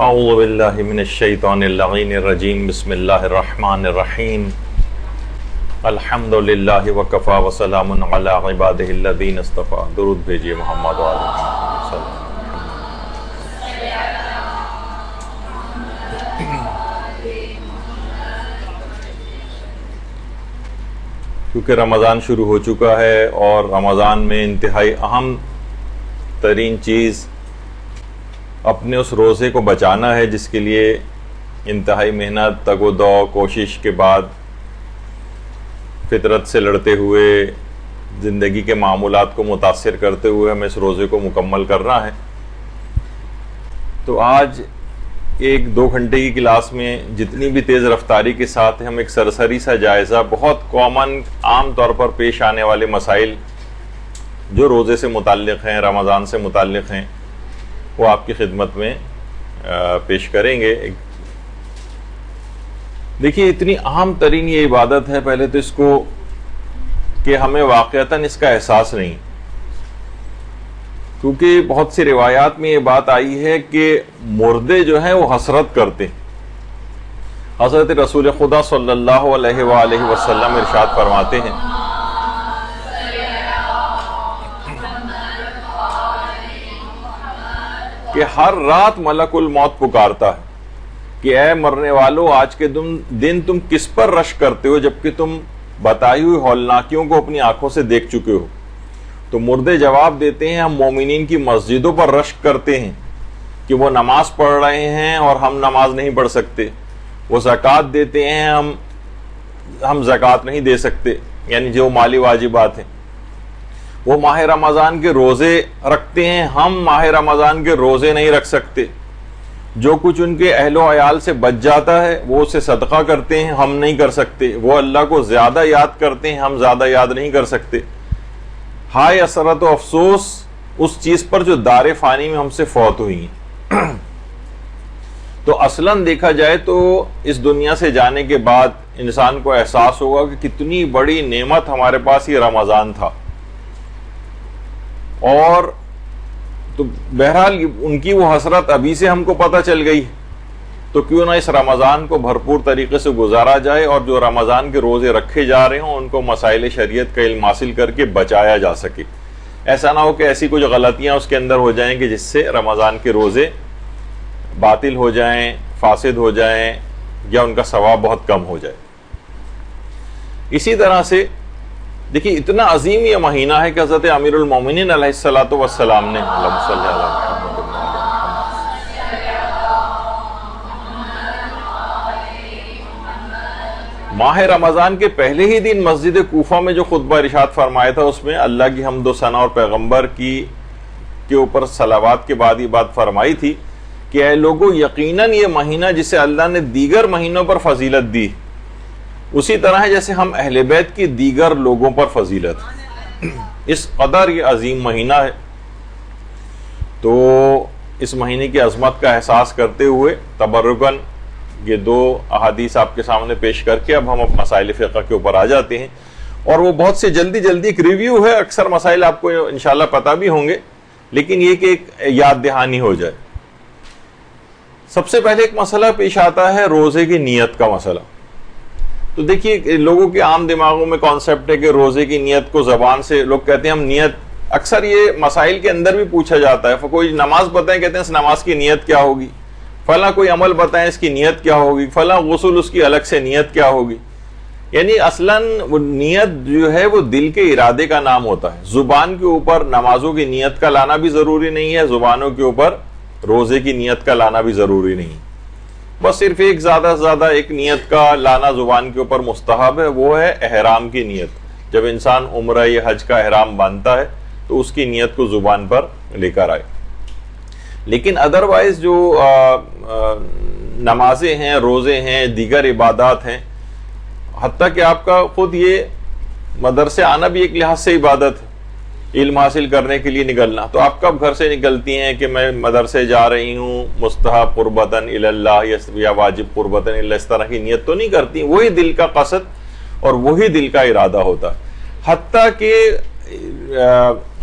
اعوذ باللہ من الشیطان اللعین الرجیم بسم اللہ الرحمن الرحیم الحمد للہ وکفا وسلام علی عبادہ الذین اصطفیٰ. درود بھیجیے محمد و آل محمد صلی اللہ علیہ وسلم. کیونکہ رمضان شروع ہو چکا ہے اور رمضان میں انتہائی اہم ترین چیز اپنے اس روزے کو بچانا ہے، جس کے لیے انتہائی محنت، تگ و دو، کوشش کے بعد فطرت سے لڑتے ہوئے، زندگی کے معمولات کو متاثر کرتے ہوئے ہمیں اس روزے کو مکمل کرنا ہے. تو آج ایک 2 گھنٹے کی کلاس میں جتنی بھی تیز رفتاری کے ساتھ ہم ایک سرسری سا جائزہ، بہت کامن عام طور پر پیش آنے والے مسائل جو روزے سے متعلق ہیں، رمضان سے متعلق ہیں، وہ آپ کی خدمت میں پیش کریں گے. دیکھیے، اتنی اہم ترین یہ عبادت ہے، پہلے تو اس کو کہ ہمیں واقعتاً اس کا احساس نہیں، کیونکہ بہت سی روایات میں یہ بات آئی ہے کہ مردے جو ہیں وہ حسرت کرتے. حضرت رسول خدا صلی اللہ علیہ وآلہ وسلم ارشاد فرماتے ہیں کہ ہر رات ملک الموت پکارتا ہے کہ اے مرنے والو، آج کے دن تم کس پر رشک کرتے ہو جبکہ تم بتائی ہوئی ہولناکیوں کو اپنی آنکھوں سے دیکھ چکے ہو. تو مردے جواب دیتے ہیں، ہم مومنین کی مسجدوں پر رشک کرتے ہیں کہ وہ نماز پڑھ رہے ہیں اور ہم نماز نہیں پڑھ سکتے. وہ زکوٰۃ دیتے ہیں، ہم زکوٰۃ نہیں دے سکتے، یعنی جو مالی واجبات ہیں. وہ ماہ رمضان کے روزے رکھتے ہیں، ہم ماہ رمضان کے روزے نہیں رکھ سکتے. جو کچھ ان کے اہل و عیال سے بچ جاتا ہے وہ اسے صدقہ کرتے ہیں، ہم نہیں کر سکتے. وہ اللہ کو زیادہ یاد کرتے ہیں، ہم زیادہ یاد نہیں کر سکتے. ہائے حسرت و افسوس اس چیز پر جو دار فانی میں ہم سے فوت ہوئی ہیں. تو اصلاً دیکھا جائے تو اس دنیا سے جانے کے بعد انسان کو احساس ہوگا کہ کتنی بڑی نعمت ہمارے پاس یہ رمضان تھا. اور تو بہرحال ان کی وہ حسرت ابھی سے ہم کو پتہ چل گئی، تو کیوں نہ اس رمضان کو بھرپور طریقے سے گزارا جائے اور جو رمضان کے روزے رکھے جا رہے ہوں ان کو مسائل شریعت کا علم حاصل کر کے بچایا جا سکے. ایسا نہ ہو کہ ایسی کچھ غلطیاں اس کے اندر ہو جائیں کہ جس سے رمضان کے روزے باطل ہو جائیں، فاسد ہو جائیں، یا ان کا ثواب بہت کم ہو جائے. اسی طرح سے دیکھیے، اتنا عظیم یہ مہینہ ہے کہ حضرت امیر المومنین علیہ الصلوۃ والسلام نے ماہ رمضان کے پہلے ہی دن مسجد کوفہ میں جو خطبہ ارشاد فرمایا تھا، اس میں اللہ کی حمد و ثنا اور پیغمبر کے اوپر صلوات کے بعد یہ بات فرمائی تھی کہ اے لوگو، یقیناً یہ مہینہ جسے اللہ نے دیگر مہینوں پر فضیلت دی، اسی طرح ہے جیسے ہم اہل بیت کی دیگر لوگوں پر فضیلت. اس قدر یہ عظیم مہینہ ہے. تو اس مہینے کی عظمت کا احساس کرتے ہوئے تبرکاً یہ 2 احادیث آپ کے سامنے پیش کر کے اب ہم مسائل فقہ کے اوپر آ جاتے ہیں. اور وہ بہت سے جلدی ایک ریویو ہے، اکثر مسائل آپ کو انشاءاللہ پتہ بھی ہوں گے، لیکن یہ کہ ایک یاد دہانی ہو جائے. سب سے پہلے ایک مسئلہ پیش آتا ہے روزے کی نیت کا مسئلہ. تو دیکھیے، لوگوں کے عام دماغوں میں کانسیپٹ ہے کہ روزے کی نیت کو زبان سے لوگ کہتے ہیں ہم نیت، اکثر یہ مسائل کے اندر بھی پوچھا جاتا ہے. کوئی نماز بتائیں، کہتے ہیں اس نماز کی نیت کیا ہوگی، فلاں کوئی عمل بتائیں اس کی نیت کیا ہوگی، فلاں غسل اس کی الگ سے نیت کیا ہوگی. یعنی اصلاً وہ نیت جو ہے وہ دل کے ارادے کا نام ہوتا ہے. زبان کے اوپر نمازوں کی نیت کا لانا بھی ضروری نہیں ہے، زبانوں کے اوپر روزے کی نیت کا لانا بھی ضروری نہیں. بس صرف ایک زیادہ سے زیادہ ایک نیت کا لانا زبان کے اوپر مستحب ہے، وہ ہے احرام کی نیت. جب انسان عمرہ یا حج کا احرام باندھتا ہے تو اس کی نیت کو زبان پر لے کر آئے. لیکن ادروائز جو نمازیں ہیں، روزے ہیں، دیگر عبادات ہیں، حتیٰ کہ آپ کا خود یہ مدرسے آنا بھی ایک لحاظ سے عبادت ہے، علم حاصل کرنے کے لیے نکلنا. تو آپ کب گھر سے نکلتی ہیں کہ میں مدرسے جا رہی ہوں مستحب قربتاً الی اللہ یا واجب قربتاً الی اللہ، اس طرح کی نیت تو نہیں کرتی. وہی دل کا قصد اور وہی دل کا ارادہ ہوتا ہے. حتیٰ کہ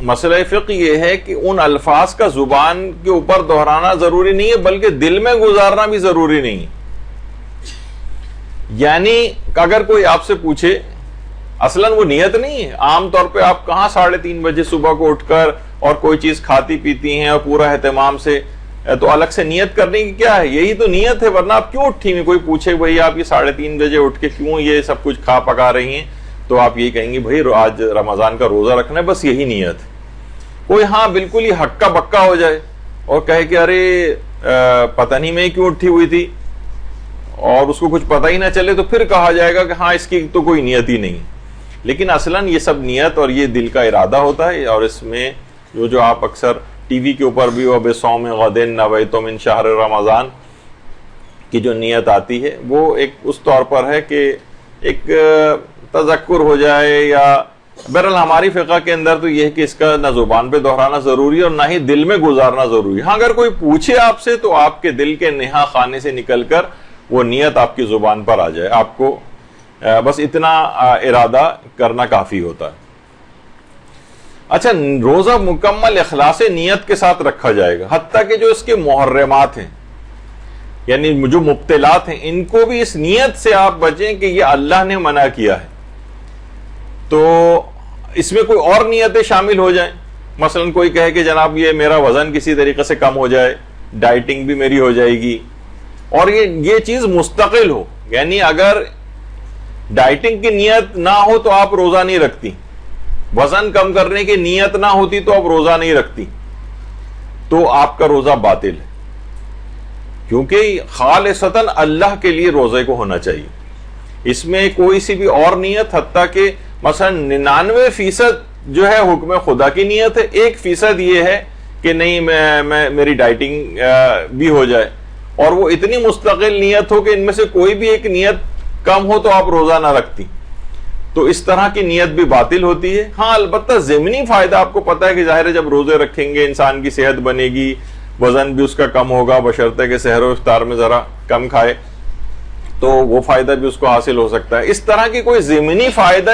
مسئلہ فقہ یہ ہے کہ ان الفاظ کا زبان کے اوپر دہرانا ضروری نہیں ہے، بلکہ دل میں گزارنا بھی ضروری نہیں ہے۔ یعنی اگر کوئی آپ سے پوچھے، اصلاً وہ نیت نہیں ہے۔ عام طور پہ آپ کہاں 3:30 بجے صبح کو اٹھ کر اور کوئی چیز کھاتی پیتی ہیں اور پورا اہتمام سے، تو الگ سے نیت کرنے کی کیا ہے؟ یہی تو نیت ہے، ورنہ آپ کیوں اٹھی ہوئی؟ کوئی پوچھے بھائی آپ یہ 3:30 بجے اٹھ کے کیوں یہ سب کچھ کھا پکا رہی ہیں، تو آپ یہی کہیں گے بھائی آج رمضان کا روزہ رکھنا ہے، بس یہی نیت ہے۔ کوئی ہاں بالکل ہی ہکا بکا ہو جائے اور کہے کہ ارے پتہ نہیں میں کیوں اٹھی ہوئی تھی، اور اس کو کچھ پتہ ہی نہ چلے، تو پھر کہا جائے گا کہ ہاں اس کی تو کوئی نیت ہی نہیں۔ لیکن اصلاً یہ سب نیت اور یہ دل کا ارادہ ہوتا ہے، اور اس میں جو آپ اکثر ٹی وی کے اوپر بھی وَبِصَوْمِ غَدٍ نَوَيْتُ مِنْ شَهْرِ رمضان کی جو نیت آتی ہے، وہ ایک اس طور پر ہے کہ ایک تذکر ہو جائے، یا بہرحال ہماری فقہ کے اندر تو یہ ہے کہ اس کا نہ زبان پہ دہرانا ضروری ہے اور نہ ہی دل میں گزارنا ضروری ہے۔ ہاں اگر کوئی پوچھے آپ سے تو آپ کے دل کے نہا خانے سے نکل کر وہ نیت آپ کی زبان پر آ جائے، آپ کو بس اتنا ارادہ کرنا کافی ہوتا ہے۔ اچھا، روزہ مکمل اخلاص نیت کے ساتھ رکھا جائے گا، حتیٰ کہ جو اس کے محرمات ہیں، یعنی جو مبتلات ہیں، ان کو بھی اس نیت سے آپ بچیں کہ یہ اللہ نے منع کیا ہے۔ تو اس میں کوئی اور نیتیں شامل ہو جائیں، مثلا کوئی کہے کہ جناب یہ میرا وزن کسی طریقے سے کم ہو جائے، ڈائٹنگ بھی میری ہو جائے گی، اور یہ چیز مستقل ہو، یعنی اگر ڈائٹنگ کی نیت نہ ہو تو آپ روزہ نہیں رکھتی، وزن کم کرنے کی نیت نہ ہوتی تو آپ روزہ نہیں رکھتی، تو آپ کا روزہ باطل ہے، کیونکہ خالصتاً اللہ کے لیے روزے کو ہونا چاہیے۔ اس میں کوئی سی بھی اور نیت، حتیٰ کہ مثلا 99% جو ہے حکم خدا کی نیت ہے، 1% یہ ہے کہ نہیں میں میری ڈائٹنگ بھی ہو جائے، اور وہ اتنی مستقل نیت ہو کہ ان میں سے کوئی بھی ایک نیت کم ہو تو آپ روزہ نہ رکھتی، تو اس طرح کی نیت بھی باطل ہوتی ہے۔ ہاں البتہ ضمنی فائدہ آپ کو پتہ ہے کہ ظاہر ہے جب روزے رکھیں گے انسان کی صحت بنے گی، وزن بھی اس کا کم ہوگا، بشرطے کہ سحر و افطار میں ذرا کم کھائے، تو وہ فائدہ بھی اس کو حاصل ہو سکتا ہے۔ اس طرح کی کوئی ضمنی فائدہ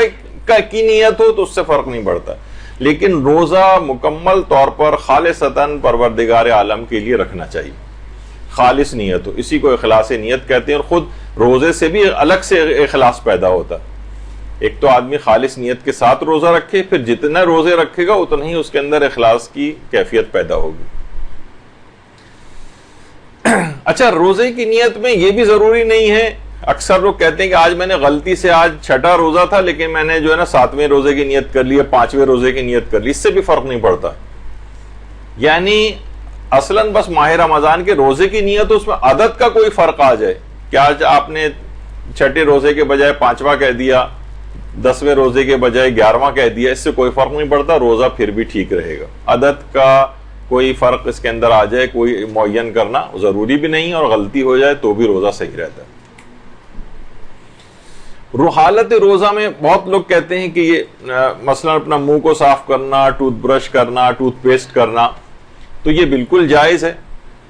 کی نیت ہو تو اس سے فرق نہیں پڑتا، لیکن روزہ مکمل طور پر خالصتاً پروردگار عالم کے لیے رکھنا چاہیے، خالص نیت ہو، اسی کو اخلاص نیت کہتے ہیں۔ اور خود روزے سے بھی الگ سے اخلاص پیدا ہوتا ہے۔ ایک تو آدمی خالص نیت کے ساتھ روزہ رکھے، پھر جتنا روزے رکھے گا اتنا ہی اس کے اندر اخلاص کی کیفیت پیدا ہوگی۔ اچھا، روزے کی نیت میں یہ بھی ضروری نہیں ہے، اکثر لوگ کہتے ہیں کہ آج میں نے غلطی سے آج 6واں روزہ تھا لیکن میں نے جو ہے نا 7ویں روزے کی نیت کر لی، 5ویں روزے کی نیت کر لی، اس سے بھی فرق نہیں پڑتا۔ یعنی اصلاً بس ماہ رمضان کے روزے کی نیت، اس میں عدد کا کوئی فرق آ جائے کہ آج آپ نے 6 روزے کے بجائے 5واں کہہ دیا، 10ویں روزے کے بجائے 11واں کہہ دیا، اس سے کوئی فرق نہیں پڑتا، روزہ پھر بھی ٹھیک رہے گا۔ عدد کا کوئی فرق اس کے اندر آ جائے، کوئی معین کرنا ضروری بھی نہیں، اور غلطی ہو جائے تو بھی روزہ صحیح رہتا ہے۔ حالت روزہ میں بہت لوگ کہتے ہیں کہ یہ مثلا اپنا منہ کو صاف کرنا، ٹوتھ برش کرنا، ٹوتھ پیسٹ کرنا، تو یہ بالکل جائز ہے۔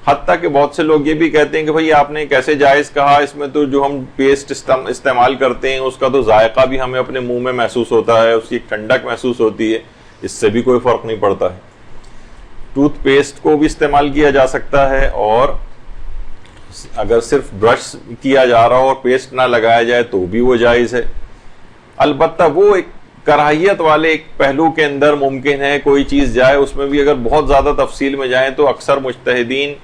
حتیٰ کہ بہت سے لوگ یہ بھی کہتے ہیں کہ بھئی آپ نے کیسے جائز کہا، اس میں تو جو ہم پیسٹ استعمال کرتے ہیں اس کا تو ذائقہ بھی ہمیں اپنے منہ میں محسوس ہوتا ہے، اس کی ٹھنڈک محسوس ہوتی ہے، اس سے بھی کوئی فرق نہیں پڑتا ہے۔ ٹوتھ پیسٹ کو بھی استعمال کیا جا سکتا ہے، اور اگر صرف برش کیا جا رہا ہو اور پیسٹ نہ لگایا جائے تو بھی وہ جائز ہے۔ البتہ وہ ایک کراہیت والے ایک پہلو کے اندر ممکن ہے کوئی چیز جائے، اس میں بھی اگر بہت زیادہ تفصیل میں جائیں تو اکثر مجتہدین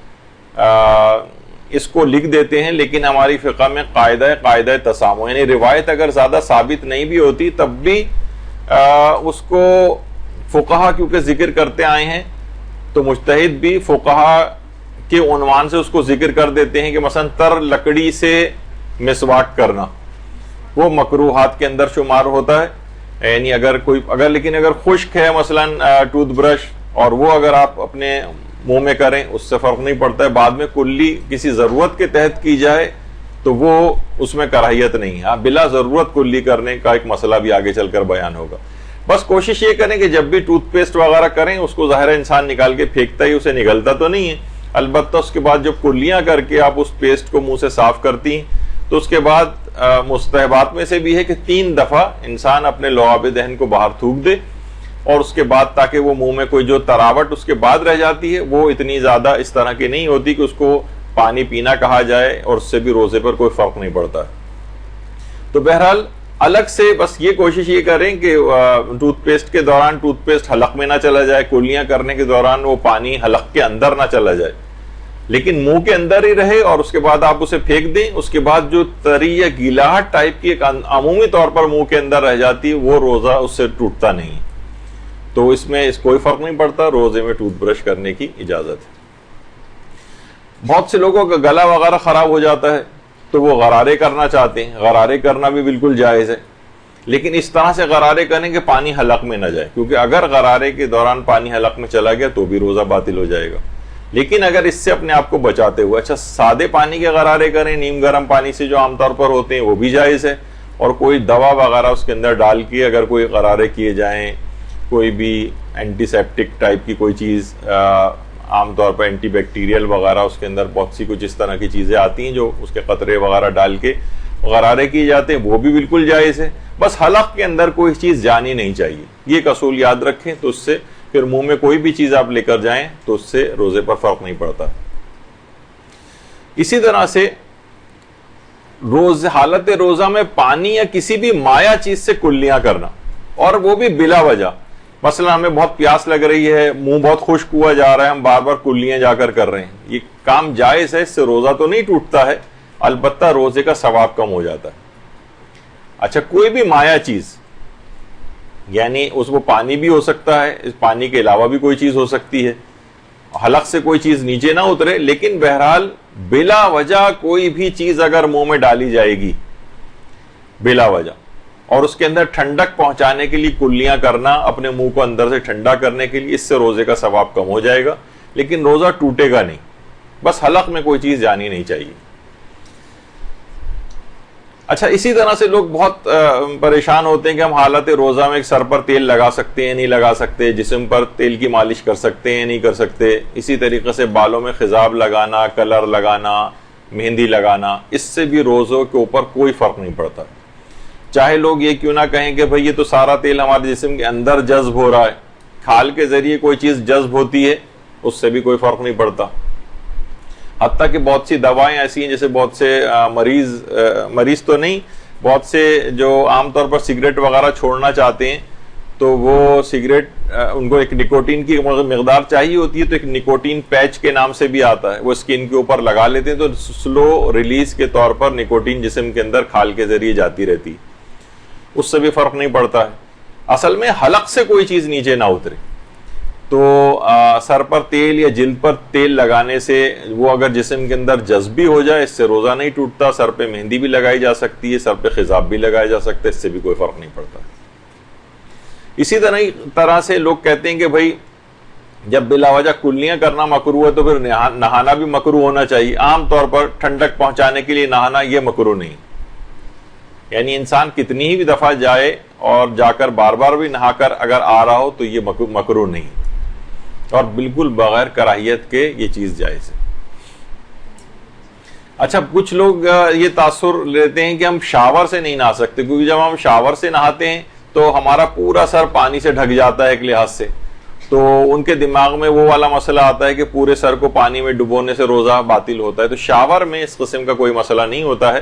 اس کو لکھ دیتے ہیں، لیکن ہماری فقہ میں قاعدہ تسامح، یعنی روایت اگر زیادہ ثابت نہیں بھی ہوتی تب بھی اس کو فقہا کیونکہ ذکر کرتے آئے ہیں، تو مجتہد بھی فقہا کے عنوان سے اس کو ذکر کر دیتے ہیں کہ مثلا تر لکڑی سے مسواک کرنا وہ مکروہات کے اندر شمار ہوتا ہے، یعنی اگر خشک ہے مثلا ٹوتھ برش، اور وہ اگر آپ اپنے منہ میں کریں اس سے فرق نہیں پڑتا ہے۔ بعد میں کلی کسی ضرورت کے تحت کی جائے تو وہ اس میں کراہیت نہیں ہے، بلا ضرورت کلی کرنے کا ایک مسئلہ بھی آگے چل کر بیان ہوگا۔ بس کوشش یہ کریں کہ جب بھی ٹوتھ پیسٹ وغیرہ کریں اس کو ظاہر انسان نکال کے پھینکتا ہی، اسے نگلتا تو نہیں ہے، البتہ اس کے بعد جب کلیاں کر کے آپ اس پیسٹ کو منہ سے صاف کرتی ہیں تو اس کے بعد مستحبات میں سے بھی ہے کہ 3 دفعہ انسان اپنے لعاب دہن کو باہر تھوک دے، اور اس کے بعد تاکہ وہ منہ میں کوئی جو تراوٹ اس کے بعد رہ جاتی ہے وہ اتنی زیادہ اس طرح کی نہیں ہوتی کہ اس کو پانی پینا کہا جائے، اور اس سے بھی روزے پر کوئی فرق نہیں پڑتا۔ تو بہرحال الگ سے بس یہ کوشش یہ کریں کہ ٹوتھ پیسٹ کے دوران ٹوتھ پیسٹ حلق میں نہ چلا جائے، کلیاں کرنے کے دوران وہ پانی حلق کے اندر نہ چلا جائے، لیکن منہ کے اندر ہی رہے، اور اس کے بعد آپ اسے پھینک دیں۔ اس کے بعد جو تری یا گیلاہٹ ٹائپ کی ایک عمومی طور پر منہ کے اندر رہ جاتی ہے وہ روزہ اس سے ٹوٹتا نہیں، تو اس میں کوئی فرق نہیں پڑتا، روزے میں ٹوتھ برش کرنے کی اجازت ہے۔ بہت سے لوگوں کا گلا وغیرہ خراب ہو جاتا ہے تو وہ غرارے کرنا چاہتے ہیں، غرارے کرنا بھی بالکل جائز ہے، لیکن اس طرح سے غرارے کریں کہ پانی حلق میں نہ جائے، کیونکہ اگر غرارے کے دوران پانی حلق میں چلا گیا تو بھی روزہ باطل ہو جائے گا۔ لیکن اگر اس سے اپنے آپ کو بچاتے ہوئے اچھا سادے پانی کے غرارے کریں، نیم گرم پانی سے جو عام طور پر ہوتے ہیں وہ بھی جائز ہے، اور کوئی دوا وغیرہ اس کے اندر ڈال کے اگر کوئی غرارے کیے جائیں، کوئی بھی اینٹی سیپٹک ٹائپ کی کوئی چیز، عام طور پر اینٹی بیکٹیریل وغیرہ اس کے اندر بہت سی کچھ اس طرح کی چیزیں آتی ہیں جو اس کے قطرے وغیرہ ڈال کے غرارے کیے جاتے ہیں، وہ بھی بالکل جائز ہے۔ بس حلق کے اندر کوئی چیز جانی نہیں چاہیے، یہ ایک اصول یاد رکھیں، تو اس سے پھر منہ میں کوئی بھی چیز آپ لے کر جائیں تو اس سے روزے پر فرق نہیں پڑتا۔ اسی طرح سے حالت روزہ میں پانی یا کسی بھی مائع چیز سے کلیاں کرنا، اور وہ بھی بلا وجہ، مثلا ہمیں بہت پیاس لگ رہی ہے، منہ بہت خشک ہوا جا رہا ہے، ہم بار بار کلیاں جا کر رہے ہیں، یہ کام جائز ہے، اس سے روزہ تو نہیں ٹوٹتا ہے، البتہ روزے کا ثواب کم ہو جاتا ہے۔ اچھا کوئی بھی مائع چیز، یعنی اس کو پانی بھی ہو سکتا ہے، اس پانی کے علاوہ بھی کوئی چیز ہو سکتی ہے، حلق سے کوئی چیز نیچے نہ اترے، لیکن بہرحال بلا وجہ کوئی بھی چیز اگر منہ میں ڈالی جائے گی بلا وجہ، اور اس کے اندر ٹھنڈک پہنچانے کے لیے کلیاں کرنا، اپنے منہ کو اندر سے ٹھنڈا کرنے کے لیے، اس سے روزے کا ثواب کم ہو جائے گا، لیکن روزہ ٹوٹے گا نہیں، بس حلق میں کوئی چیز جانی نہیں چاہیے۔ اچھا اسی طرح سے لوگ بہت پریشان ہوتے ہیں کہ ہم حالت روزہ میں سر پر تیل لگا سکتے ہیں نہیں لگا سکتے، جسم پر تیل کی مالش کر سکتے ہیں نہیں کر سکتے، اسی طریقے سے بالوں میں خضاب لگانا، کلر لگانا، مہندی لگانا، اس سے بھی روزوں کے اوپر کوئی فرق نہیں پڑتا، چاہے لوگ یہ کیوں نہ کہیں کہ بھئی یہ تو سارا تیل ہمارے جسم کے اندر جذب ہو رہا ہے، کھال کے ذریعے کوئی چیز جذب ہوتی ہے، اس سے بھی کوئی فرق نہیں پڑتا۔ حتیٰ کہ بہت سی دوائیں ایسی ہیں، جیسے بہت سے مریض تو نہیں، بہت سے جو عام طور پر سگریٹ وغیرہ چھوڑنا چاہتے ہیں، تو وہ سگریٹ ان کو ایک نکوٹین کی مقدار چاہیے ہوتی ہے، تو ایک نکوٹین پیچ کے نام سے بھی آتا ہے، وہ اسکن کے اوپر لگا لیتے ہیں، تو سلو ریلیز کے طور پر نکوٹین جسم کے اندر کھال کے ذریعے جاتی رہتی، اس سے بھی فرق نہیں پڑتا ہے۔ اصل میں حلق سے کوئی چیز نیچے نہ اترے، تو سر پر تیل یا جلد پر تیل لگانے سے وہ اگر جسم کے اندر جذبی ہو جائے، اس سے روزہ نہیں ٹوٹتا۔ سر پہ مہندی بھی لگائی جا سکتی ہے، سر پہ خضاب بھی لگایا جا سکتا ہے، اس سے بھی کوئی فرق نہیں پڑتا۔ اسی طرح سے لوگ کہتے ہیں کہ بھائی جب بلا وجہ کلیاں کرنا مکروہ ہے تو پھر نہانا بھی مکروہ ہونا چاہیے۔ عام طور پر ٹھنڈک پہنچانے کے لیے نہانا یہ مکروہ نہیں، یعنی انسان کتنی ہی بھی دفعہ جائے اور جا کر بار بار بھی نہا کر اگر آ رہا ہو تو یہ مکروہ نہیں، اور بالکل بغیر کراہیت کے یہ چیز جائز ہے۔ اچھا کچھ لوگ یہ تاثر لیتے ہیں کہ ہم شاور سے نہیں نہا سکتے، کیونکہ جب ہم شاور سے نہاتے ہیں تو ہمارا پورا سر پانی سے ڈھک جاتا ہے ایک لحاظ سے، تو ان کے دماغ میں وہ والا مسئلہ آتا ہے کہ پورے سر کو پانی میں ڈبونے سے روزہ باطل ہوتا ہے۔ تو شاور میں اس قسم کا کوئی مسئلہ نہیں ہوتا ہے،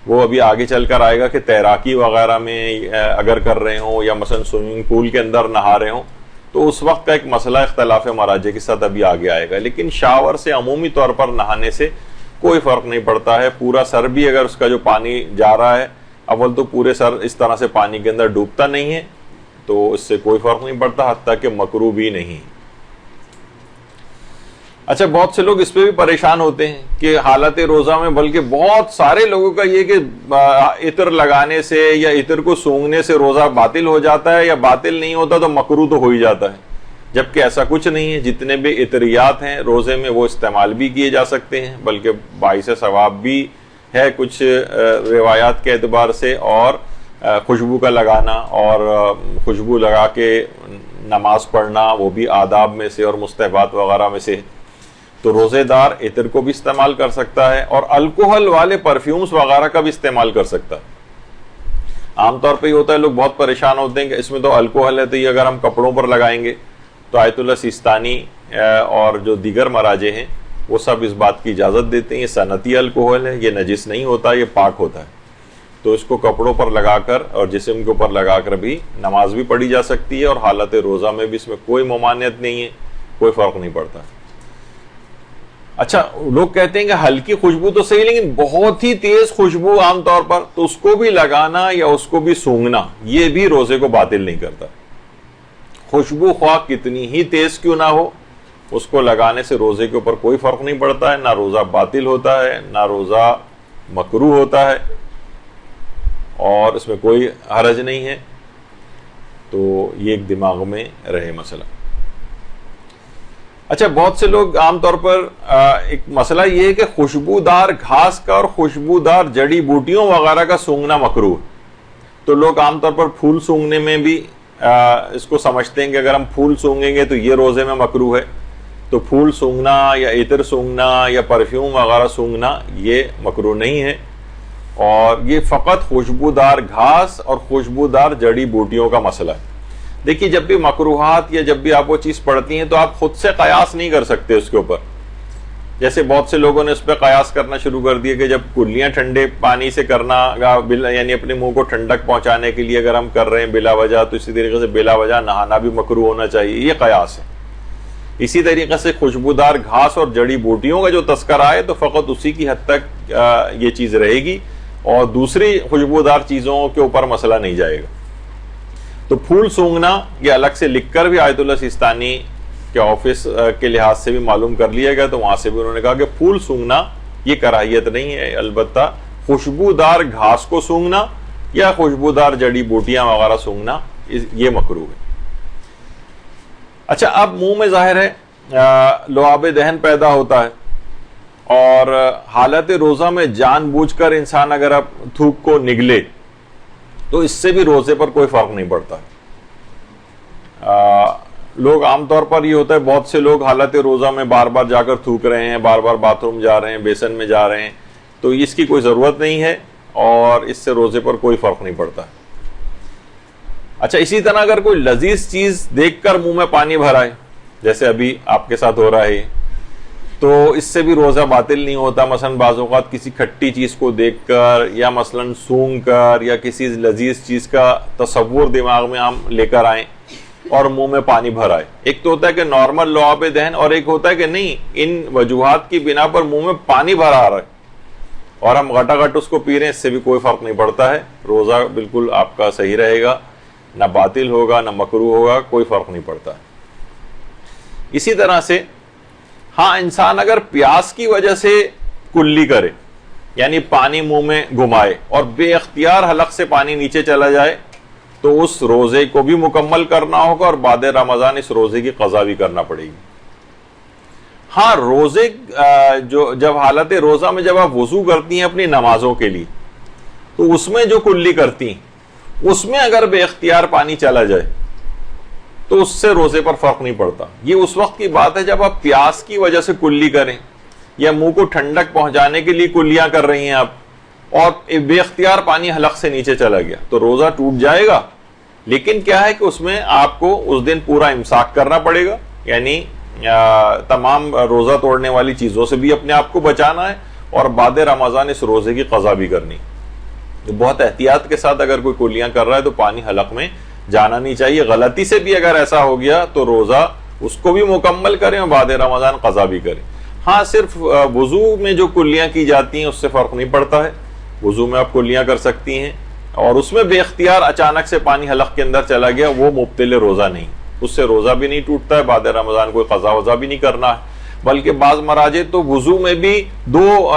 وہ ابھی آگے چل کر آئے گا کہ تیراکی وغیرہ میں اگر کر رہے ہوں یا مثلا سوئمنگ پول کے اندر نہا رہے ہوں تو اس وقت کا ایک مسئلہ اختلاف مراجع کے ساتھ ابھی آگے آئے گا، لیکن شاور سے عمومی طور پر نہانے سے کوئی فرق نہیں پڑتا ہے۔ پورا سر بھی اگر اس کا جو پانی جا رہا ہے، اول تو پورے سر اس طرح سے پانی کے اندر ڈوبتا نہیں ہے تو اس سے کوئی فرق نہیں پڑتا، حتیٰ کہ مکروہ بھی نہیں۔ اچھا بہت سے لوگ اس پہ بھی پریشان ہوتے ہیں کہ حالت روزہ میں، بلکہ بہت سارے لوگوں کا یہ کہ عطر لگانے سے یا عطر کو سونگھنے سے روزہ باطل ہو جاتا ہے، یا باطل نہیں ہوتا تو مکروہ تو ہو ہی جاتا ہے، جبکہ ایسا کچھ نہیں ہے۔ جتنے بھی عطریات ہیں روزے میں وہ استعمال بھی کیے جا سکتے ہیں، بلکہ باعث ثواب بھی ہے کچھ روایات کے اعتبار سے، اور خوشبو کا لگانا اور خوشبو لگا کے نماز پڑھنا وہ بھی آداب میں سے اور مستحبات وغیرہ میں سے، تو روزے دار عطر کو بھی استعمال کر سکتا ہے، اور الکوہل والے پرفیومز وغیرہ کا بھی استعمال کر سکتا ہے۔ عام طور پہ یہ ہوتا ہے لوگ بہت پریشان ہوتے ہیں کہ اس میں تو الکوہل ہے، تو یہ اگر ہم کپڑوں پر لگائیں گے، تو آیت اللہ سیستانی اور جو دیگر مراجع ہیں وہ سب اس بات کی اجازت دیتے ہیں یہ صنعتی الکوہل ہے، یہ نجس نہیں ہوتا، یہ پاک ہوتا ہے، تو اس کو کپڑوں پر لگا کر اور جسم کے اوپر لگا کر بھی نماز بھی پڑھی جا سکتی ہے، اور حالت روزہ میں بھی اس میں کوئی ممانعت نہیں ہے، کوئی فرق نہیں پڑتا۔ اچھا، لوگ کہتے ہیں کہ ہلکی خوشبو تو صحیح، لیکن بہت ہی تیز خوشبو عام طور پر، تو اس کو بھی لگانا یا اس کو بھی سونگھنا یہ بھی روزے کو باطل نہیں کرتا۔ خوشبو خواہ کتنی ہی تیز کیوں نہ ہو، اس کو لگانے سے روزے کے اوپر کوئی فرق نہیں پڑتا ہے، نہ روزہ باطل ہوتا ہے، نہ روزہ مکروہ ہوتا ہے، اور اس میں کوئی حرج نہیں ہے۔ تو یہ ایک دماغ میں رہے مسئلہ۔ اچھا، بہت سے لوگ عام طور پر ایک مسئلہ یہ ہے کہ خوشبودار گھاس کا اور خوشبودار جڑی بوٹیوں وغیرہ کا سونگھنا مکروہ، تو لوگ عام طور پر پھول سونگھنے میں بھی اس کو سمجھتے ہیں کہ اگر ہم پھول سونگیں گے تو یہ روزے میں مکروہ ہے، تو پھول سونگھنا یا عطر سونگھنا یا پرفیوم وغیرہ سونگھنا یہ مکروہ نہیں ہے، اور یہ فقط خوشبودار گھاس اور خوشبودار جڑی بوٹیوں کا مسئلہ ہے۔ دیکھیے، جب بھی مکروہات یا جب بھی آپ وہ چیز پڑھتی ہیں تو آپ خود سے قیاس نہیں کر سکتے اس کے اوپر۔ جیسے بہت سے لوگوں نے اس پہ قیاس کرنا شروع کر دیا کہ جب کلیاں ٹھنڈے پانی سے کرنا، یعنی اپنے منہ کو ٹھنڈک پہنچانے کے لیے اگر ہم کر رہے ہیں بلا وجہ، تو اسی طریقے سے بلا وجہ نہانا بھی مکروہ ہونا چاہیے، یہ قیاس ہے۔ اسی طریقے سے خوشبودار گھاس اور جڑی بوٹیوں کا جو تذکرہ ہے تو فقط اسی کی حد تک یہ چیز رہے گی، اور دوسری خوشبودار چیزوں کے اوپر مسئلہ نہیں جائے گا۔ تو پھول سونگھنا یہ الگ سے لکھ کر بھی آیت اللہ سیستانی کے آفس کے لحاظ سے بھی معلوم کر لیا گیا، تو وہاں سے بھی انہوں نے کہا کہ پھول سونگھنا یہ کراہیت نہیں ہے، البتہ خوشبودار گھاس کو سونگھنا یا خوشبودار جڑی بوٹیاں وغیرہ سونگھنا یہ مکروہ ہے۔ اچھا، اب منہ میں ظاہر ہے لعاب دہن پیدا ہوتا ہے، اور حالت روزہ میں جان بوجھ کر انسان اگر اب تھوک کو نگلے تو اس سے بھی روزے پر کوئی فرق نہیں پڑتا۔ لوگ عام طور پر یہ ہوتا ہے، بہت سے لوگ حالت روزہ میں بار بار جا کر تھوک رہے ہیں، بار بار باتھ روم جا رہے ہیں، بیسن میں جا رہے ہیں، تو اس کی کوئی ضرورت نہیں ہے، اور اس سے روزے پر کوئی فرق نہیں پڑتا۔ اچھا، اسی طرح اگر کوئی لذیذ چیز دیکھ کر منہ میں پانی بھرائے، جیسے ابھی آپ کے ساتھ ہو رہا ہے، تو اس سے بھی روزہ باطل نہیں ہوتا۔ مثلا بعض اوقات کسی کھٹی چیز کو دیکھ کر یا مثلا سونگ کر یا کسی لذیذ چیز کا تصور دماغ میں ہم لے کر آئیں اور منہ میں پانی بھر آئے، ایک تو ہوتا ہے کہ نارمل لعاب دہن، اور ایک ہوتا ہے کہ نہیں، ان وجوہات کی بنا پر منہ میں پانی بھر آ رہا ہے اور ہم گھٹا گھٹ اس کو پی رہے ہیں، اس سے بھی کوئی فرق نہیں پڑتا ہے، روزہ بالکل آپ کا صحیح رہے گا، نہ باطل ہوگا نہ مکروہ ہوگا، کوئی فرق نہیں پڑتا ہے۔ اسی طرح سے ہاں، انسان اگر پیاس کی وجہ سے کلی کرے، یعنی پانی منہ میں گھمائے اور بے اختیار حلق سے پانی نیچے چلا جائے، تو اس روزے کو بھی مکمل کرنا ہوگا، اور بعد رمضان اس روزے کی قضا بھی کرنا پڑے گی۔ ہاں، روزے جب حالت روزہ میں جب آپ وضو کرتی ہیں اپنی نمازوں کے لیے، تو اس میں جو کلی کرتی ہیں، اس میں اگر بے اختیار پانی چلا جائے تو اس سے روزے پر فرق نہیں پڑتا۔ یہ اس وقت کی بات ہے جب آپ پیاس کی وجہ سے کلی کریں، یا منہ کو ٹھنڈک پہنچانے کے لیے کلیاں کر رہی ہیں آپ، اور بے اختیار پانی حلق سے نیچے چلا گیا، تو روزہ ٹوٹ جائے گا۔ لیکن کیا ہے کہ اس میں آپ کو اس دن پورا امساک کرنا پڑے گا، یعنی تمام روزہ توڑنے والی چیزوں سے بھی اپنے آپ کو بچانا ہے، اور بعد رمضان اس روزے کی قضا بھی کرنی۔ بہت احتیاط کے ساتھ اگر کوئی کلیاں کر رہا ہے تو پانی حلق میں جانا نہیں چاہیے۔ غلطی سے بھی اگر ایسا ہو گیا تو روزہ اس کو بھی مکمل کریں اور بعد رمضان قضا بھی کریں۔ ہاں، صرف وضو میں جو کلیاں کی جاتی ہیں اس سے فرق نہیں پڑتا ہے، وضو میں آپ کلیاں کر سکتی ہیں، اور اس میں بے اختیار اچانک سے پانی حلق کے اندر چلا گیا، وہ مبطل روزہ نہیں، اس سے روزہ بھی نہیں ٹوٹتا ہے، بعد رمضان کوئی قضا وضا بھی نہیں کرنا ہے۔ بلکہ بعض مراجع تو وضو میں بھی دو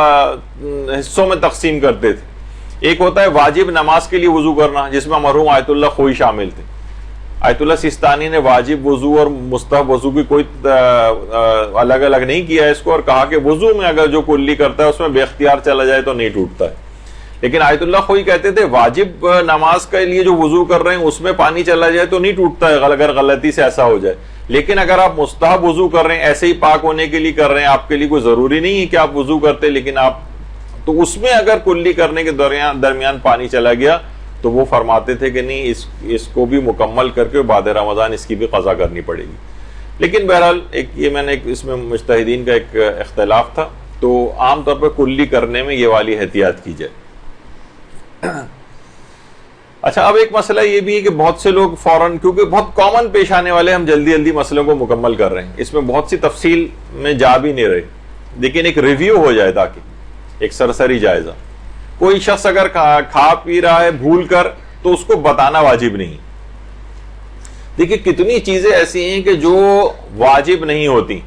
حصوں میں تقسیم کرتے تھے۔ ایک ہوتا ہے واجب نماز کے لیے وضو کرنا، جس میں مرحوم آیت اللہ خوئی شامل تھے۔ آیت اللہ سیستانی نے واجب وضو اور مستحب وضو کی کوئی الگ الگ نہیں کیا اس کو، اور کہا کہ وضو میں اگر جو کلی کرتا ہے اس میں بے اختیار چلا جائے تو نہیں ٹوٹتا ہے۔ لیکن آیت اللہ خوئی کہتے تھے واجب نماز کے لیے جو وضو کر رہے ہیں اس میں پانی چلا جائے تو نہیں ٹوٹتا ہے، اگر غلطی سے ایسا ہو جائے۔ لیکن اگر آپ مستحب وضو کر رہے ہیں، ایسے ہی پاک ہونے کے لیے کر رہے ہیں، آپ کے لیے کوئی ضروری نہیں ہے کہ آپ وضو کرتے، لیکن آپ تو اس میں اگر کلی کرنے کے درمیان پانی چلا گیا تو وہ فرماتے تھے کہ نہیں اس کو بھی مکمل کر کے بعد رمضان اس کی بھی قضا کرنی پڑے گی. لیکن بہرحال یہ میں نے اس میں مجتہدین کا ایک اختلاف تھا، تو عام طور پر کلی کرنے میں یہ والی احتیاط کی جائے. اچھا، اب ایک مسئلہ یہ بھی ہے کہ بہت سے لوگ فوراً، کیونکہ بہت کامن پیش آنے والے، ہم جلدی جلدی مسئلوں کو مکمل کر رہے ہیں، اس میں بہت سی تفصیل میں جا بھی نہیں رہے، لیکن ایک ریویو ہو جائے تاکہ ایک سرسری جائزہ. کوئی شخص اگر کھا پی رہا ہے بھول کر تو اس کو بتانا واجب نہیں. دیکھیے کتنی چیزیں ایسی ہیں کہ جو واجب نہیں ہوتی.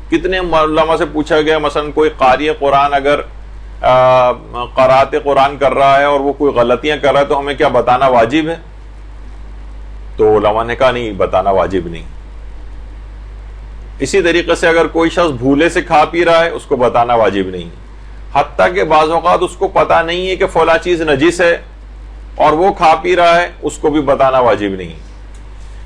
کتنے علماء سے پوچھا گیا، مثلا کوئی قاری قرآن اگر قرات قرآن کر رہا ہے اور وہ کوئی غلطیاں کر رہا ہے تو ہمیں کیا بتانا واجب ہے؟ تو علماء نے کہا نہیں، بتانا واجب نہیں. اسی طریقے سے اگر کوئی شخص بھولے سے کھا پی رہا ہے اس کو بتانا واجب نہیں. حتیٰ کہ بعض اوقات اس کو پتا نہیں ہے کہ فلاں چیز نجس ہے اور وہ کھا پی رہا ہے، اس کو بھی بتانا واجب نہیں.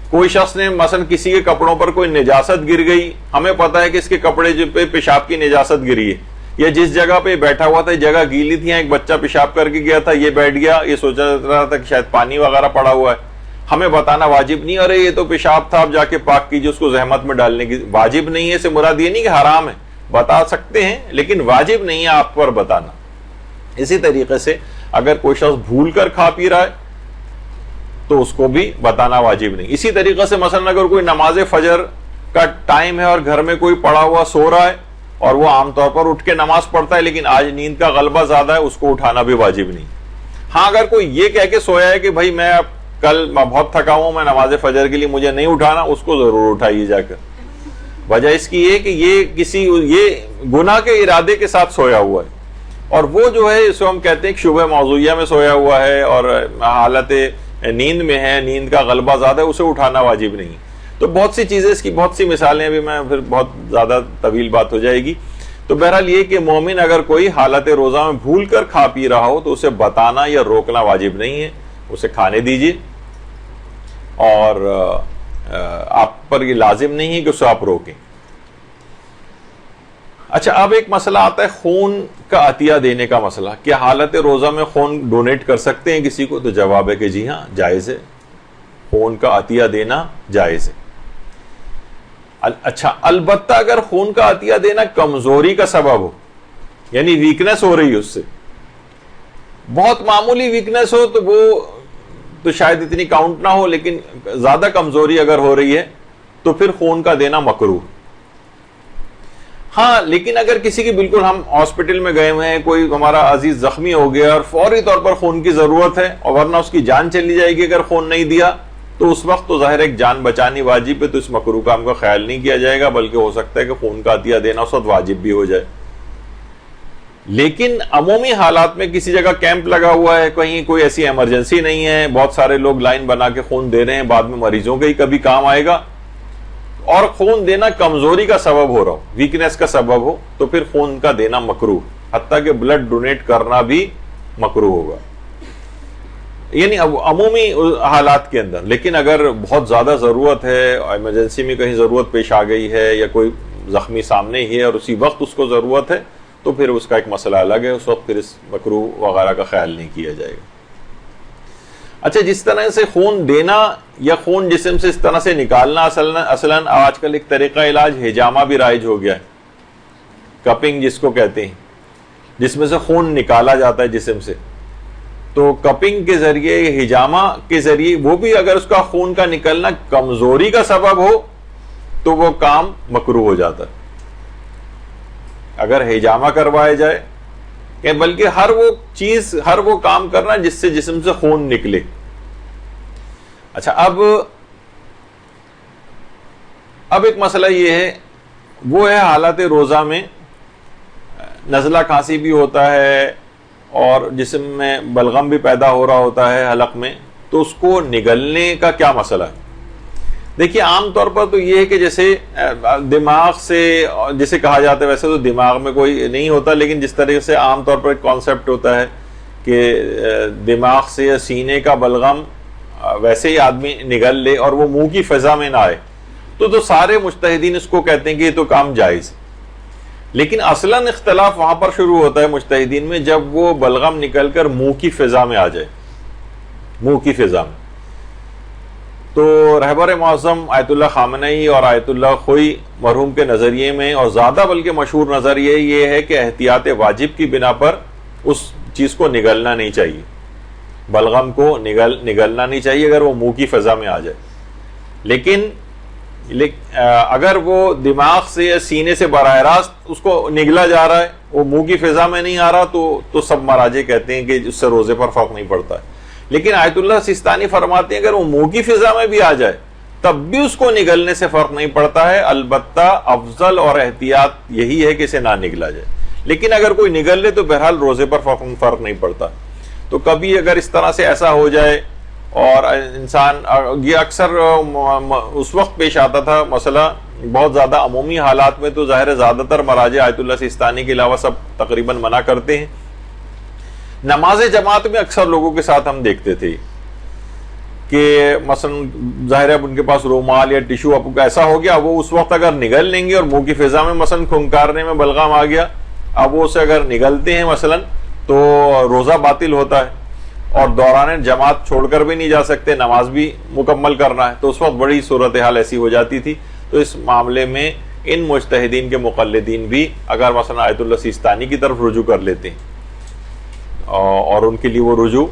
کوئی شخص نے مثلا کسی کے کپڑوں پر کوئی نجاست گر گئی، ہمیں پتا ہے کہ اس کے کپڑے پہ پیشاب کی نجاست گری ہے، یا جس جگہ پہ بیٹھا ہوا تھا جگہ گیلی تھی، ایک بچہ پیشاب کر کے گیا تھا، یہ بیٹھ گیا، یہ سوچ رہا تھا کہ شاید پانی وغیرہ پڑا ہوا ہے، ہمیں بتانا واجب نہیں. ارے یہ تو پیشاب تھا، آپ جا کے پاک کیجیے، اس کو زحمت میں ڈالنے کی واجب نہیں ہے. اسے مراد یہ نہیں کہ حرام ہے، بتا سکتے ہیں لیکن واجب نہیں ہے آپ پر بتانا. اسی طریقے سے اگر کوئی شخص بھول کر کھا پی رہا ہے تو اس کو بھی بتانا واجب نہیں. اسی طریقے سے مثلا اگر کوئی نماز فجر کا ٹائم ہے اور گھر میں کوئی پڑا ہوا سو رہا ہے اور وہ عام طور پر اٹھ کے نماز پڑھتا ہے لیکن آج نیند کا غلبہ زیادہ ہے، اس کو اٹھانا بھی واجب نہیں. ہاں اگر کوئی یہ کہہ کے سویا ہے کہ بھائی میں اب کل میں بہت تھکا ہوں، میں نماز فجر کے لیے مجھے نہیں اٹھانا، اس کو ضرور اٹھائیے جا کر. وجہ اس کی یہ کہ یہ گناہ کے ارادے کے ساتھ سویا ہوا ہے، اور وہ جو ہے اس کو ہم کہتے ہیں کہ شبہ موضوعیہ میں سویا ہوا ہے اور حالت نیند میں ہے، نیند کا غلبہ زیادہ ہے، اسے اٹھانا واجب نہیں. تو بہت سی چیزیں، اس کی بہت سی مثالیں، ابھی میں پھر بہت زیادہ طویل بات ہو جائے گی. تو بہرحال یہ کہ مومن اگر کوئی حالت روزہ میں بھول کر کھا پی رہا ہو تو اسے بتانا یا روکنا واجب نہیں ہے، اسے کھانے دیجیے، اور آپ پر یہ لازم نہیں ہے کہ اسے آپ روکیں. اچھا، اب ایک مسئلہ آتا ہے خون کا عطیہ دینے کا مسئلہ. کیا حالت روزہ میں خون ڈونیٹ کر سکتے ہیں کسی کو؟ تو جواب ہے کہ جی ہاں، جائز ہے، خون کا عطیہ دینا جائز ہے. اچھا، البتہ اگر خون کا عطیہ دینا کمزوری کا سبب ہو، یعنی ویکنس ہو رہی ہے، اس سے بہت معمولی ویکنس ہو تو وہ تو شاید اتنی کاؤنٹ نہ ہو، لیکن زیادہ کمزوری اگر ہو رہی ہے تو پھر خون کا دینا مکروہ. ہاں لیکن اگر کسی کی بالکل ہم ہاسپٹل میں گئے ہوئے ہیں، کوئی ہمارا عزیز زخمی ہو گیا اور فوری طور پر خون کی ضرورت ہے اور ورنہ اس کی جان چلی جائے گی اگر خون نہیں دیا، تو اس وقت تو ظاہر ایک جان بچانی واجب ہے، تو اس مکروہ کام کا خیال نہیں کیا جائے گا، بلکہ ہو سکتا ہے کہ خون کا عطیہ دینا اس وقت واجب بھی ہو جائے. لیکن عمومی حالات میں کسی جگہ کیمپ لگا ہوا ہے، کہیں کوئی ایسی ایمرجنسی نہیں ہے، بہت سارے لوگ لائن بنا کے خون دے رہے ہیں، بعد میں مریضوں کے ہی کبھی کام آئے گا، اور خون دینا کمزوری کا سبب ہو رہا ہو، ویکنس کا سبب ہو، تو پھر خون کا دینا مکروہ، حتیٰ کہ بلڈ ڈونیٹ کرنا بھی مکروہ ہوگا، یعنی عمومی حالات کے اندر. لیکن اگر بہت زیادہ ضرورت ہے، ایمرجنسی میں کہیں ضرورت پیش آ گئی ہے، یا کوئی زخمی سامنے ہی ہے اور اسی وقت اس کو ضرورت ہے، تو پھر اس کا ایک مسئلہ الگ ہے، اس وقت پھر اس مکروہ وغیرہ کا خیال نہیں کیا جائے گا. اچھا، جس طرح سے خون دینا یا خون جسم سے اس طرح سے نکالنا، اصلاً آج کل ایک طریقہ علاج ہجامہ بھی رائج ہو گیا ہے، کپنگ جس کو کہتے ہیں، جس میں سے خون نکالا جاتا ہے جسم سے. تو کپنگ کے ذریعے، ہجامہ کے ذریعے، وہ بھی اگر اس کا خون کا نکلنا کمزوری کا سبب ہو تو وہ کام مکروہ ہو جاتا ہے. اگر ہجامہ کروایا جائے، کہ بلکہ ہر وہ کام کرنا جس سے جسم سے خون نکلے. اچھا، اب ایک مسئلہ یہ ہے، وہ ہے حالت روزہ میں نزلہ کھانسی بھی ہوتا ہے اور جسم میں بلغم بھی پیدا ہو رہا ہوتا ہے حلق میں، تو اس کو نگلنے کا کیا مسئلہ ہے؟ دیکھیے عام طور پر تو یہ ہے کہ جیسے دماغ سے، جسے کہا جاتا ہے، ویسے تو دماغ میں کوئی نہیں ہوتا، لیکن جس طریقے سے عام طور پر ایک کانسیپٹ ہوتا ہے کہ دماغ سے یا سینے کا بلغم ویسے ہی آدمی نگل لے اور وہ منہ کی فضا میں نہ آئے، تو سارے مجتہدین اس کو کہتے ہیں کہ یہ تو کام جائز. لیکن اصلاً اختلاف وہاں پر شروع ہوتا ہے مجتہدین میں جب وہ بلغم نکل کر منہ کی فضا میں آ جائے. منہ کی فضا میں. تو رہبر معظم آیت اللہ خامنئی اور آیت اللہ خوئی مرحوم کے نظریے میں، اور زیادہ بلکہ مشہور نظریہ یہ ہے کہ احتیاط واجب کی بنا پر اس چیز کو نگلنا نہیں چاہیے، بلغم کو نگلنا نہیں چاہیے اگر وہ منہ کی فضا میں آ جائے. لیکن اگر وہ دماغ سے یا سینے سے براہ راست اس کو نگلا جا رہا ہے، وہ منہ کی فضا میں نہیں آ رہا، تو سب مراجع کہتے ہیں کہ اس سے روزے پر فرق نہیں پڑتا ہے. لیکن آیت اللہ سیستانی فرماتے ہیں اگر وہ منہ کی فضا میں بھی آ جائے تب بھی اس کو نگلنے سے فرق نہیں پڑتا ہے، البتہ افضل اور احتیاط یہی ہے کہ اسے نہ نگلا جائے. لیکن اگر کوئی نگل لے تو بہرحال روزے پر فرق نہیں پڑتا. تو کبھی اگر اس طرح سے ایسا ہو جائے، اور انسان، یہ اکثر اس وقت پیش آتا تھا مسئلہ بہت زیادہ عمومی حالات میں، تو ظاہر ہے زیادہ تر مراجع آیت اللہ سیستانی کے علاوہ سب تقریباً منع کرتے ہیں. نماز جماعت میں اکثر لوگوں کے ساتھ ہم دیکھتے تھے کہ مثلا ظاہر ہے ان کے پاس رومال یا ٹیشو اب ایسا ہو گیا، وہ اس وقت اگر نگل لیں گے اور منہ کی فضا میں مثلا کھنکارنے میں بلغم آ گیا، اب وہ اسے اگر نگلتے ہیں مثلا تو روزہ باطل ہوتا ہے، اور دوران جماعت چھوڑ کر بھی نہیں جا سکتے، نماز بھی مکمل کرنا ہے. تو اس وقت بڑی صورتحال ایسی ہو جاتی تھی. تو اس معاملے میں ان مجتہدین کے مقلدین بھی اگر مثلا آیت اللہ سیستانی کی طرف رجوع کر لیتے ہیں اور ان کے لیے وہ رجوع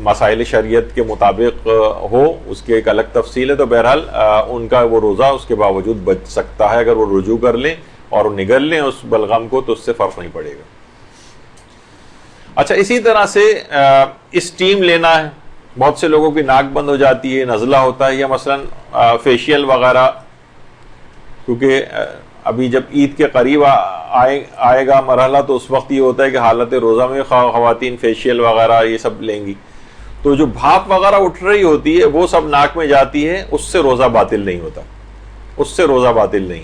مسائل شریعت کے مطابق ہو، اس کی ایک الگ تفصیل ہے، تو بہرحال ان کا وہ روزہ اس کے باوجود بچ سکتا ہے اگر وہ رجوع کر لیں اور نگل لیں اس بلغم کو، تو اس سے فرق نہیں پڑے گا. اچھا، اسی طرح سے اسٹیم لینا ہے. بہت سے لوگوں کی ناک بند ہو جاتی ہے، نزلہ ہوتا ہے، یا مثلا فیشیل وغیرہ، کیونکہ ابھی جب عید کے قریب آئے گا مرحلہ تو اس وقت یہ ہوتا ہے کہ حالت روزہ میں خواتین فیشیل وغیرہ یہ سب لیں گی. تو جو بھاپ وغیرہ اٹھ رہی ہوتی ہے وہ سب ناک میں جاتی ہے، اس سے روزہ باطل نہیں ہوتا، اس سے روزہ باطل نہیں،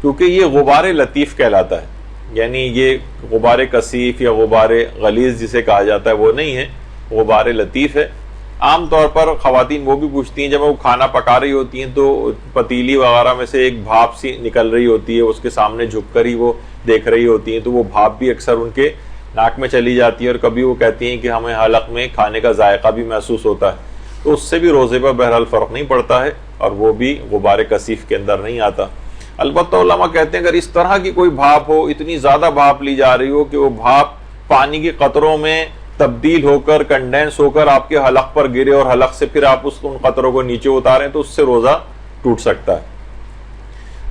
کیونکہ یہ غبار لطیف کہلاتا ہے. یعنی یہ غبار کثیف یا غبار غلیظ جسے کہا جاتا ہے وہ نہیں ہے، غبار لطیف ہے. عام طور پر خواتین وہ بھی پوچھتی ہیں جب وہ کھانا پکا رہی ہوتی ہیں تو پتیلی وغیرہ میں سے ایک بھاپ سی نکل رہی ہوتی ہے، اس کے سامنے جھک کر ہی وہ دیکھ رہی ہوتی ہیں، تو وہ بھاپ بھی اکثر ان کے ناک میں چلی جاتی ہے، اور کبھی وہ کہتی ہیں کہ ہمیں حلق میں کھانے کا ذائقہ بھی محسوس ہوتا ہے. تو اس سے بھی روزے پر بہرحال فرق نہیں پڑتا ہے، اور وہ بھی غبار کثیف کے اندر نہیں آتا. البتہ علماء کہتے ہیں اگر اس طرح کی کوئی بھاپ ہو، اتنی زیادہ بھاپ لی جا رہی ہو کہ وہ بھاپ پانی کے قطروں میں تبدیل ہو کر کنڈینس ہو کر آپ کے حلق پر گرے اور حلق سے پھر آپ ان قطروں کو نیچے اتاریں، تو اس سے روزہ ٹوٹ سکتا ہے.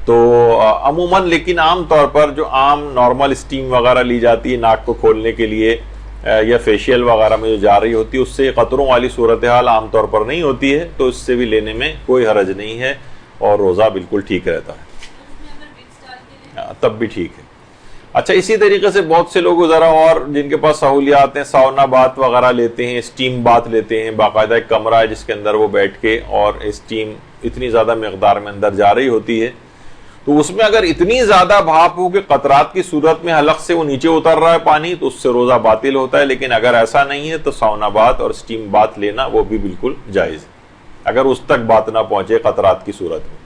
تو عموماً لیکن عام طور پر جو عام نارمل اسٹیم وغیرہ لی جاتی ہے ناک کو کھولنے کے لیے، یا فیشیل وغیرہ میں جو جا رہی ہوتی ہے، اس سے قطروں والی صورتحال عام طور پر نہیں ہوتی ہے، تو اس سے بھی لینے میں کوئی حرج نہیں ہے اور روزہ بالکل ٹھیک رہتا ہے، تب بھی ٹھیک ہے. اچھا، اسی طریقے سے بہت سے لوگ ذرا اور جن کے پاس سہولیات ہیں، ساونا بات وغیرہ لیتے ہیں، اسٹیم بات لیتے ہیں، باقاعدہ ایک کمرہ ہے جس کے اندر وہ بیٹھ کے، اور اسٹیم اتنی زیادہ مقدار میں اندر جا رہی ہوتی ہے، تو اس میں اگر اتنی زیادہ بھاپ ہو کہ قطرات کی صورت میں حلق سے وہ نیچے اتر رہا ہے پانی، تو اس سے روزہ باطل ہوتا ہے. لیکن اگر ایسا نہیں ہے تو ساونا بات اور اسٹیم بات لینا وہ بھی بالکل جائز ہے، اگر اس تک بات نہ پہنچے قطرات کی صورت میں.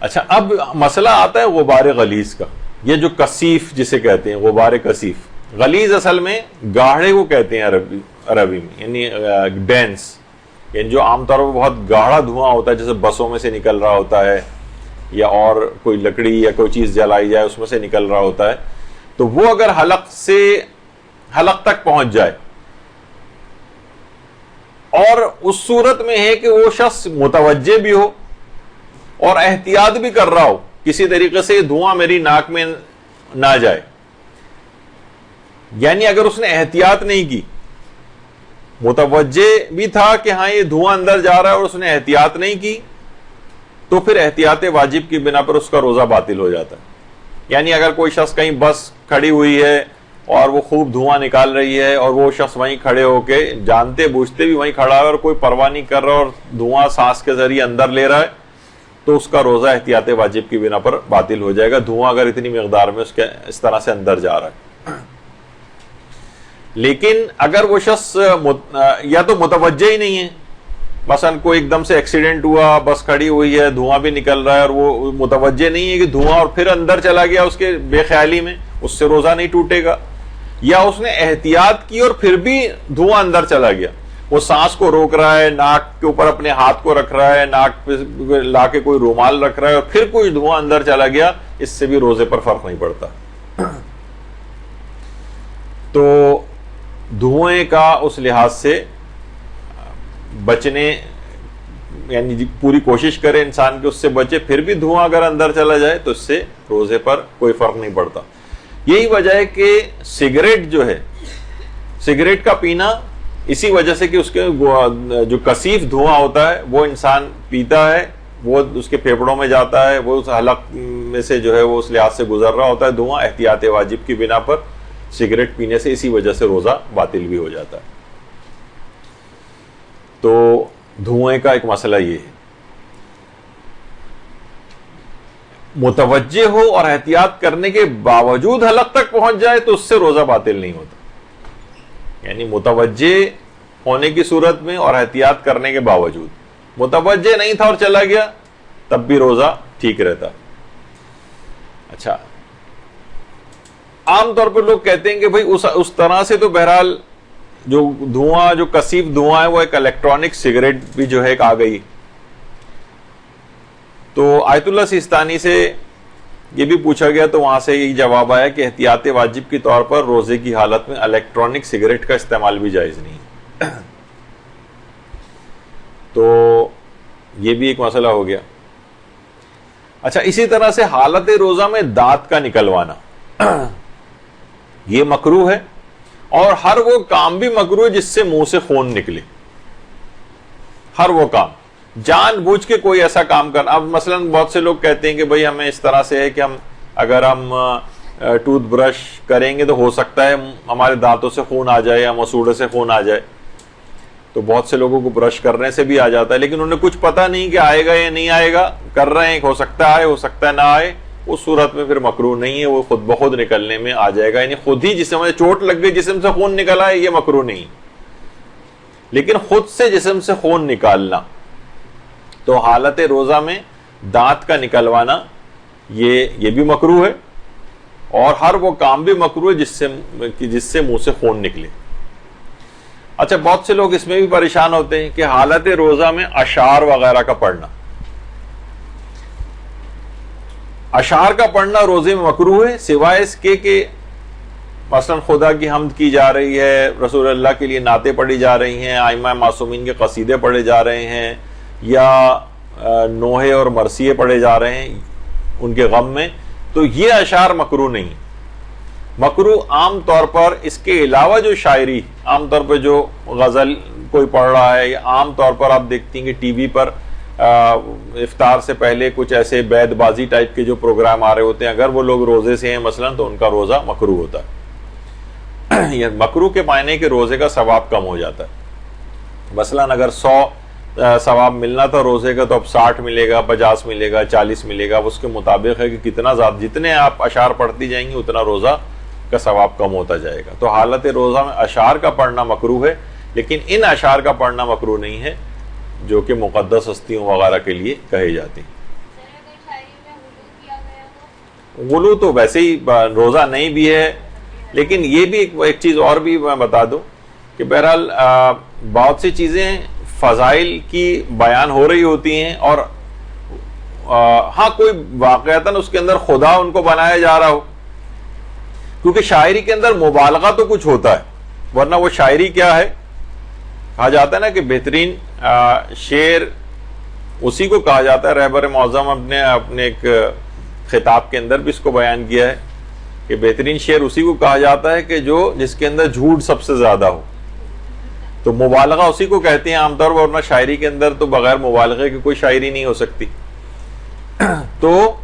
اچھا، اب مسئلہ آتا ہے غبار غلیظ کا، یہ جو کثیف جسے کہتے ہیں، غبار کثیف. غلیظ اصل میں گاڑھے کو کہتے ہیں عربی میں، یعنی ڈینس، یعنی جو عام طور پر بہت گاڑھا دھواں ہوتا ہے، جیسے بسوں میں سے نکل رہا ہوتا ہے، یا اور کوئی لکڑی یا کوئی چیز جلائی جائے اس میں سے نکل رہا ہوتا ہے. تو وہ اگر حلق تک پہنچ جائے، اور اس صورت میں ہے کہ وہ شخص متوجہ بھی ہو اور احتیاط بھی کر رہا ہو کسی طریقے سے دھواں میری ناک میں نہ جائے، یعنی اگر اس نے احتیاط نہیں کی، متوجہ بھی تھا کہ ہاں یہ دھواں اندر جا رہا ہے اور اس نے احتیاط نہیں کی، تو پھر احتیاط واجب کی بنا پر اس کا روزہ باطل ہو جاتا ہے. یعنی اگر کوئی شخص کہیں بس کھڑی ہوئی ہے اور وہ خوب دھواں نکال رہی ہے، اور وہ شخص وہیں کھڑے ہو کے جانتے بوجھتے بھی وہیں کھڑا ہے اور کوئی پرواہ نہیں کر رہا اور دھواں سانس کے ذریعے اندر لے رہا ہے، تو اس کا روزہ احتیاط واجب کی بنا پر باطل ہو جائے گا، دھواں اگر اتنی مقدار میں اس کے اس طرح سے اندر جا رہا ہے. لیکن اگر وہ شخص یا تو متوجہ ہی نہیں ہے، مثلا کوئی ایک دم سے ایکسیڈنٹ ہوا، بس کھڑی ہوئی ہے، دھواں بھی نکل رہا ہے، اور وہ متوجہ نہیں ہے کہ دھواں اور پھر اندر چلا گیا اس کے بے خیالی میں، اس سے روزہ نہیں ٹوٹے گا. یا اس نے احتیاط کی اور پھر بھی دھواں اندر چلا گیا, وہ سانس کو روک رہا ہے, ناک کے اوپر اپنے ہاتھ کو رکھ رہا ہے, ناک پہ لا کے کوئی رومال رکھ رہا ہے اور پھر کوئی دھواں اندر چلا گیا, اس سے بھی روزے پر فرق نہیں پڑتا. تو دھوئیں کا اس لحاظ سے بچنے, یعنی پوری کوشش کرے انسان کہ اس سے بچے, پھر بھی دھواں اگر اندر چلا جائے تو اس سے روزے پر کوئی فرق نہیں پڑتا. یہی وجہ ہے کہ سگریٹ جو ہے, سگریٹ کا پینا اسی وجہ سے کہ اس کے جو کثیف دھواں ہوتا ہے وہ انسان پیتا ہے, وہ اس کے پھیپھڑوں میں جاتا ہے, وہ اس حلق میں سے جو ہے وہ اس لحاظ سے گزر رہا ہوتا ہے دھواں, احتیاط واجب کی بنا پر سگریٹ پینے سے اسی وجہ سے روزہ باطل بھی ہو جاتا ہے. تو دھوئیں کا ایک مسئلہ یہ ہے, متوجہ ہو اور احتیاط کرنے کے باوجود حلق تک پہنچ جائے تو اس سے روزہ باطل نہیں ہوتا. یعنی متوجہ ہونے کی صورت میں اور احتیاط کرنے کے باوجود, متوجہ نہیں تھا اور چلا گیا تب بھی روزہ ٹھیک رہتا. اچھا, عام طور پر لوگ کہتے ہیں کہ بھئی اس طرح سے تو بہرحال جو دھواں, جو کثیف دھواں ہے وہ ایک الیکٹرانک سگریٹ بھی جو ہے ایک آ گئی. تو آیت اللہ سیستانی سے یہ بھی پوچھا گیا تو وہاں سے یہی جواب آیا کہ احتیاط واجب کے طور پر روزے کی حالت میں الیکٹرانک سگریٹ کا استعمال بھی جائز نہیں. تو یہ بھی ایک مسئلہ ہو گیا. اچھا, اسی طرح سے حالت روزہ میں دانت کا نکلوانا یہ مکروہ ہے, اور ہر وہ کام بھی مکروہ ہے جس سے منہ سے خون نکلے. ہر وہ کام, جان بوجھ کے کوئی ایسا کام کرنا. اب مثلا بہت سے لوگ کہتے ہیں کہ بھئی ہمیں اس طرح سے ہے کہ اگر ہم ٹوتھ برش کریں گے تو ہو سکتا ہے ہمارے دانتوں سے خون آ جائے یا مسوڑے سے خون آ جائے. تو بہت سے لوگوں کو برش کرنے سے بھی آ جاتا ہے, لیکن انہیں کچھ پتہ نہیں کہ آئے گا یا نہیں آئے گا, کر رہے ہیں, ہو سکتا ہے آئے, ہو سکتا ہے نہ آئے. اس صورت میں پھر مکروہ نہیں ہے, وہ خود بخود نکلنے میں آ جائے گا. یعنی خود ہی جسم میں چوٹ لگ گئی, جسم سے خون نکلا ہے, یہ مکروہ نہیں. لیکن خود سے جسم سے خون نکالنا, تو حالت روزہ میں دانت کا نکلوانا یہ بھی مکروہ ہے, اور ہر وہ کام بھی مکروہ ہے جس سے منہ سے خون نکلے. اچھا, بہت سے لوگ اس میں بھی پریشان ہوتے ہیں کہ حالت روزہ میں اشعار وغیرہ کا پڑھنا, اشعار کا پڑھنا روزے میں مکروہ ہے, سوائے اس کے کہ مثلا خدا کی حمد کی جا رہی ہے, رسول اللہ کے لیے نعتیں پڑھی جا رہی ہیں, ائمہ معصومین کے قصیدے پڑھے جا رہے ہیں, یا نوحے اور مرثیے پڑھے جا رہے ہیں ان کے غم میں, تو یہ اشعار مکروہ نہیں. مکروہ عام طور پر اس کے علاوہ جو شاعری, عام طور پہ جو غزل کوئی پڑھ رہا ہے, یا عام طور پر آپ دیکھتی ہیں کہ ٹی وی پر افطار سے پہلے کچھ ایسے بیت بازی ٹائپ کے جو پروگرام آ رہے ہوتے ہیں, اگر وہ لوگ روزے سے ہیں مثلا تو ان کا روزہ مکروہ ہوتا ہے. یہ مکروہ کے معنی کہ روزے کا ثواب کم ہو جاتا ہے. مثلا اگر 100 ثواب ملنا تھا روزے کا تو اب 60 ملے گا, 50 ملے گا, 40 ملے گا. اس کے مطابق ہے کہ کتنا زیادہ, جتنے آپ اشعار پڑھتی جائیں گی اتنا روزہ کا ثواب کم ہوتا جائے گا. تو حالت روزہ میں اشعار کا پڑھنا مکروہ ہے, لیکن ان اشعار کا پڑھنا مکروہ نہیں ہے جو کہ مقدس ہستیوں وغیرہ کے لیے کہے جاتے ہیں. غلو تو ویسے ہی روزہ نہیں بھی ہے, لیکن یہ بھی ایک چیز اور بھی میں بتا دوں کہ بہرحال بہت سی چیزیں فضائل کی بیان ہو رہی ہوتی ہیں, اور ہاں کوئی واقعتاً اس کے اندر خدا ان کو بنایا جا رہا ہو, کیونکہ شاعری کے اندر مبالغہ تو کچھ ہوتا ہے, ورنہ وہ شاعری کیا ہے, کہا جاتا ہے نا کہ بہترین شعر اسی کو کہا جاتا ہے. رہبر معظم اپنے ایک خطاب کے اندر بھی اس کو بیان کیا ہے کہ بہترین شعر اسی کو کہا جاتا ہے کہ جس کے اندر جھوٹ سب سے زیادہ ہو. تو مبالغہ اسی کو کہتے ہیں عام طور پر, ورنہ شاعری کے اندر تو بغیر مبالغے کی کوئی شاعری نہیں ہو سکتی. تو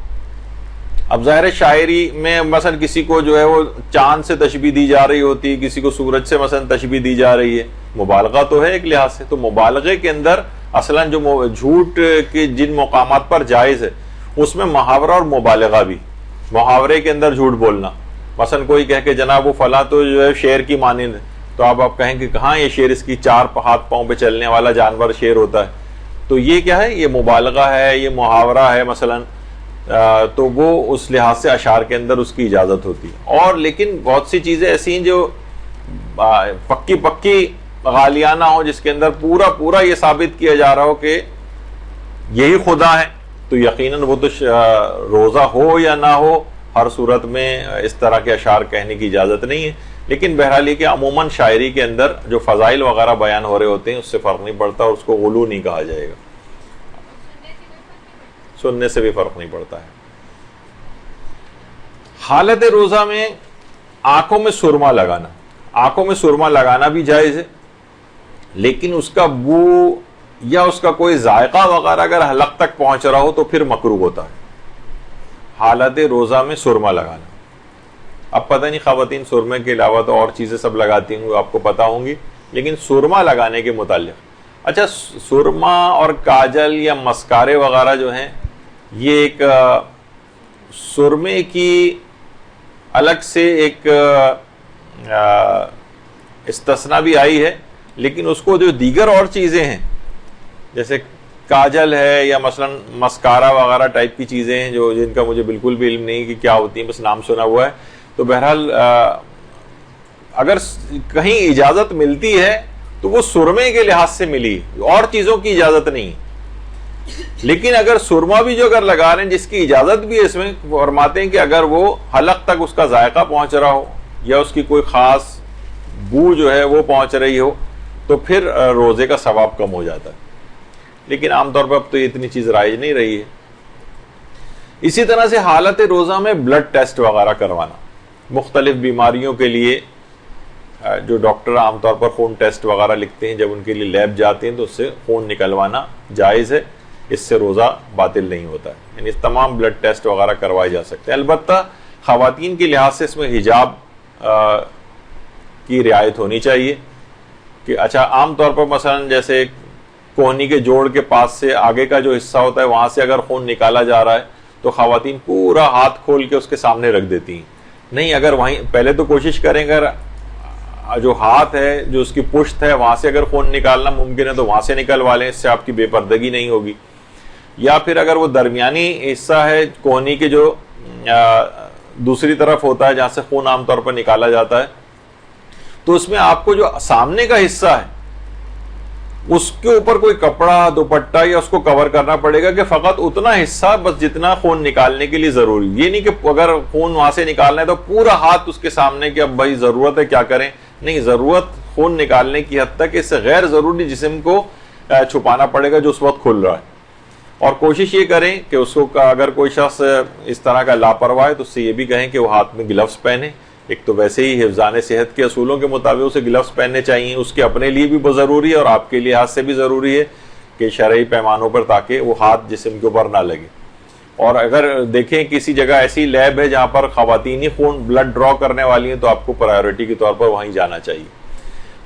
اب ظاہر شاعری میں مثلا کسی کو جو ہے وہ چاند سے تشبیہ دی جا رہی ہوتی, کسی کو سورج سے مثلا تشبیہ دی جا رہی ہے, مبالغہ تو ہے ایک لحاظ سے. تو مبالغے کے اندر اصلا جو جھوٹ کے جن مقامات پر جائز ہے اس میں محاورہ اور مبالغہ بھی. محاورے کے اندر جھوٹ بولنا, مثلا کوئی کہہ کہ جناب وہ فلاں تو جو ہے شیر کی مانند ہے, تو آپ کہیں کہ کہاں یہ شیر, اس کی 4 ہاتھ پاؤں پہ چلنے والا جانور شیر ہوتا ہے. تو یہ کیا ہے, یہ مبالغہ ہے, یہ محاورہ ہے مثلا. تو وہ اس لحاظ سے اشعار کے اندر اس کی اجازت ہوتی ہے. اور لیکن بہت سی چیزیں ایسی ہیں جو پکی غالیانہ ہو، جس کے اندر پورا یہ ثابت کیا جا رہا ہو کہ یہی خدا ہے، تو یقیناً وہ تو روزہ ہو یا نہ ہو ہر صورت میں اس طرح کے اشعار کہنے کی اجازت نہیں ہے. لیکن بہرحال یہ کہ عموماً شاعری کے اندر جو فضائل وغیرہ بیان ہو رہے ہوتے ہیں اس سے فرق نہیں پڑتا، اور اس کو غلو نہیں کہا جائے گا، سننے سے بھی فرق نہیں پڑتا ہے. حالت روزہ میں آنکھوں میں سرما لگانا بھی جائز ہے، لیکن اس کا بو یا اس کا کوئی ذائقہ وغیرہ اگر حلق تک پہنچ رہا ہو تو پھر مکروہ ہوتا ہے. حالت روزہ میں سرما لگانا، اب پتہ نہیں خواتین سرمے کے علاوہ تو اور چیزیں سب لگاتی ہوں، آپ کو پتا ہوں گی، لیکن سرما لگانے کے متعلق، اچھا سرما اور کاجل یا مسکارے وغیرہ جو ہیں، یہ ایک سرمے کی الگ سے ایک استثناء بھی آئی ہے، لیکن اس کو جو دیگر اور چیزیں ہیں جیسے کاجل ہے یا مثلا مسکارا وغیرہ ٹائپ کی چیزیں ہیں جو جن کا مجھے بالکل بھی علم نہیں کہ کیا ہوتی ہیں، بس نام سنا ہوا ہے. تو بہرحال اگر کہیں اجازت ملتی ہے تو وہ سرمے کے لحاظ سے ملی، اور چیزوں کی اجازت نہیں. لیکن اگر سرما بھی جو اگر لگا رہے ہیں جس کی اجازت بھی ہے، اس میں فرماتے ہیں کہ اگر وہ حلق تک اس کا ذائقہ پہنچ رہا ہو یا اس کی کوئی خاص بو جو ہے وہ پہنچ رہی ہو تو پھر روزے کا ثواب کم ہو جاتا ہے. لیکن عام طور پر اب تو یہ اتنی چیز رائج نہیں رہی ہے. اسی طرح سے حالت روزہ میں بلڈ ٹیسٹ وغیرہ کروانا، مختلف بیماریوں کے لیے جو ڈاکٹر عام طور پر خون ٹیسٹ وغیرہ لکھتے ہیں، جب ان کے لیے لیب جاتے ہیں تو اس سے خون نکلوانا جائز ہے، اس سے روزہ باطل نہیں ہوتا ہے. یعنی تمام بلڈ ٹیسٹ وغیرہ کروائے جا سکتے ہیں. البتہ خواتین کے لحاظ سے اس میں حجاب کی رعایت ہونی چاہیے کہ اچھا عام طور پر مثلا جیسے کوہنی کے جوڑ کے پاس سے آگے کا جو حصہ ہوتا ہے وہاں سے اگر خون نکالا جا رہا ہے تو خواتین پورا ہاتھ کھول کے اس کے سامنے رکھ دیتی ہیں. نہیں، اگر وہیں پہلے تو کوشش کریں، اگر جو ہاتھ ہے جو اس کی پشت ہے وہاں سے اگر خون نکالنا ممکن ہے تو وہاں سے نکلوا لیں، اس سے آپ کی بے پردگی نہیں ہوگی. یا پھر اگر وہ درمیانی حصہ ہے کوہنی کے جو دوسری طرف ہوتا ہے جہاں سے خون عام طور پر نکالا جاتا ہے، تو اس میں آپ کو جو سامنے کا حصہ ہے اس کے اوپر کوئی کپڑا دوپٹہ یا اس کو کور کرنا پڑے گا کہ فقط اتنا حصہ بس جتنا خون نکالنے کے لیے ضروری. یہ نہیں کہ اگر خون وہاں سے نکالنا ہے تو پورا ہاتھ اس کے سامنے کہ اب بھائی ضرورت ہے کیا کریں. نہیں، ضرورت خون نکالنے کی حد تک اس سے غیر ضروری جسم کو چھپانا پڑے گا جو اس وقت کھل رہا ہے. اور کوشش یہ کریں کہ اس کو اگر کوئی شخص اس طرح کا لاپرواہ ہے تو اس سے یہ بھی کہیں کہ وہ ہاتھ میں گلوز پہنے. ایک تو ویسے ہی حفظان صحت کے اصولوں کے مطابق اسے گلوز پہننے چاہیے، اس کے اپنے لیے بھی بہت ضروری ہے اور آپ کے لحاظ سے بھی ضروری ہے کہ شرعی پیمانوں پر تاکہ وہ ہاتھ جسم کے اوپر نہ لگے. اور اگر دیکھیں کسی جگہ ایسی لیب ہے جہاں پر خواتین ہی خون بلڈ ڈرا کرنے والی ہیں تو آپ کو پرائیورٹی کے طور پر وہیں جانا چاہیے.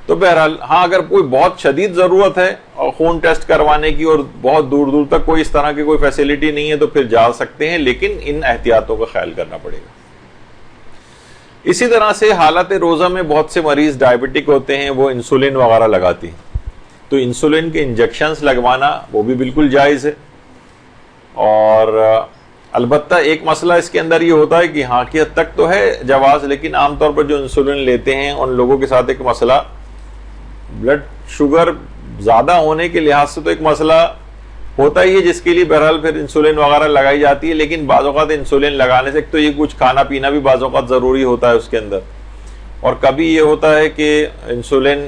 تو بہرحال ہاں اگر کوئی بہت شدید ضرورت ہے اور خون ٹیسٹ کروانے کی اور بہت دور دور تک کوئی اس طرح کی کوئی فیسلٹی نہیں ہے تو پھر جا سکتے ہیں، لیکن ان احتیاطوں کا خیال کرنا پڑے گا. اسی طرح سے حالت روزہ میں بہت سے مریض ڈائبٹک ہوتے ہیں، وہ انسولین وغیرہ لگاتے ہیں، تو انسولین کے انجیکشنز لگوانا وہ بھی بالکل جائز ہے. اور البتہ ایک مسئلہ اس کے اندر یہ ہوتا ہے کہ ہاں کی حد تک تو ہے جواز، لیکن عام طور پر جو انسولین لیتے ہیں ان لوگوں کے ساتھ ایک مسئلہ بلڈ شوگر زیادہ ہونے کے لحاظ سے تو ایک مسئلہ ہوتا ہی ہے جس کے لیے بہرحال پھر انسولین وغیرہ لگائی جاتی ہے. لیکن بعض اوقات انسولین لگانے سے ایک تو یہ کچھ کھانا پینا بھی بعض اوقات ضروری ہوتا ہے اس کے اندر، اور کبھی یہ ہوتا ہے کہ انسولین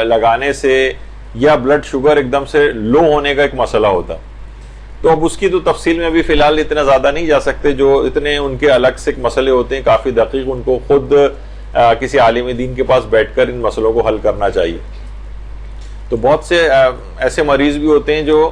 لگانے سے یا بلڈ شوگر ایک دم سے لو ہونے کا ایک مسئلہ ہوتا. تو اب اس کی تو تفصیل میں بھی فی الحال اتنا زیادہ نہیں جا سکتے، جو اتنے ان کے الگ سے مسئلے ہوتے ہیں کافی دقیق، ان کو خود کسی عالم دین کے پاس بیٹھ کر ان مسئلوں کو حل کرنا چاہیے. تو بہت سے ایسے مریض بھی ہوتے ہیں جو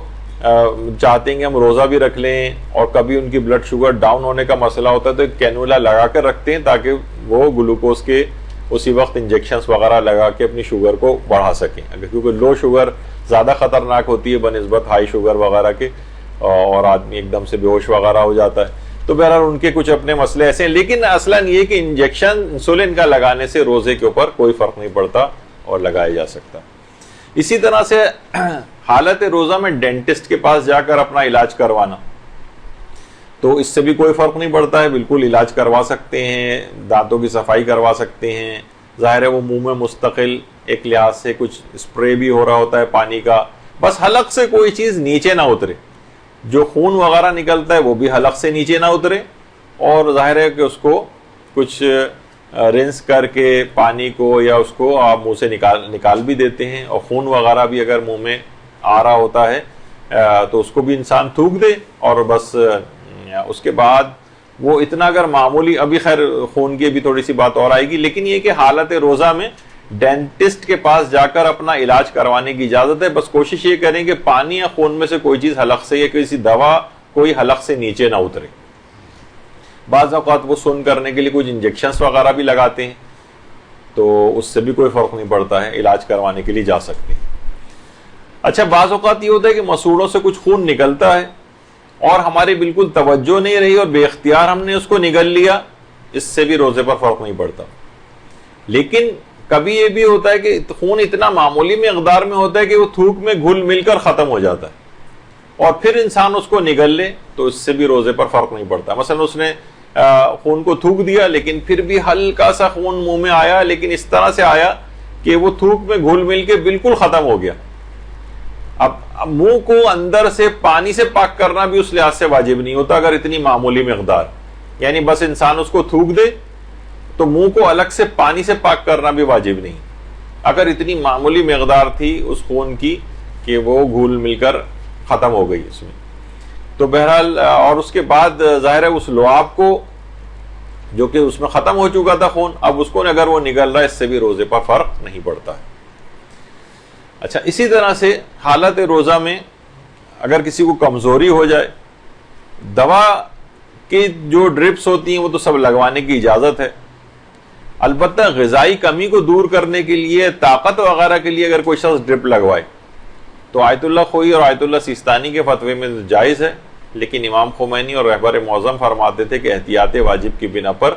چاہتے ہیں کہ ہم روزہ بھی رکھ لیں اور کبھی ان کی بلڈ شوگر ڈاؤن ہونے کا مسئلہ ہوتا ہے تو ایک کینولا لگا کر رکھتے ہیں تاکہ وہ گلوکوز کے اسی وقت انجیکشنز وغیرہ لگا کے اپنی شوگر کو بڑھا سکیں، کیونکہ لو شوگر زیادہ خطرناک ہوتی ہے بنسبت ہائی شوگر وغیرہ کے، اور آدمی ایک دم سے بے ہوش وغیرہ ہو جاتا ہے. تو بہرحال ان کے کچھ اپنے مسئلے ایسے ہیں، لیکن اصلاً یہ کہ انجیکشن انسولین کا لگانے سے روزے کے اوپر کوئی فرق نہیں پڑتا اور لگایا جا سکتا. اسی طرح سے حالت روزہ میں ڈینٹسٹ کے پاس جا کر اپنا علاج کروانا، تو اس سے بھی کوئی فرق نہیں پڑتا ہے، بالکل علاج کروا سکتے ہیں، دانتوں کی صفائی کروا سکتے ہیں. ظاہر ہے وہ منہ میں مستقل ایک لحاظ سے کچھ اسپرے بھی ہو رہا ہوتا ہے پانی کا، بس حلق سے کوئی چیز نیچے نہ اترے، جو خون وغیرہ نکلتا ہے وہ بھی حلق سے نیچے نہ اترے، اور ظاہر ہے کہ اس کو کچھ رنس کر کے پانی کو یا اس کو آپ منہ سے نکال بھی دیتے ہیں، اور خون وغیرہ بھی اگر منہ میں آ رہا ہوتا ہے تو اس کو بھی انسان تھوک دے، اور بس اس کے بعد وہ اتنا اگر معمولی، ابھی خیر خون کی بھی تھوڑی سی بات اور آئے گی، لیکن یہ کہ حالت روزہ میں ڈینٹسٹ کے پاس جا کر اپنا علاج کروانے کی اجازت ہے. بس کوشش یہ کریں کہ پانی یا خون میں سے کوئی چیز حلق سے یا کسی دوا کوئی حلق سے نیچے نہ اترے. بعض اوقات وہ سن کرنے کے لیے کچھ انجیکشنز وغیرہ بھی لگاتے ہیں، تو اس سے بھی کوئی فرق نہیں پڑتا ہے، علاج کروانے کے لیے جا سکتے ہیں. اچھا، بعض اوقات یہ ہوتا ہے کہ مسوڑوں سے کچھ خون نکلتا ہے اور ہماری بالکل توجہ نہیں رہی اور بے اختیار ہم نے اس کو نگل لیا، اس سے بھی روزے پر فرق نہیں پڑتا. لیکن کبھی یہ بھی ہوتا ہے کہ خون اتنا معمولی مقدار میں ہوتا ہے کہ وہ تھوک میں گھل مل کر ختم ہو جاتا ہے، اور پھر انسان اس کو نگل لے تو اس سے بھی روزے پر فرق نہیں پڑتا. مثلا اس نے خون کو تھوک دیا، لیکن پھر بھی ہلکا سا خون منہ میں آیا، لیکن اس طرح سے آیا کہ وہ تھوک میں گھل مل کے بالکل ختم ہو گیا. اب منہ کو اندر سے پانی سے پاک کرنا بھی اس لحاظ سے واجب نہیں ہوتا اگر اتنی معمولی مقدار، یعنی بس انسان اس کو تھوک دے تو منہ کو الگ سے پانی سے پاک کرنا بھی واجب نہیں اگر اتنی معمولی مقدار تھی اس خون کی کہ وہ گھل مل کر ختم ہو گئی اس میں. تو بہرحال اور اس کے بعد ظاہر ہے اس لعاب کو جو کہ اس میں ختم ہو چکا تھا خون، اب اس کو اگر وہ نگل رہا ہے اس سے بھی روزے پر فرق نہیں پڑتا ہے. اچھا، اسی طرح سے حالت روزہ میں اگر کسی کو کمزوری ہو جائے، دوا کی جو ڈرپس ہوتی ہیں وہ تو سب لگوانے کی اجازت ہے. البتہ غذائی کمی کو دور کرنے کے لیے، طاقت وغیرہ کے لیے اگر کوئی شخص ڈرپ لگوائے تو آیت اللہ خوئی اور آیت اللہ سیستانی کے فتوے میں جائز ہے، لیکن امام خمینی اور رہبر معظم فرماتے تھے کہ احتیاط واجب کی بنا پر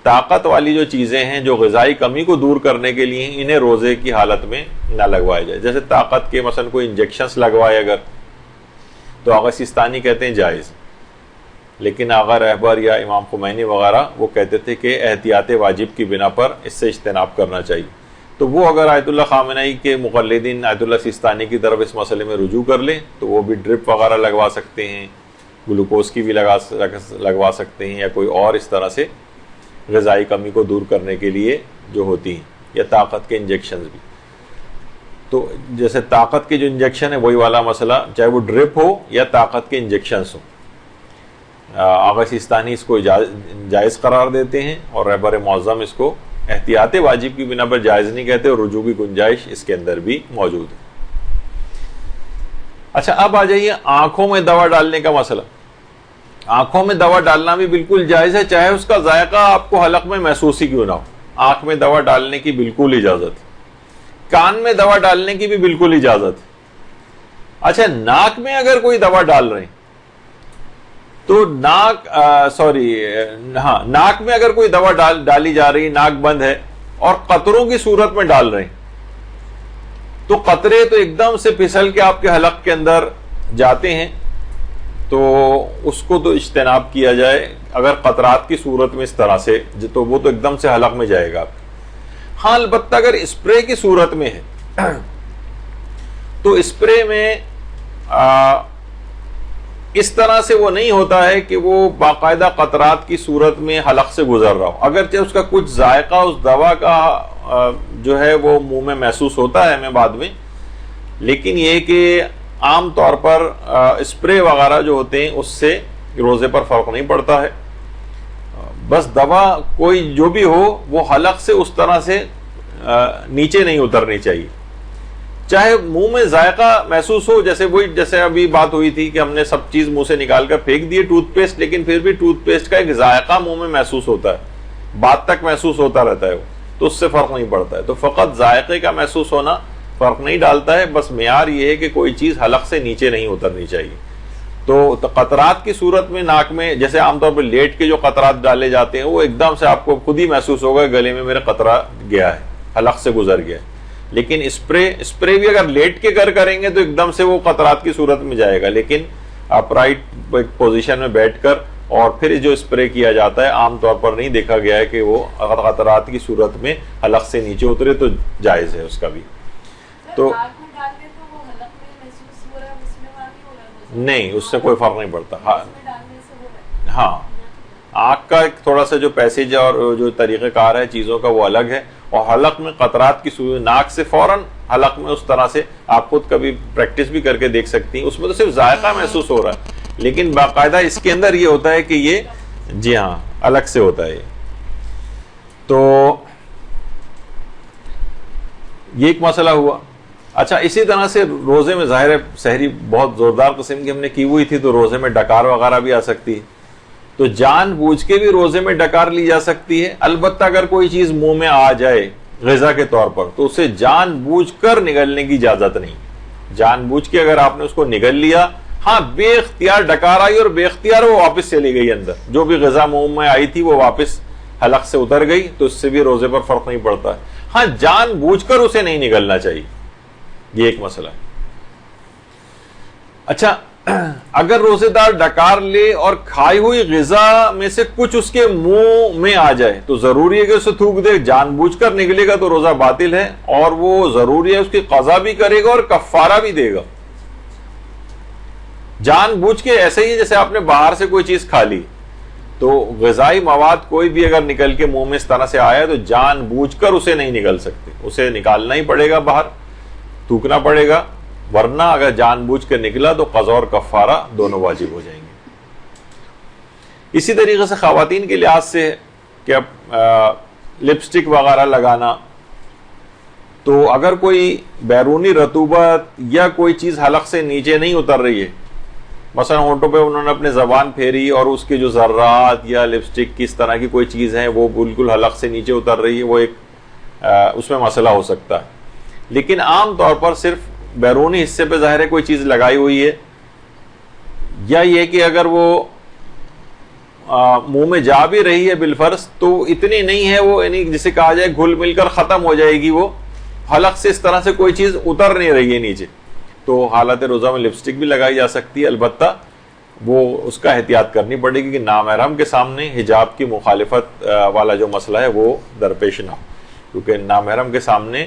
طاقت والی جو چیزیں ہیں جو غذائی کمی کو دور کرنے کے لیے انہیں روزے کی حالت میں نہ لگوائے جائے. جیسے طاقت کے مثلا کوئی انجیکشنز لگوائے اگر، تو آغا سیستانی کہتے ہیں جائز، لیکن آغا رہبر یا امام خمینی وغیرہ وہ کہتے تھے کہ احتیاط واجب کی بنا پر اس سے اجتناب کرنا چاہیے. تو وہ اگر آیت اللہ خامنہئی کے مقلدین آیت اللہ سیستانی کی طرف اس مسئلے میں رجوع کر لیں تو وہ بھی ڈرپ وغیرہ لگوا سکتے ہیں، گلوکوز کی بھی لگوا سکتے ہیں، یا کوئی اور اس طرح سے غذائی کمی کو دور کرنے کے لیے جو ہوتی ہیں، یا طاقت کے انجیکشنز بھی. تو جیسے طاقت کے جو انجیکشن ہے وہی والا مسئلہ، چاہے وہ ڈرپ ہو یا طاقت کے انجیکشنز ہوں، آغا سیستانی اس کو جائز قرار دیتے ہیں اور رہبر معظم اس کو احتیاط واجب کی بنا پر جائز نہیں کہتے، اور رجوع کی گنجائش اس کے اندر بھی موجود ہے. اچھا، اب آ جائیے آنکھوں میں دوا ڈالنے کا مسئلہ. آنکھوں میں دوا ڈالنا بھی بالکل جائز ہے، چاہے اس کا ذائقہ آپ کو حلق میں محسوس ہی کیوں نہ ہو. آنکھ میں دوا ڈالنے کی بالکل اجازت ہے، کان میں دوا ڈالنے کی بھی بالکل اجازت ہے. اچھا، ناک میں اگر کوئی دوا ڈال رہے ہیں تو ناک میں اگر کوئی دوا ڈالی جا رہی، ناک بند ہے اور قطروں کی صورت میں ڈال رہے ہیں تو قطرے تو ایک دم سے پھسل کے آپ کے حلق کے اندر جاتے ہیں، تو اس کو تو اجتناب کیا جائے. اگر قطرات کی صورت میں اس طرح سے تو وہ تو ایک دم سے حلق میں جائے گا. ہاں، البتہ اگر اسپرے کی صورت میں ہے تو اسپرے میں اس طرح سے وہ نہیں ہوتا ہے کہ وہ باقاعدہ قطرات کی صورت میں حلق سے گزر رہا ہو، اگرچہ اس کا کچھ ذائقہ اس دوا کا جو ہے وہ منہ میں محسوس ہوتا ہے ہمیں بعد میں، لیکن یہ کہ عام طور پر اسپرے وغیرہ جو ہوتے ہیں اس سے روزے پر فرق نہیں پڑتا ہے. بس دوا کوئی جو بھی ہو وہ حلق سے اس طرح سے نیچے نہیں اترنی چاہیے، چاہے منہ میں ذائقہ محسوس ہو. جیسے ابھی بات ہوئی تھی کہ ہم نے سب چیز منہ سے نکال کر پھینک دیے ٹوتھ پیسٹ، لیکن پھر بھی ٹوتھ پیسٹ کا ایک ذائقہ منہ میں محسوس ہوتا ہے، بعد تک محسوس ہوتا رہتا ہے وہ، تو اس سے فرق نہیں پڑتا ہے. تو فقط ذائقے کا محسوس ہونا فرق نہیں ڈالتا ہے، بس معیار یہ ہے کہ کوئی چیز حلق سے نیچے نہیں اترنی چاہیے. تو قطرات کی صورت میں ناک میں جیسے عام طور پر لیٹ کے جو قطرات ڈالے جاتے ہیں وہ ایک دم سے آپ کو خود ہی محسوس ہوگا گلے میں میرا قطرہ گیا ہے، حلق سے گزر گیا ہے. لیکن اسپرے بھی اگر لیٹ کے کریں گے تو ایک دم سے وہ قطرات کی صورت میں جائے گا، لیکن اپرائٹ پوزیشن میں بیٹھ کر اور پھر جو اسپرے کیا جاتا ہے عام طور پر نہیں دیکھا گیا ہے کہ وہ قطرات کی صورت میں حلق سے نیچے اترے تو جائز ہے اس کا بھی. تو نہیں اس سے کوئی فرق نہیں پڑتا. ہاں آنکھ کا تھوڑا سا جو پیسیج اور جو طریقہ کار ہے چیزوں کا وہ الگ ہے, اور حلق میں قطرات کی صورت ناک سے فوراً حلق میں اس طرح سے آپ خود کبھی پریکٹس بھی کر کے دیکھ سکتی ہیں. اس میں تو صرف ذائقہ محسوس ہو رہا ہے, لیکن باقاعدہ اس کے اندر یہ ہوتا ہے کہ یہ جی ہاں الگ سے ہوتا ہے. تو یہ ایک مسئلہ ہوا. اچھا اسی طرح سے روزے میں ظاہر ہے سحری بہت زوردار قسم کی ہم نے کی ہوئی تھی تو روزے میں ڈکار وغیرہ بھی آ سکتی ہے, تو جان بوجھ کے بھی روزے میں ڈکار لی جا سکتی ہے. البتہ اگر کوئی چیز منہ میں آ جائے غذا کے طور پر تو اسے جان بوجھ کر نگلنے کی اجازت نہیں. جان بوجھ کے اگر آپ نے اس کو نگل لیا, ہاں بے اختیار ڈکار آئی اور بے اختیار وہ واپس چلی گئی اندر, جو بھی غذا منہ میں آئی تھی وہ واپس حلق سے اتر گئی, تو اس سے بھی روزے پر فرق نہیں پڑتا ہے. ہاں جان بوجھ کر اسے نہیں نگلنا چاہیے, یہ ایک مسئلہ ہے. اچھا اگر روزے دار ڈکار لے اور کھائی ہوئی غذا میں سے کچھ اس کے منہ میں آ جائے تو ضروری ہے کہ اسے تھوک دے. جان بوجھ کر نکلے گا تو روزہ باطل ہے, اور وہ ضروری ہے اس کی قضا بھی کرے گا اور کفارہ بھی دے گا. جان بوجھ کے ایسے ہی جیسے آپ نے باہر سے کوئی چیز کھا لی, تو غذائی مواد کوئی بھی اگر نکل کے منہ میں اس طرح سے آیا تو جان بوجھ کر اسے نہیں نکل سکتے, اسے نکالنا ہی پڑے گا, باہر تھوکنا پڑے گا, ورنہ اگر جان بوجھ کے نکلا تو قضا اور کفارہ دونوں واجب ہو جائیں گے. اسی طریقے سے خواتین کے لحاظ سے کہ اب لپسٹک وغیرہ لگانا, تو اگر کوئی بیرونی رطوبت یا کوئی چیز حلق سے نیچے نہیں اتر رہی ہے, مثلا ہونٹوں پہ انہوں نے اپنے زبان پھیری اور اس کے جو ذرات یا لپسٹک کس طرح کی کوئی چیز ہے وہ بالکل حلق سے نیچے اتر رہی ہے, وہ ایک اس میں مسئلہ ہو سکتا ہے. لیکن عام طور پر صرف بیرونی حصے پہ ظاہر ہے کوئی چیز لگائی ہوئی ہے, یا یہ کہ اگر وہ منہ میں جا بھی رہی ہے بالفرض تو اتنی نہیں ہے, وہ یعنی جسے کہا جائے گھل مل کر ختم ہو جائے گی, وہ حلق سے اس طرح سے کوئی چیز اتر نہیں رہی ہے نیچے, تو حالت روزہ میں لپسٹک بھی لگائی جا سکتی ہے. البتہ وہ اس کا احتیاط کرنی پڑے گی کہ نامحرم کے سامنے حجاب کی مخالفت والا جو مسئلہ ہے وہ درپیش نہ ہو, کیونکہ نامحرم کے سامنے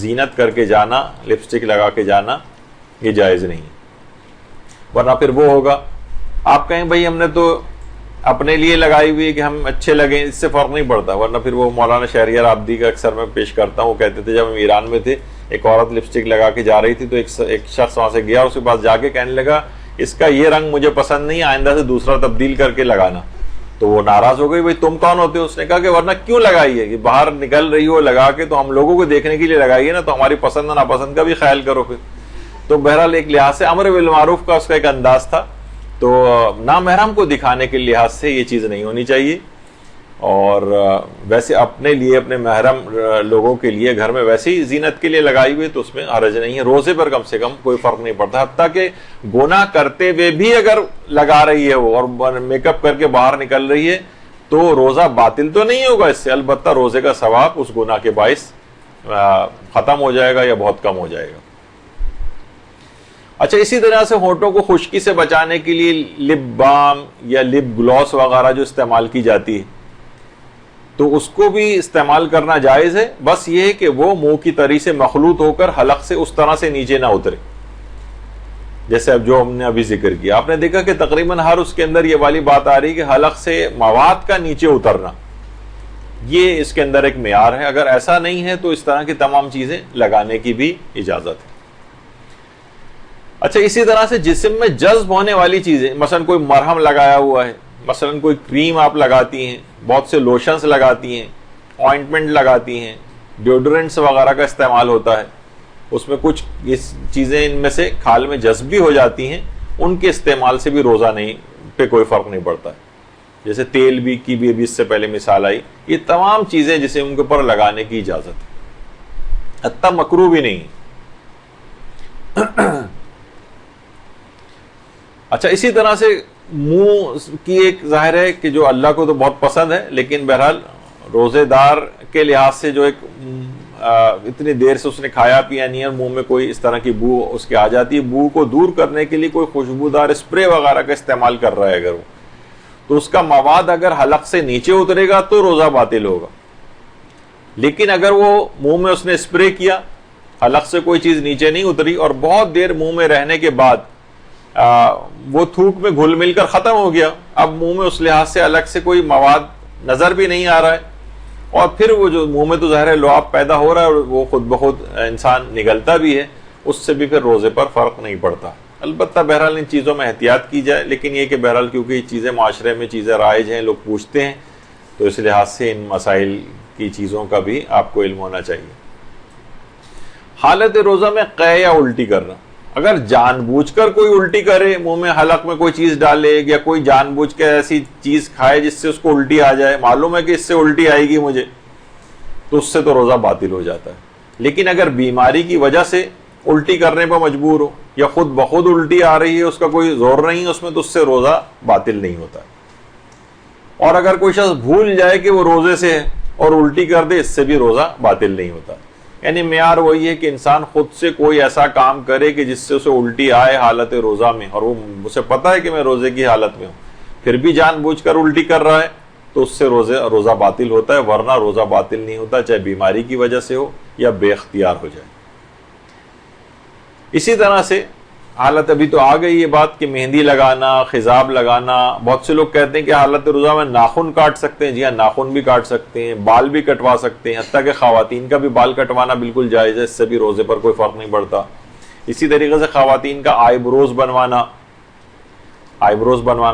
زینت کر کے جانا, لپسٹک لگا کے جانا یہ جائز نہیں, ورنہ پھر وہ ہوگا آپ کہیں بھائی ہم نے تو اپنے لیے لگائی ہوئی ہے کہ ہم اچھے لگیں, اس سے فرق نہیں پڑتا. ورنہ پھر وہ مولانا شہریار عابدی کا اکثر میں پیش کرتا ہوں, وہ کہتے تھے جب ہم ایران میں تھے ایک عورت لپسٹک لگا کے جا رہی تھی تو ایک شخص وہاں سے گیا, اس کے پاس جا کے کہنے لگا اس کا یہ رنگ مجھے پسند نہیں, آئندہ سے دوسرا تبدیل کر کے لگانا. تو وہ ناراض ہو گئی, بھائی تم کون ہوتے ہو؟ اس نے کہا کہ ورنہ کیوں لگائی ہے, کہ باہر نکل رہی ہو لگا کے تو ہم لوگوں کو دیکھنے کے لیے لگائی ہے نا, تو ہماری پسند و ناپسند کا بھی خیال کرو پھر. تو بہرحال ایک لحاظ سے امر بالمعروف کا اس کا ایک انداز تھا, تو نامحرم کو دکھانے کے لحاظ سے یہ چیز نہیں ہونی چاہیے. اور ویسے اپنے لیے اپنے محرم لوگوں کے لیے گھر میں ویسے ہی زینت کے لیے لگائی ہوئی تو اس میں حرج نہیں ہے. روزے پر کم سے کم کوئی فرق نہیں پڑتا, حتیٰ کہ گناہ کرتے ہوئے بھی اگر لگا رہی ہے وہ اور میک اپ کر کے باہر نکل رہی ہے تو روزہ باطل تو نہیں ہوگا اس سے, البتہ روزے کا ثواب اس گناہ کے باعث ختم ہو جائے گا یا بہت کم ہو جائے گا. اچھا اسی طرح سے ہونٹوں کو خشکی سے بچانے کے لیے لپ بام یا لپ گلوس وغیرہ جو استعمال کی جاتی ہے تو اس کو بھی استعمال کرنا جائز ہے, بس یہ ہے کہ وہ منہ کی تری سے مخلوط ہو کر حلق سے اس طرح سے نیچے نہ اترے, جیسے اب جو ہم نے ابھی ذکر کیا. آپ نے دیکھا کہ تقریباً ہر اس کے اندر یہ والی بات آ رہی کہ حلق سے مواد کا نیچے اترنا, یہ اس کے اندر ایک معیار ہے. اگر ایسا نہیں ہے تو اس طرح کی تمام چیزیں لگانے کی بھی اجازت ہے. اچھا اسی طرح سے جسم میں جذب ہونے والی چیزیں, مثلا کوئی مرہم لگایا ہوا ہے, مثلا کوئی کریم آپ لگاتی ہیں, بہت سے لوشنز لگاتی ہیں, آئنٹمنٹ لگاتی ہیں, ڈیوڈرنٹس وغیرہ کا استعمال ہوتا ہے, اس میں کچھ اس چیزیں ان میں سے کھال میں جذب بھی ہو جاتی ہیں, ان کے استعمال سے بھی روزہ نہیں پہ کوئی فرق نہیں پڑتا ہے. جیسے تیل بھی کی بھی ابھی اس سے پہلے مثال آئی, یہ تمام چیزیں جسے ان کے اوپر لگانے کی اجازت ہے, حتیٰ مکروہ بھی نہیں. اچھا اسی طرح سے منہ کی ایک ظاہر ہے کہ جو اللہ کو تو بہت پسند ہے, لیکن بہرحال روزے دار کے لحاظ سے جو ایک اتنی دیر سے اس نے کھایا پیا نہیں ہے، منہ میں کوئی اس طرح کی بو اس کے آ جاتی ہے، بو کو دور کرنے کے لیے کوئی خوشبودار اسپرے وغیرہ کا استعمال کر رہا ہے اگر وہ، تو اس کا مواد اگر حلق سے نیچے اترے گا تو روزہ باطل ہوگا. لیکن اگر وہ منہ میں اس نے اسپرے کیا، حلق سے کوئی چیز نیچے نہیں اتری اور بہت دیر منہ میں رہنے کے بعد وہ تھوک میں گھل مل کر ختم ہو گیا، اب منہ میں اس لحاظ سے الگ سے کوئی مواد نظر بھی نہیں آ رہا ہے، اور پھر وہ جو منہ میں تو ظاہر ہے لعاب پیدا ہو رہا ہے اور وہ خود بخود انسان نگلتا بھی ہے، اس سے بھی پھر روزے پر فرق نہیں پڑتا. البتہ بہرحال ان چیزوں میں احتیاط کی جائے، لیکن یہ کہ بہرحال کیونکہ یہ چیزیں معاشرے میں چیزیں رائج ہیں، لوگ پوچھتے ہیں، تو اس لحاظ سے ان مسائل کی چیزوں کا بھی آپ کو علم ہونا چاہیے. حالت روزہ میں قے یا الٹی کرنا، اگر جان بوجھ کر کوئی الٹی کرے، منہ میں حلق میں کوئی چیز ڈالے یا کوئی جان بوجھ کے ایسی چیز کھائے جس سے اس کو الٹی آ جائے، معلوم ہے کہ اس سے الٹی آئے گی مجھے، تو اس سے تو روزہ باطل ہو جاتا ہے. لیکن اگر بیماری کی وجہ سے الٹی کرنے پر مجبور ہو یا خود بخود الٹی آ رہی ہے، اس کا کوئی زور نہیں ہے اس میں، تو اس سے روزہ باطل نہیں ہوتا. اور اگر کوئی شخص بھول جائے کہ وہ روزے سے ہے اور الٹی کر دے، اس سے بھی روزہ باطل نہیں ہوتا. یعنی معیار وہی ہے کہ انسان خود سے کوئی ایسا کام کرے کہ جس سے اسے الٹی آئے حالت روزہ میں، اور وہ اسے پتہ ہے کہ میں روزے کی حالت میں ہوں، پھر بھی جان بوجھ کر الٹی کر رہا ہے، تو اس سے روزہ باطل ہوتا ہے، ورنہ روزہ باطل نہیں ہوتا، چاہے بیماری کی وجہ سے ہو یا بے اختیار ہو جائے. اسی طرح سے حالت ابھی تو آ گئی یہ بات کہ مہندی لگانا، خضاب لگانا، بہت سے لوگ کہتے ہیں کہ حالت روزہ میں ناخن کاٹ سکتے ہیں. جی ہاں، ناخن بھی کاٹ سکتے ہیں، بال بھی کٹوا سکتے ہیں، حتیٰ کہ خواتین کا بھی بال کٹوانا بالکل جائز ہے، اس سے بھی روزے پر کوئی فرق نہیں پڑتا. اسی طریقے سے خواتین کا آئی بروز بنوانا،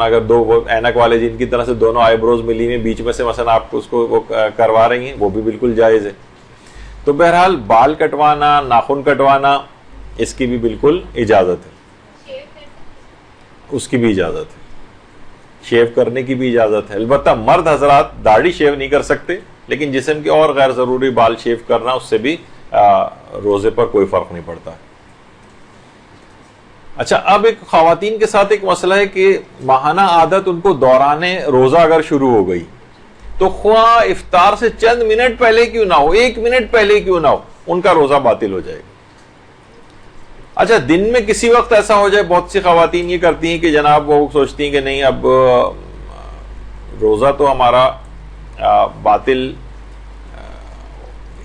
اگر دو وہ اینک والے جن کی طرح سے دونوں آئی بروز ملی ہوئی بیچ میں سے مثلا آپ اس کو وہ کروا رہی ہیں، وہ بھی بالکل جائز ہے. تو بہرحال بال کٹوانا، ناخن کٹوانا، اس کی بھی بالکل اجازت ہے، اس کی بھی اجازت ہے، شیو کرنے کی بھی اجازت ہے. البتہ مرد حضرات داڑھی شیو نہیں کر سکتے، لیکن جسم کے اور غیر ضروری بال شیو کرنا، اس سے بھی روزے پر کوئی فرق نہیں پڑتا. اچھا، اب ایک خواتین کے ساتھ ایک مسئلہ ہے کہ ماہانہ عادت ان کو دوران روزہ اگر شروع ہو گئی تو خواہ افطار سے چند منٹ پہلے کیوں نہ ہو، 1 منٹ پہلے کیوں نہ ہو، ان کا روزہ باطل ہو جائے گا. اچھا، دن میں کسی وقت ایسا ہو جائے، بہت سی خواتین یہ کرتی ہیں کہ جناب وہ سوچتی ہیں کہ نہیں اب روزہ تو ہمارا باطل،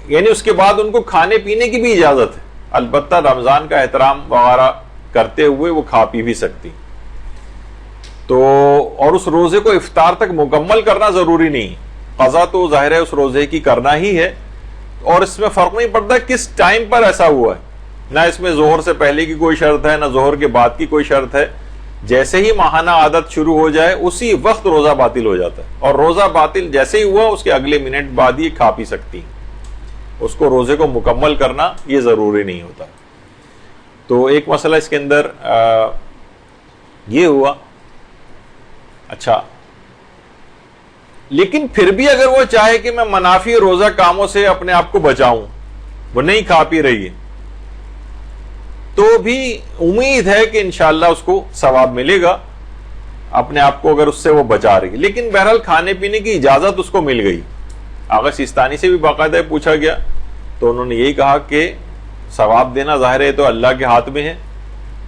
یعنی اس کے بعد ان کو کھانے پینے کی بھی اجازت ہے، البتہ رمضان کا احترام وغیرہ کرتے ہوئے وہ کھا پی بھی سکتی. تو اور اس روزے کو افطار تک مکمل کرنا ضروری نہیں، قضا تو ظاہر ہے اس روزے کی کرنا ہی ہے، اور اس میں فرق نہیں پڑتا کس ٹائم پر ایسا ہوا ہے، نہ اس میں ظہر سے پہلے کی کوئی شرط ہے، نہ ظہر کے بعد کی کوئی شرط ہے. جیسے ہی ماہانہ عادت شروع ہو جائے اسی وقت روزہ باطل ہو جاتا ہے، اور روزہ باطل جیسے ہی ہوا اس کے اگلے منٹ بعد ہی کھا پی سکتی ہیں. اس کو روزے کو مکمل کرنا یہ ضروری نہیں ہوتا. تو ایک مسئلہ اس کے اندر یہ ہوا. اچھا، لیکن پھر بھی اگر وہ چاہے کہ میں منافی روزہ کاموں سے اپنے آپ کو بچاؤں، وہ نہیں کھا پی رہی ہے، تو بھی امید ہے کہ انشاءاللہ اس کو ثواب ملے گا اپنے آپ کو اگر اس سے وہ بچا رہی ہے. لیکن بہرحال کھانے پینے کی اجازت اس کو مل گئی. آغا سیستانی سے بھی باقاعدہ پوچھا گیا تو انہوں نے یہی کہا کہ ثواب دینا ظاہر ہے تو اللہ کے ہاتھ میں ہے،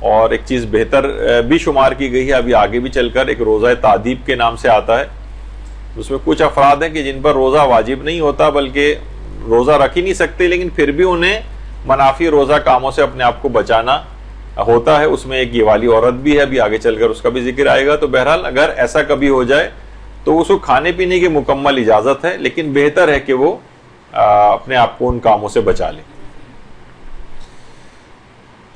اور ایک چیز بہتر بھی شمار کی گئی ہے، ابھی آگے بھی چل کر ایک روزہ تعدیب کے نام سے آتا ہے. اس میں کچھ افراد ہیں کہ جن پر روزہ واجب نہیں ہوتا بلکہ روزہ رکھ ہی نہیں سکتے، لیکن پھر بھی انہیں منافی روزہ کاموں سے اپنے آپ کو بچانا ہوتا ہے. اس میں ایک یہ والی عورت بھی ہے، ابھی آگے چل کر اس کا بھی ذکر آئے گا. تو بہرحال اگر ایسا کبھی ہو جائے تو اس کو کھانے پینے کی مکمل اجازت ہے، لیکن بہتر ہے کہ وہ اپنے آپ کو ان کاموں سے بچا لے.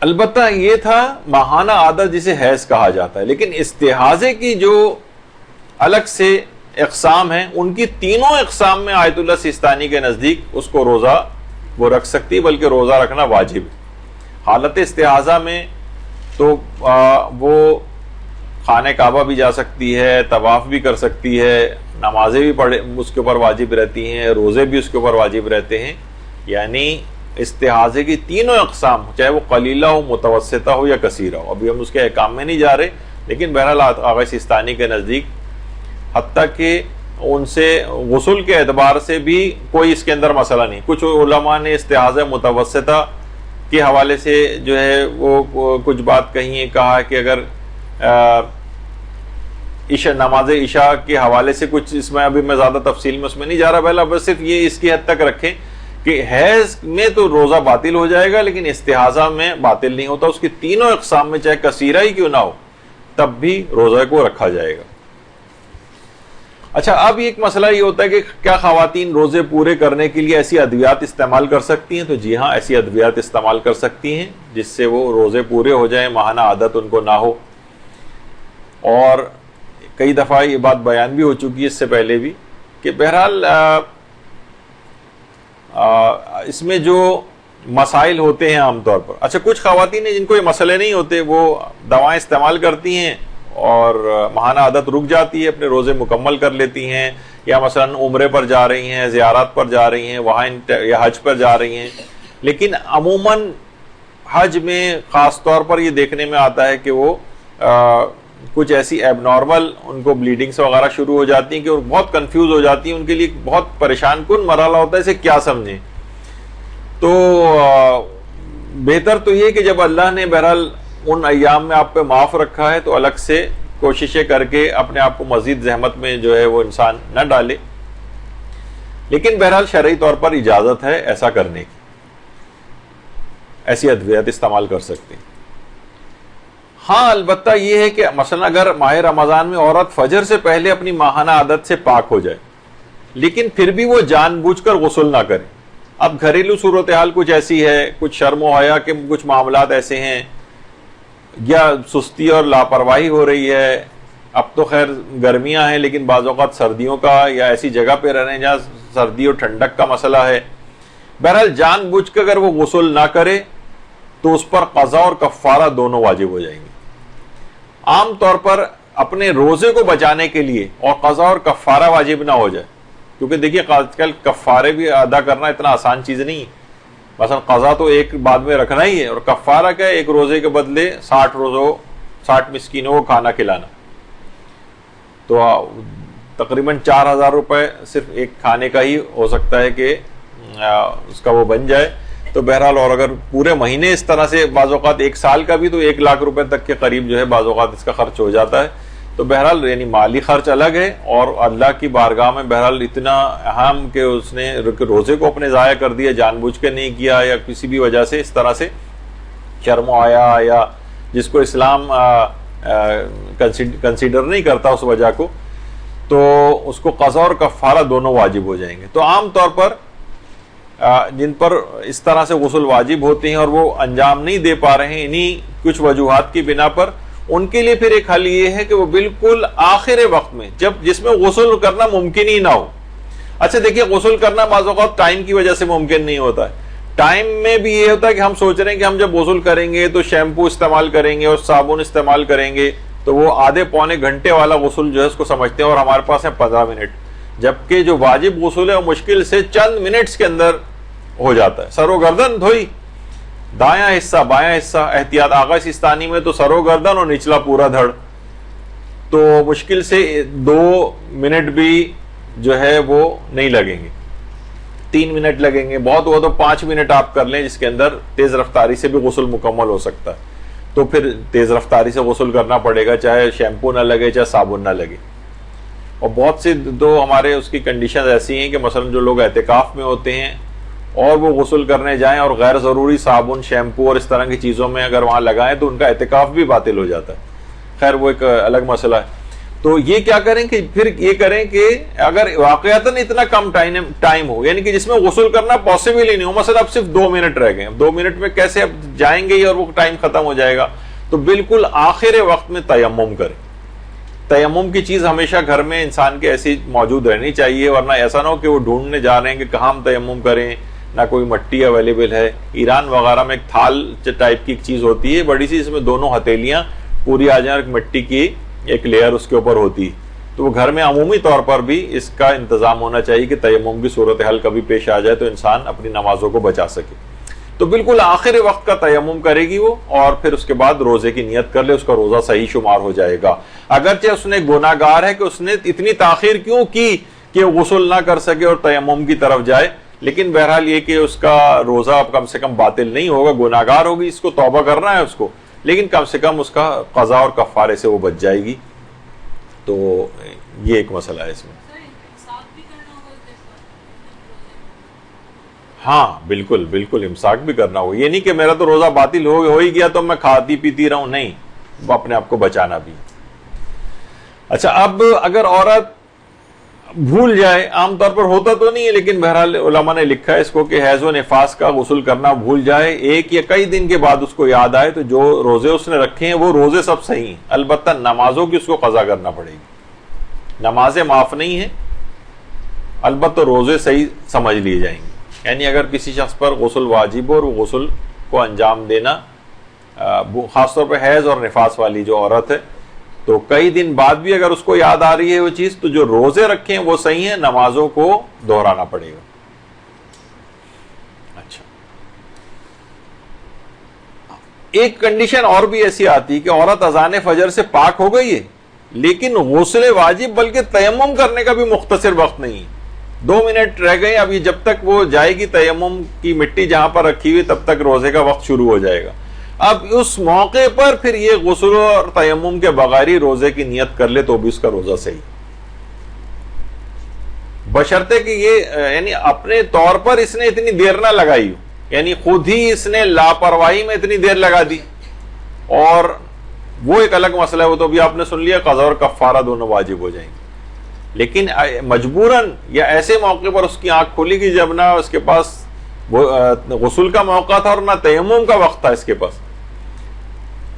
البتہ یہ تھا ماہانہ عادت جسے حیض کہا جاتا ہے، لیکن استحاضے کی جو الگ سے اقسام ہیں ان کی تینوں اقسام میں آیت اللہ سیستانی کے نزدیک اس کو روزہ وہ رکھ سکتی، بلکہ روزہ رکھنا واجب ہے. حالت استحاضہ میں تو وہ خانہ کعبہ بھی جا سکتی ہے، طواف بھی کر سکتی ہے، نمازیں بھی پڑھے اس کے اوپر واجب رہتی ہیں، روزے بھی اس کے اوپر واجب رہتے ہیں. یعنی استحاضے کی تینوں اقسام، چاہے وہ قلیلہ ہو، متوسطہ ہو یا کثیرہ ہو. ابھی ہم اس کے احکام میں نہیں جا رہے، لیکن بہرحال آغا سیستانی کے نزدیک حتیٰ کہ ان سے غسل کے اعتبار سے بھی کوئی اس کے اندر مسئلہ نہیں. کچھ علماء نے استحاضہ متوسطہ کے حوالے سے جو ہے وہ کچھ بات کہی ہے, کہا کہ اگر نماز عشاء کے حوالے سے کچھ, اس میں ابھی میں زیادہ تفصیل میں اس میں نہیں جا رہا, پہلا بس صرف یہ اس کی حد تک رکھیں کہ حیض میں تو روزہ باطل ہو جائے گا لیکن استحاضہ میں باطل نہیں ہوتا. اس کی تینوں اقسام میں چاہے کثیرہ ہی کیوں نہ ہو تب بھی روزہ کو رکھا جائے گا. اچھا, اب ایک مسئلہ یہ ہوتا ہے کہ کیا خواتین روزے پورے کرنے کے لیے ایسی ادویات استعمال کر سکتی ہیں؟ تو جی ہاں, ایسی ادویات استعمال کر سکتی ہیں جس سے وہ روزے پورے ہو جائیں, ماہانہ عادت ان کو نہ ہو. اور کئی دفعہ یہ بات بیان بھی ہو چکی ہے اس سے پہلے بھی کہ بہرحال اس میں جو مسائل ہوتے ہیں عام طور پر, اچھا کچھ خواتین ہیں جن کو یہ مسئلے نہیں ہوتے, وہ دوائیں استعمال کرتی ہیں اور ماہانہ عادت رک جاتی ہے, اپنے روزے مکمل کر لیتی ہیں, یا مثلا عمرے پر جا رہی ہیں, زیارات پر جا رہی ہیں, وہاں یا حج پر جا رہی ہیں. لیکن عموماً حج میں خاص طور پر یہ دیکھنے میں آتا ہے کہ وہ کچھ ایسی ایب نارمل ان کو بلیڈنگس وغیرہ شروع ہو جاتی ہیں کہ وہ بہت کنفیوز ہو جاتی ہیں, ان کے لیے بہت پریشان کن مرحلہ ہوتا ہے, اسے کیا سمجھیں. تو بہتر تو یہ کہ جب اللہ نے بہرحال ان ایام میں آپ پہ معاف رکھا ہے تو الگ سے کوششیں کر کے اپنے آپ کو مزید زحمت میں جو ہے وہ انسان نہ ڈالے. لیکن بہرحال شرعی طور پر اجازت ہے ایسا کرنے کی, ایسی ادویات استعمال کر سکتے ہیں. ہاں البتہ یہ ہے کہ مثلا اگر ماہ رمضان میں عورت فجر سے پہلے اپنی ماہانہ عادت سے پاک ہو جائے لیکن پھر بھی وہ جان بوجھ کر غسل نہ کرے, اب گھریلو صورتحال کچھ ایسی ہے, کچھ شرم و حیا کے کچھ معاملات ایسے ہیں, یا سستی اور لاپرواہی ہو رہی ہے, اب تو خیر گرمیاں ہیں لیکن بعض اوقات سردیوں کا یا ایسی جگہ پہ رہ رہے ہیں جہاں سردی اور ٹھنڈک کا مسئلہ ہے, بہرحال جان بوجھ کر اگر وہ غسل نہ کرے تو اس پر قضا اور کفارہ دونوں واجب ہو جائیں گے. عام طور پر اپنے روزے کو بچانے کے لیے اور قضا اور کفارہ واجب نہ ہو جائے, کیونکہ دیکھیے آج کل کفارے بھی ادا کرنا اتنا آسان چیز نہیں ہے. مثلا قضا تو ایک بعد میں رکھنا ہی ہے, اور کفارہ کیا ہے, ایک روزے کے بدلے 60 مسکینوں کو کھانا کھلانا. تو تقریباً 4,000 روپے صرف ایک کھانے کا ہی ہو سکتا ہے کہ اس کا وہ بن جائے. تو بہرحال اور اگر پورے مہینے اس طرح سے بعض اوقات ایک سال کا بھی تو 1 لاکھ روپے تک کے قریب جو ہے بعض اوقات اس کا خرچ ہو جاتا ہے. تو بہرحال یعنی مالی خرچ الگ ہے, اور اللہ کی بارگاہ میں بہرحال اتنا اہم کہ اس نے روزے کو اپنے ضائع کر دیا, جان بوجھ کے نہیں کیا یا کسی بھی وجہ سے اس طرح سے شرم و حیا یا جس کو اسلام کنسیڈر نہیں کرتا اس وجہ کو, تو اس کو قضا اور کفارہ دونوں واجب ہو جائیں گے. تو عام طور پر جن پر اس طرح سے غسل واجب ہوتے ہیں اور وہ انجام نہیں دے پا رہے ہیں انہی کچھ وجوہات کی بنا پر, ان کے لیے پھر ایک حل یہ ہے کہ وہ بالکل آخر وقت میں جس میں غسل کرنا ممکن ہی نہ ہو. اچھا دیکھیے, غسل کرنا بعض اوقات ٹائم کی وجہ سے ممکن نہیں ہوتا ہے. ٹائم میں بھی یہ ہوتا ہے کہ ہم سوچ رہے ہیں کہ ہم جب غسل کریں گے تو شیمپو استعمال کریں گے اور صابن استعمال کریں گے, تو وہ آدھے پونے گھنٹے والا غسل جو ہے اس کو سمجھتے ہیں, اور ہمارے پاس ہے 15 منٹ, جبکہ جو واجب غسل ہے وہ مشکل سے چند منٹس کے اندر ہو جاتا ہے. سر و گردن دھوئی, دایاں حصہ بایاں حصہ, احتیاط آغا سیستانی میں تو سر و گردن اور نچلا پورا دھڑ, تو مشکل سے 2 منٹ بھی جو ہے وہ نہیں لگیں گے, 3 منٹ لگیں گے, بہت ہوا تو 5 منٹ آپ کر لیں, جس کے اندر تیز رفتاری سے بھی غسل مکمل ہو سکتا ہے. تو پھر تیز رفتاری سے غسل کرنا پڑے گا, چاہے شیمپو نہ لگے چاہے صابن نہ لگے. اور بہت سی تو ہمارے اس کی کنڈیشنز ایسی ہیں کہ مثلا جو لوگ اعتکاف میں ہوتے ہیں اور وہ غسل کرنے جائیں اور غیر ضروری صابن شیمپو اور اس طرح کی چیزوں میں اگر وہاں لگائیں تو ان کا اعتکاف بھی باطل ہو جاتا ہے. خیر وہ ایک الگ مسئلہ ہے. تو یہ کیا کریں کہ پھر یہ کریں کہ اگر واقعتاً اتنا کم ٹائم ہو, یعنی کہ جس میں غسل کرنا پاسبل ہی نہیں ہو, مثلا اب صرف 2 منٹ رہ گئے, 2 منٹ میں کیسے اب جائیں گے اور وہ ٹائم ختم ہو جائے گا, تو بالکل آخر وقت میں تیمم کریں. تیمم کی چیز ہمیشہ گھر میں انسان کے ایسی موجود رہنی چاہیے, ورنہ ایسا نہ ہو کہ وہ ڈھونڈنے جا رہے ہیں کہ کہاں ہم تیمم کریں, نہ کوئی مٹی اویلیبل ہے. ایران وغیرہ میں ایک تھال ٹائپ کی ایک چیز ہوتی ہے بڑی سی, اس میں 2 ہتھیلیاں پوری آ جائیں اور مٹی کی ایک لیئر اس کے اوپر ہوتی ہے. تو وہ گھر میں عمومی طور پر بھی اس کا انتظام ہونا چاہیے کہ تیمم کی صورتحال کبھی پیش آ جائے تو انسان اپنی نمازوں کو بچا سکے. تو بالکل آخر وقت کا تیمم کرے گی وہ، اور پھر اس کے بعد روزے کی نیت کر لے، اس کا روزہ صحیح شمار ہو جائے گا. اگرچہ اس نے گناہ گار ہے کہ اس نے اتنی تاخیر کیوں کی کہ غسل نہ کر سکے اور تیمم کی طرف جائے، لیکن بہرحال یہ کہ اس کا روزہ اب کم سے کم باطل نہیں ہوگا. گناہ گار ہوگی، اس کو توبہ کرنا ہے اس کو، لیکن کم سے کم اس کا قضا اور کفارے سے وہ بچ جائے گی. تو یہ ایک مسئلہ ہے اس میں. ہاں بالکل بالکل امساک بھی کرنا ہوگا. یہ نہیں کہ میرا تو روزہ باطل ہو ہی گیا تو میں کھاتی پیتی رہوں، نہیں، وہ اپنے آپ کو بچانا بھی. اچھا، اب اگر عورت بھول جائے، عام طور پر ہوتا تو نہیں ہے لیکن بہرحال علماء نے لکھا ہے اس کو کہ حیض و نفاس کا غسل کرنا بھول جائے، ایک یا کئی دن کے بعد اس کو یاد آئے، تو جو روزے اس نے رکھے ہیں وہ روزے سب صحیح ہیں، البتہ نمازوں کی اس کو قضا کرنا پڑے گی. نمازیں معاف نہیں ہیں، البتہ روزے صحیح سمجھ لیے جائیں گے. یعنی اگر کسی شخص پر غسل واجب ہو اور وہ غسل کو انجام دینا، خاص طور پہ حیض اور نفاس والی جو عورت ہے، تو کئی دن بعد بھی اگر اس کو یاد آ رہی ہے وہ چیز، تو جو روزے رکھے ہیں وہ صحیح ہیں، نمازوں کو دہرانا پڑے گا. اچھا، ایک کنڈیشن اور بھی ایسی آتی ہے کہ عورت اذان فجر سے پاک ہو گئی ہے لیکن غسل واجب بلکہ تیمم کرنے کا بھی مختصر وقت نہیں، 2 منٹ رہ گئے، ابھی جب تک وہ جائے گی تیمم کی مٹی جہاں پر رکھی ہوئی تب تک روزے کا وقت شروع ہو جائے گا. اب اس موقع پر پھر یہ غسل اور تیمم کے بغیر ہی روزے کی نیت کر لے تو بھی اس کا روزہ صحیح، بشرطے کہ یہ یعنی اپنے طور پر اس نے اتنی دیر نہ لگائی ہو، یعنی خود ہی اس نے لاپرواہی میں اتنی دیر لگا دی، اور وہ ایک الگ مسئلہ ہے، وہ تو بھی آپ نے سن لیا، قضا اور کفارہ دونوں واجب ہو جائیں گے. لیکن مجبوراً یا ایسے موقع پر اس کی آنکھ کھلی کہ جب نہ اس کے پاس غسل کا موقع تھا اور نہ تیمم کا وقت تھا اس کے پاس،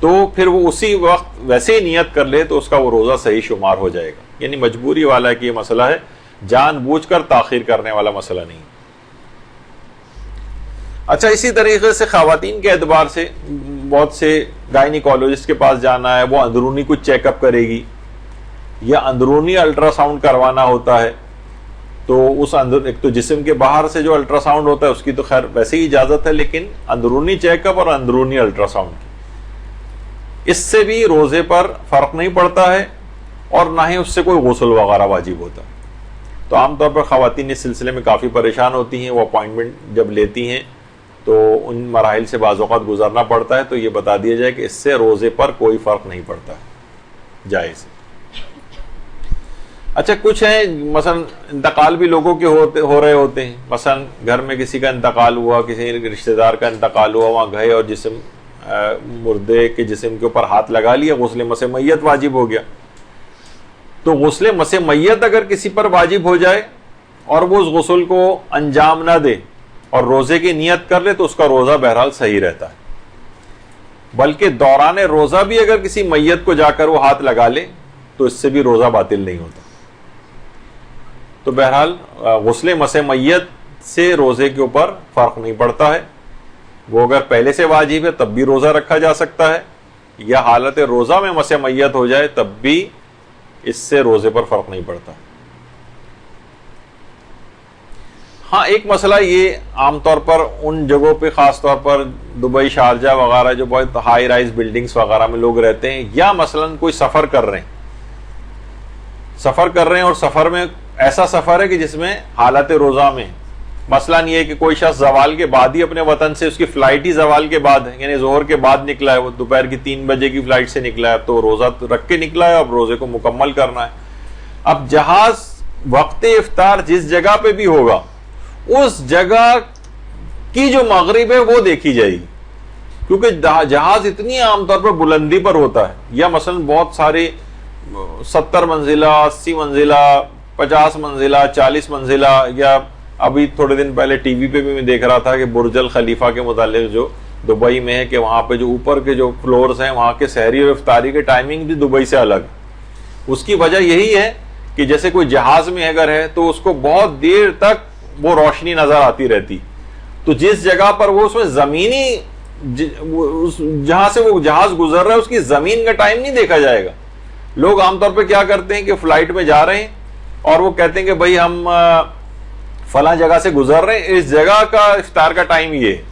تو پھر وہ اسی وقت ویسے ہی نیت کر لے تو اس کا وہ روزہ صحیح شمار ہو جائے گا. یعنی مجبوری والا کہ یہ مسئلہ ہے، جان بوجھ کر تاخیر کرنے والا مسئلہ نہیں. اچھا، اسی طریقے سے خواتین کے اعتبار سے بہت سے گائنیکالوجسٹ کے پاس جانا ہے، وہ اندرونی کچھ چیک اپ کرے گی یا اندرونی الٹرا ساؤنڈ کروانا ہوتا ہے، تو اس ایک تو جسم کے باہر سے جو الٹرا ساؤنڈ ہوتا ہے اس کی تو خیر ویسے ہی اجازت ہے، لیکن اندرونی چیک اپ اور اندرونی الٹرا ساؤنڈ کی، اس سے بھی روزے پر فرق نہیں پڑتا ہے اور نہ ہی اس سے کوئی غسل وغیرہ واجب ہوتا. تو عام طور پر خواتین اس سلسلے میں کافی پریشان ہوتی ہیں، وہ اپوائنٹمنٹ جب لیتی ہیں تو ان مراحل سے بعض اوقات گزرنا پڑتا ہے، تو یہ بتا دیا جائے کہ اس سے روزے پر کوئی فرق نہیں پڑتا ہے، جائز. اچھا، کچھ ہیں مثلا انتقال بھی لوگوں کے ہو رہے ہوتے ہیں، مثلا گھر میں کسی کا انتقال ہوا، کسی رشتہ دار کا انتقال ہوا، وہاں گئے اور مردے کے جسم کے اوپر ہاتھ لگا لیا، غسل مس میت واجب ہو گیا. تو غسل مس میت اگر کسی پر واجب ہو جائے اور وہ اس غسل کو انجام نہ دے اور روزے کی نیت کر لے تو اس کا روزہ بہرحال صحیح رہتا ہے. بلکہ دوران روزہ بھی اگر کسی میت کو جا کر وہ ہاتھ لگا لے تو اس سے بھی روزہ باطل نہیں ہوتا. تو بہرحال غسل مس میت سے روزے کے اوپر فرق نہیں پڑتا ہے، وہ اگر پہلے سے واجب ہے تب بھی روزہ رکھا جا سکتا ہے، یا حالت روزہ میں مس میت ہو جائے تب بھی اس سے روزے پر فرق نہیں پڑتا. ہاں، ایک مسئلہ یہ عام طور پر ان جگہوں پہ، خاص طور پر دبئی، شارجہ وغیرہ جو بہت ہائی رائز بلڈنگز وغیرہ میں لوگ رہتے ہیں، یا مثلا کوئی سفر کر رہے ہیں اور سفر میں ایسا سفر ہے کہ جس میں حالت روزہ میں مثلا یہ ہے کہ کوئی شخص زوال کے بعد ہی اپنے وطن سے، اس کی فلائٹ ہی زوال کے بعد ہے، یعنی ظہر کے بعد نکلا ہے، وہ دوپہر کی 3 بجے کی فلائٹ سے نکلا ہے، تو روزہ رکھ کے نکلا ہے، اب روزے کو مکمل کرنا ہے. اب جہاز وقت افطار جس جگہ پہ بھی ہوگا اس جگہ کی جو مغرب ہے وہ دیکھی جائے گی، کیونکہ جہاز اتنی عام طور پر بلندی پر ہوتا ہے، یا مثلا بہت سارے 70 منزلہ، 80 منزلہ، 50 منزلہ، 40 منزلہ، یا ابھی تھوڑے دن پہلے ٹی وی پہ بھی میں دیکھ رہا تھا کہ برج الخلیفہ کے متعلق جو دبئی میں ہے، کہ وہاں پہ جو اوپر کے جو فلورز ہیں وہاں کے سحری اور افطاری کے ٹائمنگ بھی دبئی سے الگ. اس کی وجہ یہی ہے کہ جیسے کوئی جہاز میں اگر ہے تو اس کو بہت دیر تک وہ روشنی نظر آتی رہتی، تو جس جگہ پر وہ اس میں زمینی جہاں سے وہ جہاز گزر رہا ہے اس کی زمین کا ٹائم نہیں دیکھا جائے گا. لوگ عام طور پہ کیا کرتے ہیں کہ فلائٹ میں جا رہے ہیں اور وہ کہتے ہیں کہ بھائی ہم فلاں جگہ سے گزر رہے ہیں، اس جگہ کا افطار کا ٹائم یہ ہے،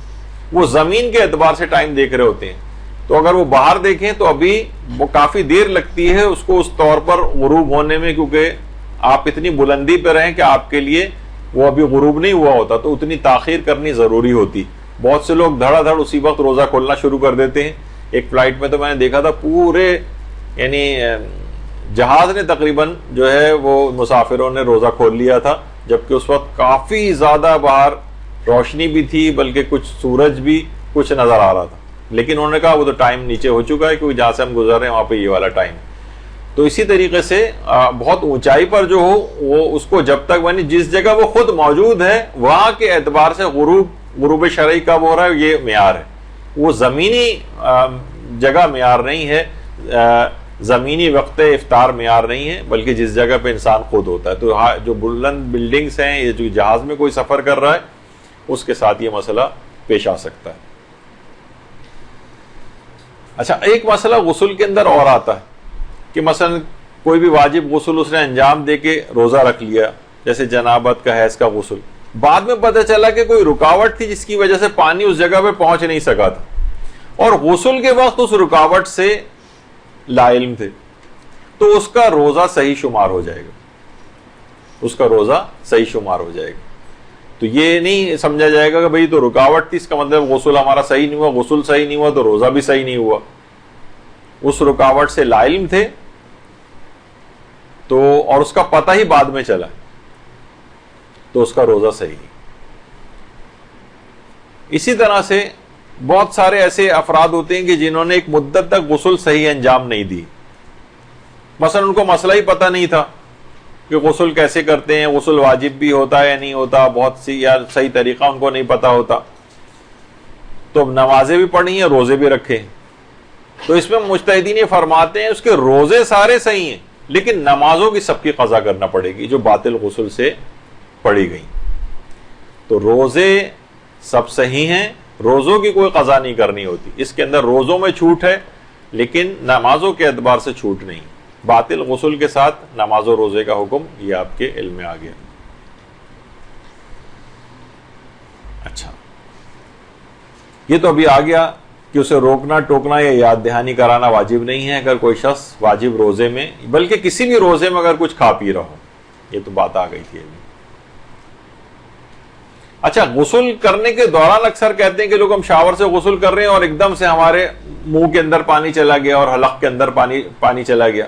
وہ زمین کے اعتبار سے ٹائم دیکھ رہے ہوتے ہیں. تو اگر وہ باہر دیکھیں تو ابھی وہ کافی دیر لگتی ہے اس کو اس طور پر غروب ہونے میں, کیونکہ آپ اتنی بلندی پہ رہیں کہ آپ کے لیے وہ ابھی غروب نہیں ہوا ہوتا, تو اتنی تاخیر کرنی ضروری ہوتی. بہت سے لوگ دھڑا دھڑ اسی وقت روزہ کھولنا شروع کر دیتے ہیں. ایک فلائٹ میں تو میں نے دیکھا تھا پورے یعنی جہاز نے تقریباً جو ہے وہ مسافروں نے روزہ کھول لیا تھا, جبکہ اس وقت کافی زیادہ باہر روشنی بھی تھی, بلکہ کچھ سورج بھی کچھ نظر آ رہا تھا. لیکن انہوں نے کہا وہ تو ٹائم نیچے ہو چکا ہے, کیونکہ جہاں سے ہم گزر رہے ہیں وہاں پہ یہ والا ٹائم. تو اسی طریقے سے بہت اونچائی پر جو ہو وہ اس کو جب تک یعنی جس جگہ وہ خود موجود ہے وہاں کے اعتبار سے غروب شرعی کب ہو رہا ہے یہ معیار ہے. وہ زمینی جگہ معیار نہیں ہے, زمینی وقت افطار معیار نہیں ہے, بلکہ جس جگہ پہ انسان خود ہوتا ہے. تو جو بلند بلڈنگز ہیں, یہ جو جہاز میں کوئی سفر کر رہا ہے اس کے ساتھ یہ مسئلہ پیش آ سکتا ہے. اچھا, ایک مسئلہ غسل کے اندر اور آتا ہے کہ مثلا کوئی بھی واجب غسل اس نے انجام دے کے روزہ رکھ لیا, جیسے جنابت کا, حیض کا غسل. بعد میں پتہ چلا کہ کوئی رکاوٹ تھی جس کی وجہ سے پانی اس جگہ پہ پہنچ نہیں سکا تھا, اور غسل کے وقت اس رکاوٹ سے لا علم تھے, تو اس کا روزہ صحیح شمار ہو جائے گا, اس کا روزہ صحیح شمار ہو جائے گا. تو یہ نہیں سمجھا جائے گا کہ بھئی تو رکاوٹ تھی اس کا مطلب غسل ہمارا صحیح نہیں ہوا, غسل صحیح نہیں ہوا تو روزہ بھی صحیح نہیں ہوا. اس رکاوٹ سے لا علم تھے تو, اور اس کا پتہ ہی بعد میں چلا, تو اس کا روزہ صحیح. اسی طرح سے بہت سارے ایسے افراد ہوتے ہیں کہ جنہوں نے ایک مدت تک غسل صحیح انجام نہیں دی. مثلا ان کو مسئلہ ہی پتہ نہیں تھا کہ غسل کیسے کرتے ہیں, غسل واجب بھی ہوتا ہے یا نہیں ہوتا, بہت سی یا صحیح طریقہ ان کو نہیں پتہ ہوتا. تو اب نمازیں بھی پڑھی ہیں, روزے بھی رکھے ہیں. تو اس میں مجتہدین یہ فرماتے ہیں اس کے روزے سارے صحیح ہیں, لیکن نمازوں کی سب کی قضا کرنا پڑے گی جو باطل غسل سے پڑھی گئی. تو روزے سب صحیح ہیں, روزوں کی کوئی قضا نہیں کرنی ہوتی. اس کے اندر روزوں میں چھوٹ ہے لیکن نمازوں کے اعتبار سے چھوٹ نہیں. باطل غسل کے ساتھ نماز و روزے کا حکم یہ آپ کے علم میں آ گیا. اچھا, یہ تو ابھی آ گیا کہ اسے روکنا ٹوکنا یا یاد دہانی کرانا واجب نہیں ہے اگر کوئی شخص واجب روزے میں, بلکہ کسی بھی روزے میں اگر کچھ کھا پی رہا ہو. یہ تو بات آ گئی تھی ابھی. اچھا, غسل کرنے کے دوران اکثر کہتے ہیں کہ لوگ ہم شاور سے غسل کر رہے ہیں اور ایک دم سے ہمارے منہ کے اندر پانی چلا گیا اور حلق کے اندر پانی چلا گیا.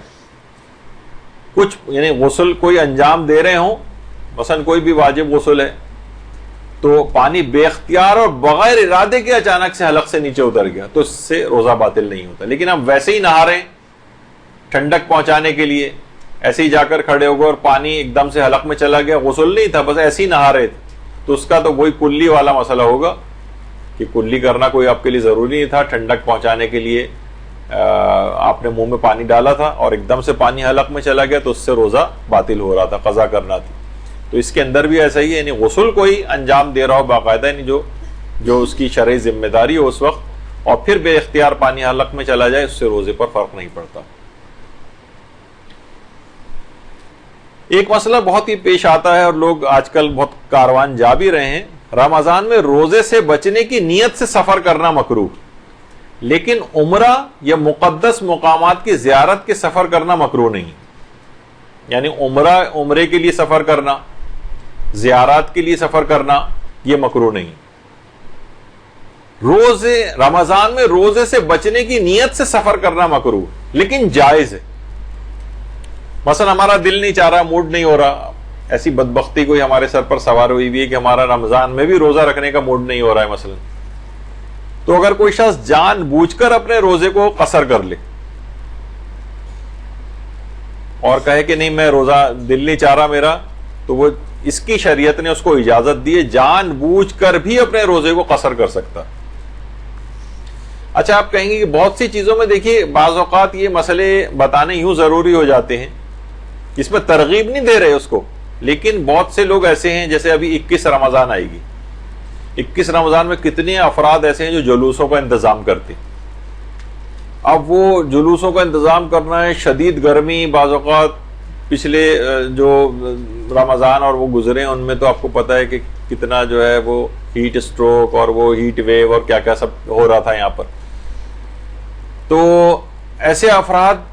کچھ یعنی غسل کوئی انجام دے رہے ہوں, مثلا کوئی بھی واجب غسل ہے, تو پانی بے اختیار اور بغیر ارادے کے اچانک سے حلق سے نیچے اتر گیا, تو اس سے روزہ باطل نہیں ہوتا. لیکن ہم ویسے ہی نہا رہے ہیں ٹھنڈک پہنچانے کے لیے, ایسے ہی جا کر کھڑے ہو گئے اور پانی ایک دم سے حلق میں چلا گیا, غسل نہیں تھا, بس ایسے ہی نہا رہے تھے, تو اس کا تو وہی کلی والا مسئلہ ہوگا کہ کلی کرنا کوئی آپ کے لیے ضروری نہیں تھا. ٹھنڈک پہنچانے کے لیے آپ نے منہ میں پانی ڈالا تھا اور ایک دم سے پانی حلق میں چلا گیا, تو اس سے روزہ باطل ہو رہا تھا, قضا کرنا تھی. تو اس کے اندر بھی ایسا ہی ہے, یعنی غسل کوئی انجام دے رہا ہو باقاعدہ, یعنی جو اس کی شرعی ذمہ داری ہو اس وقت, اور پھر بے اختیار پانی حلق میں چلا جائے, اس سے روزے پر فرق نہیں پڑتا. ایک مسئلہ بہت ہی پیش آتا ہے اور لوگ آج کل بہت کاروان جا بھی رہے ہیں, رمضان میں روزے سے بچنے کی نیت سے سفر کرنا مکروہ, لیکن عمرہ یا مقدس مقامات کی زیارت کے سفر کرنا مکروہ نہیں. یعنی عمرے کے لیے سفر کرنا, زیارات کے لیے سفر کرنا, یہ مکروہ نہیں. رمضان میں روزے سے بچنے کی نیت سے سفر کرنا مکروہ, لیکن جائز ہے. مثلا ہمارا دل نہیں چاہ رہا, موڈ نہیں ہو رہا, ایسی بدبختی کوئی ہمارے سر پر سوار ہوئی بھی ہے کہ ہمارا رمضان میں بھی روزہ رکھنے کا موڈ نہیں ہو رہا ہے مثلا, تو اگر کوئی شخص جان بوجھ کر اپنے روزے کو قصر کر لے اور کہے کہ نہیں میں روزہ دل نہیں چاہ رہا میرا, تو وہ اس کی شریعت نے اس کو اجازت دی ہے, جان بوجھ کر بھی اپنے روزے کو قصر کر سکتا. اچھا, آپ کہیں گے کہ بہت سی چیزوں میں دیکھیے بعض اوقات یہ مسئلے بتانے یوں ضروری ہو جاتے ہیں, اس میں ترغیب نہیں دے رہے اس کو, لیکن بہت سے لوگ ایسے ہیں, جیسے ابھی 21 رمضان آئے گی, 21 رمضان میں کتنے افراد ایسے ہیں جو جلوسوں کا انتظام کرتے. اب وہ جلوسوں کا انتظام کرنا ہے, شدید گرمی, بعض اوقات پچھلے جو رمضان اور وہ گزرے ان میں تو آپ کو پتہ ہے کہ کتنا جو ہے وہ ہیٹ اسٹروک اور وہ ہیٹ ویو اور کیا کیا سب ہو رہا تھا یہاں پر. تو ایسے افراد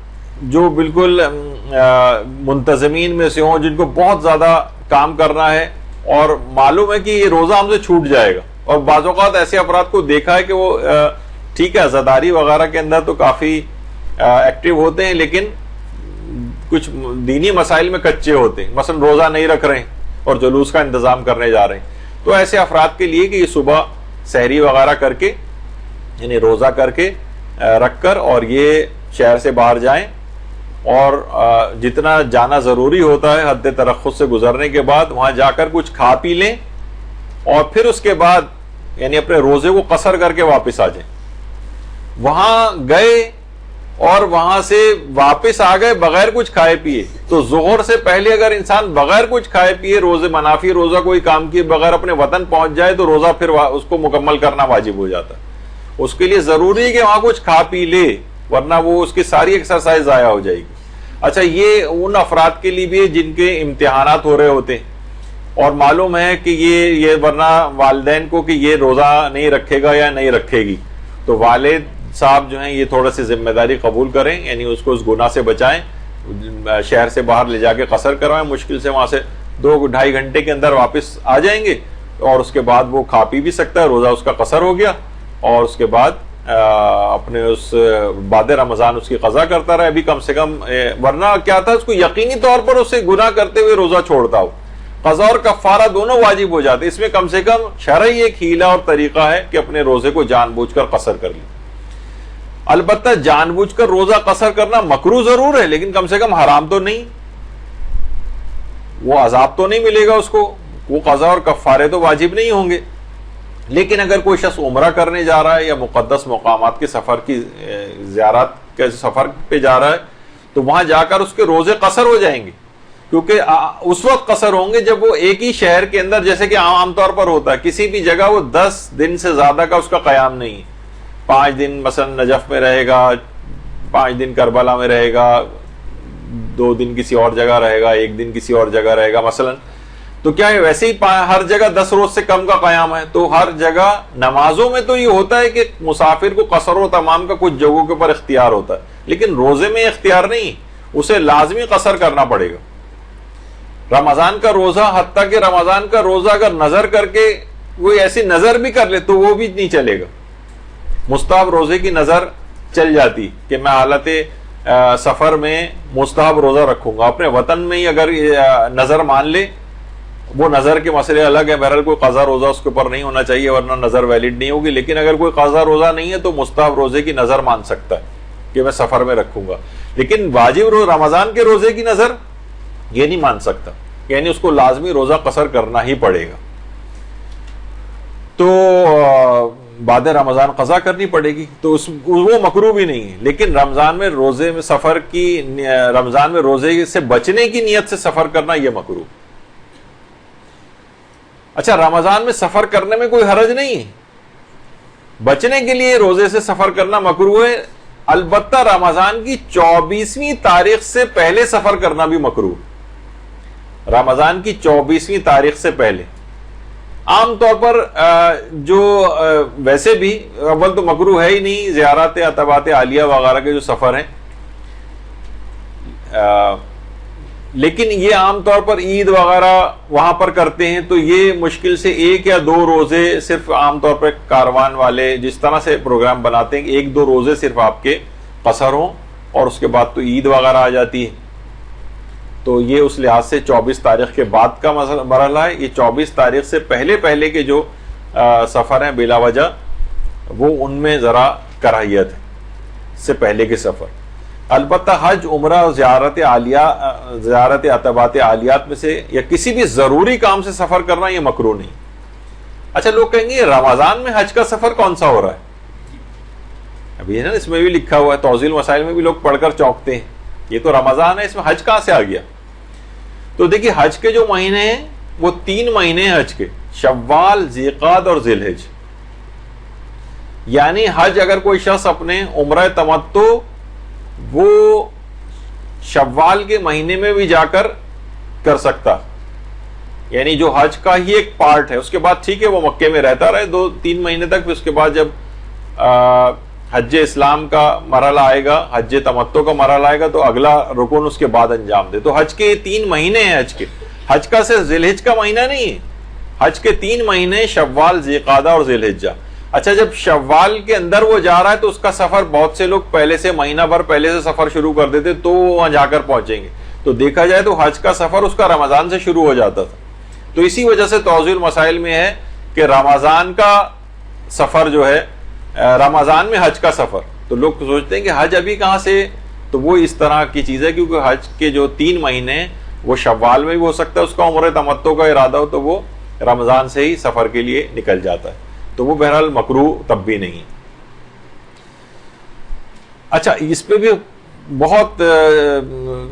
جو بالکل منتظمین میں سے ہوں، جن کو بہت زیادہ کام کرنا ہے اور معلوم ہے کہ یہ روزہ ہم سے چھوٹ جائے گا، اور بعض اوقات ایسے افراد کو دیکھا ہے کہ وہ ٹھیک ہے عزاداری وغیرہ کے اندر تو کافی ایکٹیو ہوتے ہیں، لیکن کچھ دینی مسائل میں کچے ہوتے ہیں، مثلا روزہ نہیں رکھ رہے ہیں اور جلوس کا انتظام کرنے جا رہے ہیں. تو ایسے افراد کے لیے کہ یہ صبح سحری وغیرہ کر کے، یعنی روزہ کر کے رکھ کر، اور یہ شہر سے باہر جائیں اور جتنا جانا ضروری ہوتا ہے حد ترخص سے گزرنے کے بعد وہاں جا کر کچھ کھا پی لیں، اور پھر اس کے بعد یعنی اپنے روزے کو قصر کر کے واپس آ جائیں. وہاں گئے اور وہاں سے واپس آ گئے بغیر کچھ کھائے پیے، تو ظہر سے پہلے اگر انسان بغیر کچھ کھائے پیے روزے منافی روزہ کوئی کام کیے بغیر اپنے وطن پہنچ جائے تو روزہ پھر اس کو مکمل کرنا واجب ہو جاتا ہے. اس کے لیے ضروری ہے کہ وہاں کچھ کھا پی لے، ورنہ وہ اس کی ساری ایکسرسائز ضائع ہو جائے گی. اچھا، یہ ان افراد کے لیے بھی جن کے امتحانات ہو رہے ہوتے ہیں اور معلوم ہے کہ یہ ورنہ والدین کو کہ یہ روزہ نہیں رکھے گا یا نہیں رکھے گی، تو والد صاحب جو ہیں یہ تھوڑا سی ذمہ داری قبول کریں، یعنی اس کو اس گناہ سے بچائیں، شہر سے باہر لے جا کے قصر کروائیں، مشکل سے وہاں سے 2-2.5 گھنٹے کے اندر واپس آ جائیں گے، اور اس کے بعد وہ کھا پی بھی سکتا ہے، روزہ اس کا قصر ہو گیا، اور اس کے بعد اپنے اس بعد رمضان اس کی قضا کرتا رہے. ابھی کم سے کم ورنہ کیا تھا، اس کو یقینی طور پر اسے گناہ کرتے ہوئے روزہ چھوڑتا ہو، قضا اور کفارہ دونوں واجب ہو جاتے. اس میں کم سے کم شرعی ایک ہیلہ اور طریقہ ہے کہ اپنے روزے کو جان بوجھ کر قصر کر لیں. البتہ جان بوجھ کر روزہ قصر کرنا مکروہ ضرور ہے، لیکن کم سے کم حرام تو نہیں، وہ عذاب تو نہیں ملے گا اس کو، وہ قضا اور کفارے تو واجب نہیں ہوں گے. لیکن اگر کوئی شخص عمرہ کرنے جا رہا ہے یا مقدس مقامات کے سفر کی زیارت کے سفر پہ جا رہا ہے، تو وہاں جا کر اس کے روزے قصر ہو جائیں گے، کیونکہ اس وقت قصر ہوں گے جب وہ ایک ہی شہر کے اندر، جیسے کہ عام طور پر ہوتا ہے کسی بھی جگہ وہ 10 دن سے زیادہ کا اس کا قیام نہیں ہے. 5 دن مثلا نجف میں رہے گا، 5 دن کربلا میں رہے گا، 2 دن کسی اور جگہ رہے گا، 1 دن کسی اور جگہ رہے گا مثلا. تو کیا ہے ویسے ہی ہر جگہ 10 روز سے کم کا قیام ہے. تو ہر جگہ نمازوں میں تو یہ ہوتا ہے کہ مسافر کو قصر و تمام کا کچھ جگہوں کے اوپر اختیار ہوتا ہے، لیکن روزے میں اختیار نہیں، اسے لازمی قصر کرنا پڑے گا. رمضان کا روزہ، حتیٰ کہ رمضان کا روزہ اگر نظر کر کے کوئی ایسی نظر بھی کر لے تو وہ بھی نہیں چلے گا. مستحب روزے کی نظر چل جاتی کہ میں حالت سفر میں مستحب روزہ رکھوں گا، اپنے وطن میں ہی اگر نظر مان لے، وہ نظر کے مسئلے الگ ہے، بہرحال کوئی قضا روزہ اس کے اوپر نہیں ہونا چاہیے ورنہ نظر ویلڈ نہیں ہوگی. لیکن اگر کوئی قضا روزہ نہیں ہے تو مستحب روزے کی نظر مان سکتا ہے کہ میں سفر میں رکھوں گا، لیکن واجب رمضان کے روزے کی نظر یہ نہیں مان سکتا، یعنی اس کو لازمی روزہ قصر کرنا ہی پڑے گا. تو بعد رمضان قضا کرنی پڑے گی، تو وہ مکروہ بھی نہیں ہے. لیکن رمضان میں روزے میں سفر کی، رمضان میں روزے سے بچنے کی نیت سے سفر کرنا یہ مکروہ. اچھا، رمضان میں سفر کرنے میں کوئی حرج نہیں ہے، بچنے کے لیے روزے سے سفر کرنا مکروہ ہے. البتہ رمضان کی 24ویں تاریخ سے پہلے سفر کرنا بھی مکروہ. رمضان کی 24ویں تاریخ سے پہلے عام طور پر جو ویسے بھی اول تو مکروہ ہے ہی نہیں، زیارت عتبات عالیہ وغیرہ کے جو سفر ہیں، لیکن یہ عام طور پر عید وغیرہ وہاں پر کرتے ہیں، تو یہ مشکل سے 1 یا 2 روزے صرف عام طور پر کاروان والے جس طرح سے پروگرام بناتے ہیں کہ 1-2 روزے صرف آپ کے قصر ہوں، اور اس کے بعد تو عید وغیرہ آ جاتی ہے. تو یہ اس لحاظ سے 24 تاریخ کے بعد کا مرحلہ ہے. یہ 24 تاریخ سے پہلے کے جو سفر ہیں بلا وجہ، وہ ان میں ذرا کراہیت ہے سے پہلے کے سفر. البتہ حج، عمرہ، زیارت عتبات عالیات میں سے یا کسی بھی ضروری کام سے سفر کرنا یہ مکروہ نہیں. اچھا، لوگ کہیں گے رمضان میں حج کا سفر کون سا ہو رہا ہے؟ ابھی نا اس میں بھی لکھا ہوا ہے، توضیح المسائل میں بھی لوگ پڑھ کر چونکتے ہیں، یہ تو رمضان ہے، اس میں حج کہاں سے آ گیا؟ تو دیکھیے حج کے جو مہینے ہیں وہ 3 مہینے ہیں حج کے، شوال، ذیقعد اور ذی الحج. یعنی حج اگر کوئی شخص اپنے عمرہ تمتع وہ شوال کے مہینے میں بھی جا کر سکتا، یعنی جو حج کا ہی ایک پارٹ ہے. اس کے بعد ٹھیک ہے وہ مکے میں رہتا رہے 2-3 مہینے تک، پھر اس کے بعد جب حج اسلام کا مرحلہ آئے گا، حج تمتع کا مرحلہ آئے گا، تو اگلا رکن اس کے بعد انجام دے. تو حج کے 3 مہینے ہیں. حج کا صرف ذی الحج کا مہینہ نہیں ہے، حج کے 3 مہینے شوال، ذی القعدہ اور ذی الحجہ. اچھا، جب شوال کے اندر وہ جا رہا ہے تو اس کا سفر بہت سے لوگ پہلے سے مہینہ بھر پہلے سے سفر شروع کر دیتے تو وہاں جا کر پہنچیں گے. تو دیکھا جائے تو حج کا سفر اس کا رمضان سے شروع ہو جاتا تھا. تو اسی وجہ سے توضیح المسائل میں ہے کہ رمضان کا سفر جو ہے، رمضان میں حج کا سفر، تو لوگ سوچتے ہیں کہ حج ابھی کہاں سے، تو وہ اس طرح کی چیز ہے کیونکہ حج کے جو 3 مہینے ہیں وہ شوال میں بھی ہو سکتا ہے، اس کا عمرہ تمتع کا ارادہ ہو تو وہ رمضان سے ہی سفر کے لیے نکل جاتا ہے. تو وہ بہرحال مکروہ تب بھی نہیں. اچھا، اس پہ بھی بہت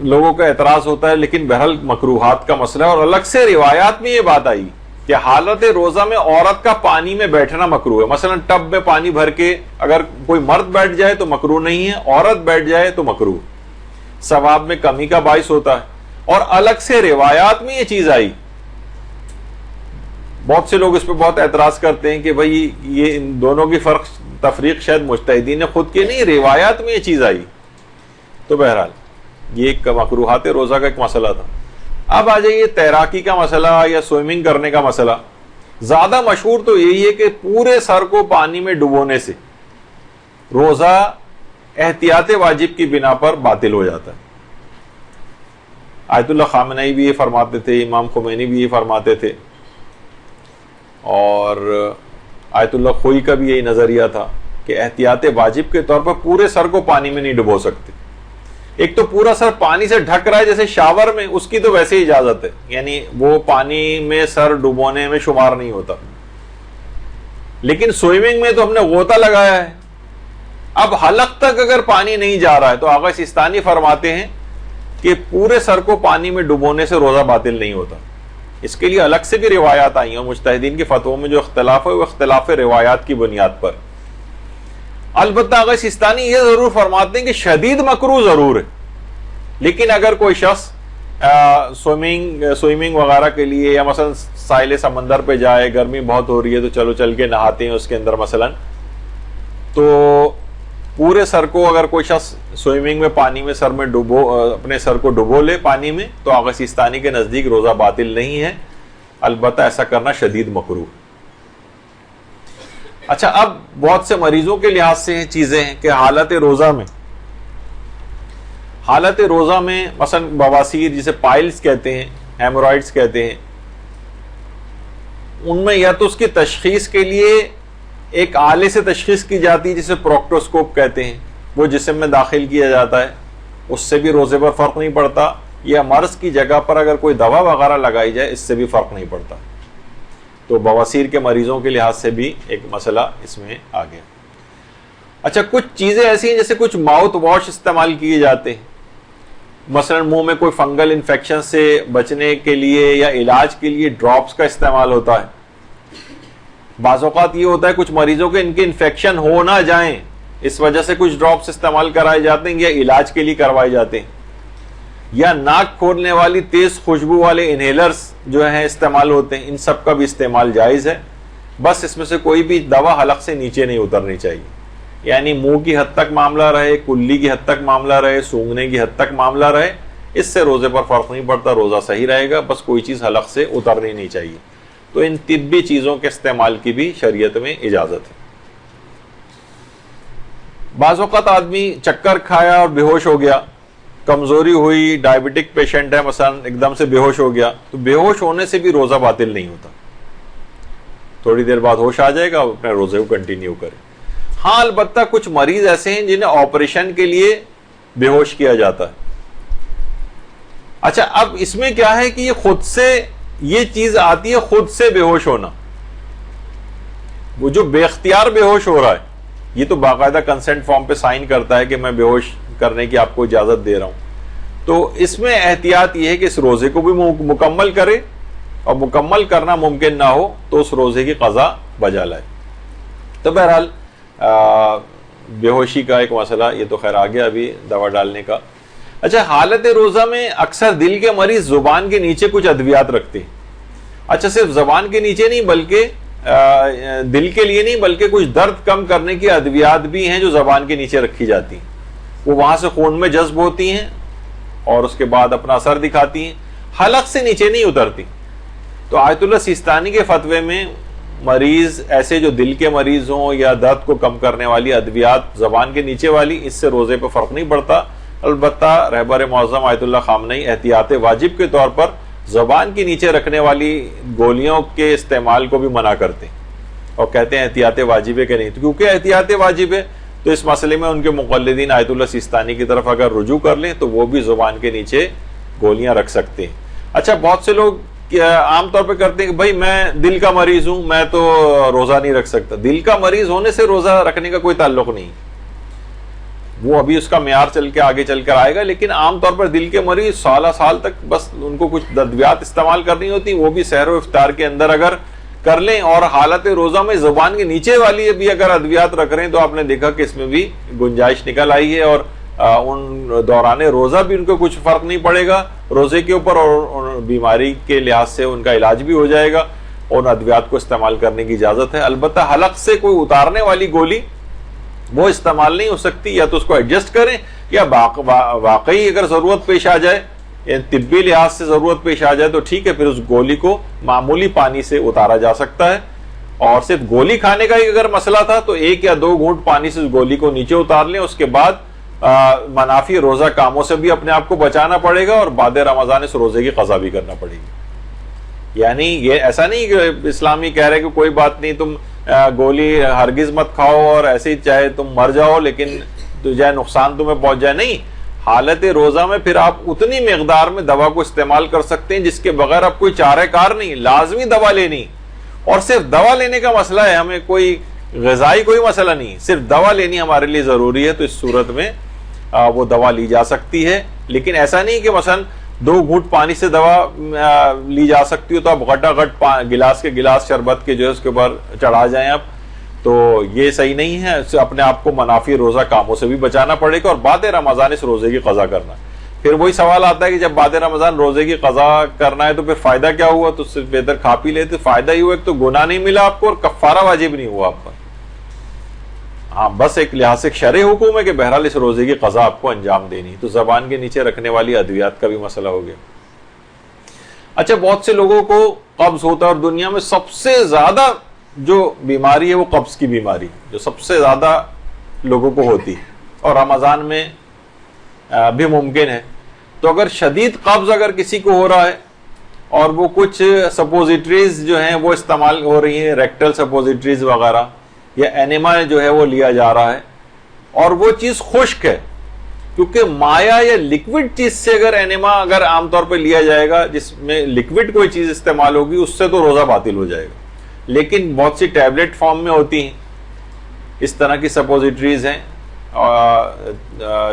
لوگوں کا اعتراض ہوتا ہے، لیکن بہرحال مکروہات کا مسئلہ ہے. اور الگ سے روایات میں یہ بات آئی کہ حالت روزہ میں عورت کا پانی میں بیٹھنا مکروہ ہے. مثلا ٹب میں پانی بھر کے اگر کوئی مرد بیٹھ جائے تو مکروہ نہیں ہے، عورت بیٹھ جائے تو مکروہ، ثواب میں کمی کا باعث ہوتا ہے. اور الگ سے روایات میں یہ چیز آئی. بہت سے لوگ اس پہ بہت اعتراض کرتے ہیں کہ بھئی یہ ان دونوں کی تفریق شاید مجتہدین نے خود کی نہیں، روایات میں یہ چیز آئی. تو بہرحال یہ ایک مکروہات روزہ کا ایک مسئلہ تھا. اب آ جائیے تیراکی کا مسئلہ یا سوئمنگ کرنے کا مسئلہ. زیادہ مشہور تو یہی ہے کہ پورے سر کو پانی میں ڈبونے سے روزہ احتیاط واجب کی بنا پر باطل ہو جاتا ہے. آیت اللہ خامنئی بھی یہ فرماتے تھے، امام خمینی بھی یہ فرماتے تھے، اور آیت اللہ خوئی کا بھی یہی نظریہ تھا کہ احتیاط واجب کے طور پر پورے سر کو پانی میں نہیں ڈبو سکتے. ایک تو پورا سر پانی سے ڈھک رہا ہے جیسے شاور میں، اس کی تو ویسے ہی اجازت ہے، یعنی وہ پانی میں سر ڈبونے میں شمار نہیں ہوتا. لیکن سوئمنگ میں تو ہم نے غوطہ لگایا ہے، اب حلق تک اگر پانی نہیں جا رہا ہے تو آغا سیستانی فرماتے ہیں کہ پورے سر کو پانی میں ڈبونے سے روزہ باطل نہیں ہوتا. اس کے لیے الگ سے بھی روایات آئی ہیں، مجتہدین کے فتووں میں جو اختلاف ہے وہ اختلاف روایات کی بنیاد پر. البتہ آغا سیستانی یہ ضرور فرماتے ہیں کہ شدید مکروہ ضرور ہے، لیکن اگر کوئی شخص سوئمنگ وغیرہ کے لیے یا مثلا ساحل سمندر پہ جائے، گرمی بہت ہو رہی ہے تو چلو چل کے نہاتے ہیں اس کے اندر مثلا، تو پورے سر کو اگر کوئی شخص سوئمنگ میں پانی میں سر میں اپنے سر کو ڈبو لے پانی میں تو آغا سیستانی کے نزدیک روزہ باطل نہیں ہے، البتہ ایسا کرنا شدید مکروہ. اچھا، اب بہت سے مریضوں کے لحاظ سے چیزیں ہیں کہ حالت روزہ میں مثلا بواسیر جسے پائلز کہتے ہیں، ہیمورائڈز کہتے ہیں، ان میں یا تو اس کی تشخیص کے لیے ایک آلے سے تشخیص کی جاتی ہے جسے پروکٹوسکوپ کہتے ہیں، وہ جسم میں داخل کیا جاتا ہے، اس سے بھی روزے پر فرق نہیں پڑتا، یا مرض کی جگہ پر اگر کوئی دوا وغیرہ لگائی جائے اس سے بھی فرق نہیں پڑتا. تو بواسیر کے مریضوں کے لحاظ سے بھی ایک مسئلہ اس میں آ گیا. اچھا، کچھ چیزیں ایسی ہیں جیسے کچھ ماؤتھ واش استعمال کیے جاتے ہیں، مثلا منہ میں کوئی فنگل انفیکشن سے بچنے کے لیے یا علاج کے لیے ڈراپس کا استعمال ہوتا ہے. بعض اوقات یہ ہوتا ہے کچھ مریضوں کے ان کے انفیکشن ہو نہ جائیں اس وجہ سے کچھ ڈراپس استعمال کرائے جاتے ہیں یا علاج کے لیے کروائے جاتے ہیں، یا ناک کھولنے والی تیز خوشبو والے انہیلرز جو ہیں استعمال ہوتے ہیں، ان سب کا بھی استعمال جائز ہے. بس اس میں سے کوئی بھی دوا حلق سے نیچے نہیں اترنی چاہیے، یعنی منہ کی حد تک معاملہ رہے، کلی کی حد تک معاملہ رہے، سونگھنے کی حد تک معاملہ رہے، اس سے روزے پر فرق نہیں پڑتا، روزہ صحیح رہے گا. بس کوئی چیز حلق سے اترنی نہیں چاہیے. تو ان طبی چیزوں کے استعمال کی بھی شریعت میں اجازت ہے. بعض اوقات آدمی چکر کھایا اور بے ہوش ہو گیا، کمزوری ہوئی، ڈائبٹک پیشنٹ ہے مثلا، ایک دم سے بے ہوش ہو گیا، تو بے ہوش ہونے سے بھی روزہ باطل نہیں ہوتا، تھوڑی دیر بعد ہوش آ جائے گا، اپنے روزے کو کنٹینیو کرے. ہاں، البتہ کچھ مریض ایسے ہیں جنہیں آپریشن کے لیے بے ہوش کیا جاتا ہے. اچھا، اب اس میں کیا ہے کہ یہ خود سے یہ چیز آتی ہے، خود سے بے ہوش ہونا. وہ جو بے اختیار بے ہوش ہو رہا ہے یہ تو باقاعدہ کنسنٹ فارم پہ سائن کرتا ہے کہ میں بے ہوش کرنے کی آپ کو اجازت دے رہا ہوں. تو اس میں احتیاط یہ ہے کہ اس روزے کو بھی مکمل کرے، اور مکمل کرنا ممکن نہ ہو تو اس روزے کی قضا بجا لائے. تو بہرحال بے ہوشی کا ایک مسئلہ یہ تو خیر آ گیا ابھی دوا ڈالنے کا. اچھا حالت روزہ میں اکثر دل کے مریض زبان کے نیچے کچھ ادویات رکھتے ہیں. اچھا صرف زبان کے نیچے نہیں بلکہ دل کے لیے نہیں بلکہ کچھ درد کم کرنے کی ادویات بھی ہیں جو زبان کے نیچے رکھی جاتی ہیں. وہ وہاں سے خون میں جذب ہوتی ہیں اور اس کے بعد اپنا اثر دکھاتی ہیں, حلق سے نیچے نہیں اترتی. تو آیت اللہ سیستانی کے فتوے میں مریض ایسے جو دل کے مریض ہوں یا درد کو کم کرنے والی ادویات زبان کے نیچے والی, اس سے روزے پہ فرق نہیں پڑتا. البتہ رہبر معظم آیت اللہ خامنئی احتیاط واجب کے طور پر زبان کے نیچے رکھنے والی گولیوں کے استعمال کو بھی منع کرتے ہیں اور کہتے ہیں احتیاط واجب ہے کہ نہیں. تو کیونکہ احتیاط واجب ہے تو اس مسئلے میں ان کے مقلدین آیت اللہ سیستانی کی طرف اگر رجوع کر لیں تو وہ بھی زبان کے نیچے گولیاں رکھ سکتے ہیں. اچھا بہت سے لوگ عام طور پہ کرتے ہیں کہ بھائی میں دل کا مریض ہوں, میں تو روزہ نہیں رکھ سکتا. دل کا مریض ہونے سے روزہ رکھنے کا کوئی تعلق نہیں, وہ ابھی اس کا معیار چل کے آگے چل کر آئے گا. لیکن عام طور پر دل کے مریض سالہ سال تک بس ان کو کچھ ادویات استعمال کرنی ہوتی, وہ بھی سحر و افطار کے اندر اگر کر لیں اور حالت روزہ میں زبان کے نیچے والی بھی اگر ادویات رکھ رہے ہیں تو آپ نے دیکھا کہ اس میں بھی گنجائش نکل آئی ہے اور ان دوران روزہ بھی ان کو کچھ فرق نہیں پڑے گا روزے کے اوپر, اور بیماری کے لحاظ سے ان کا علاج بھی ہو جائے گا اور ان ادویات کو استعمال کرنے کی اجازت ہے. البتہ حلق سے کوئی اتارنے والی گولی وہ استعمال نہیں ہو سکتی, یا تو اس کو ایڈجسٹ کریں یا واقعی اگر ضرورت پیش آ جائے, طبی لحاظ سے ضرورت پیش آ جائے تو ٹھیک ہے, پھر اس گولی کو معمولی پانی سے اتارا جا سکتا ہے. اور صرف گولی کھانے کا ہی اگر مسئلہ تھا تو 1 یا 2 گھونٹ پانی سے اس گولی کو نیچے اتار لیں, اس کے بعد منافی روزہ کاموں سے بھی اپنے آپ کو بچانا پڑے گا اور بعد رمضان اس روزے کی قضا بھی کرنا پڑے گی. یعنی یہ ایسا نہیں کہ اسلامی کہہ رہے کہ کوئی بات نہیں تم گولی ہرگز مت کھاؤ اور ایسے ہی چاہے تم مر جاؤ لیکن چاہے نقصان تمہیں پہنچ جائے, نہیں. حالت روزہ میں پھر آپ اتنی مقدار میں دوا کو استعمال کر سکتے ہیں جس کے بغیر آپ کوئی چارہ کار نہیں, لازمی دوا لینی, اور صرف دوا لینے کا مسئلہ ہے, ہمیں کوئی غذائی کوئی مسئلہ نہیں, صرف دوا لینی ہمارے لیے ضروری ہے. تو اس صورت میں وہ دوا لی جا سکتی ہے, لیکن ایسا نہیں کہ مثلا 2 گھونٹ پانی سے دوا لی جا سکتی ہو تو آپ گھٹا گھٹ گلاس کے گلاس شربت کے جو ہے اس کے اوپر چڑھا جائیں آپ, تو یہ صحیح نہیں ہے. اپنے آپ کو منافی روزہ کاموں سے بھی بچانا پڑے گا اور بعد رمضان اس روزے کی قضا کرنا. پھر وہی سوال آتا ہے کہ جب بعد رمضان روزے کی قضا کرنا ہے تو پھر فائدہ کیا ہوا؟ تو صرف بہتر کھا پی لیتے, فائدہ ہی ہوا, ایک تو گناہ نہیں ملا آپ کو اور کفارہ واجب نہیں ہوا آپ پر. ہاں بس ایک لحاظ سے شرعی حکم ہے کہ بہرحال اس روزے کی قضا آپ کو انجام دینی. تو زبان کے نیچے رکھنے والی ادویات کا بھی مسئلہ ہو گیا. اچھا بہت سے لوگوں کو قبض ہوتا ہے اور دنیا میں سب سے زیادہ جو بیماری ہے وہ قبض کی بیماری جو سب سے زیادہ لوگوں کو ہوتی ہے اور رمضان میں بھی ممکن ہے. تو اگر شدید قبض اگر کسی کو ہو رہا ہے اور وہ کچھ سپوزیٹریز جو ہیں وہ استعمال ہو رہی ہیں, ریکٹل سپوزیٹریز وغیرہ, یا اینیما جو ہے وہ لیا جا رہا ہے اور وہ چیز خشک ہے, کیونکہ مایا یا لکوڈ چیز سے اگر اینیما اگر عام طور پہ لیا جائے گا جس میں لکوڈ کوئی چیز استعمال ہوگی اس سے تو روزہ باطل ہو جائے گا. لیکن بہت سی ٹیبلٹ فارم میں ہوتی ہیں اس طرح کی سپوزیٹریز ہیں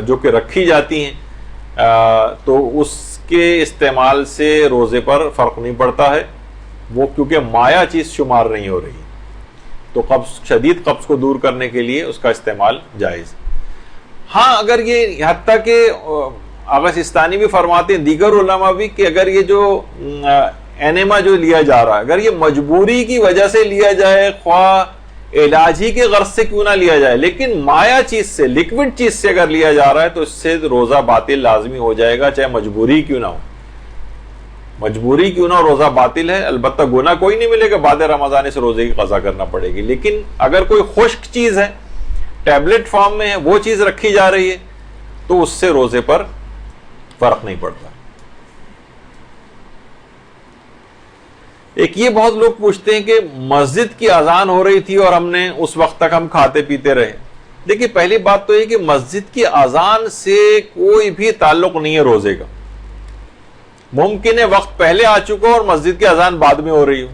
جو کہ رکھی جاتی ہیں, تو اس کے استعمال سے روزے پر فرق نہیں پڑتا ہے, وہ کیونکہ مایا چیز شمار نہیں ہو رہی. تو قبض شدید قبض کو دور کرنے کے لیے اس کا استعمال جائز. ہاں اگر یہ حتیٰ کہ آغا سیستانی بھی فرماتے ہیں, دیگر علماء بھی, کہ اگر یہ جو اینیما جو لیا جا رہا ہے اگر یہ مجبوری کی وجہ سے لیا جائے, خواہ علاج ہی کے غرض سے کیوں نہ لیا جائے, لیکن مایا چیز سے لکوڈ چیز سے اگر لیا جا رہا ہے تو اس سے روزہ باطل لازمی ہو جائے گا, چاہے مجبوری کیوں نہ ہو. مجبوری کیوں نہ روزہ باطل ہے, البتہ گناہ کوئی نہیں ملے گا, بعد رمضان اس روزے کی قضا کرنا پڑے گی. لیکن اگر کوئی خشک چیز ہے, ٹیبلٹ فارم میں ہے, وہ چیز رکھی جا رہی ہے تو اس سے روزے پر فرق نہیں پڑتا. ایک یہ بہت لوگ پوچھتے ہیں کہ مسجد کی اذان ہو رہی تھی اور ہم نے اس وقت تک ہم کھاتے پیتے رہے. دیکھیے پہلی بات تو یہ کہ مسجد کی اذان سے کوئی بھی تعلق نہیں ہے روزے کا. ممکن ہے وقت پہلے آ چکا اور مسجد کی اذان بعد میں ہو رہی ہو,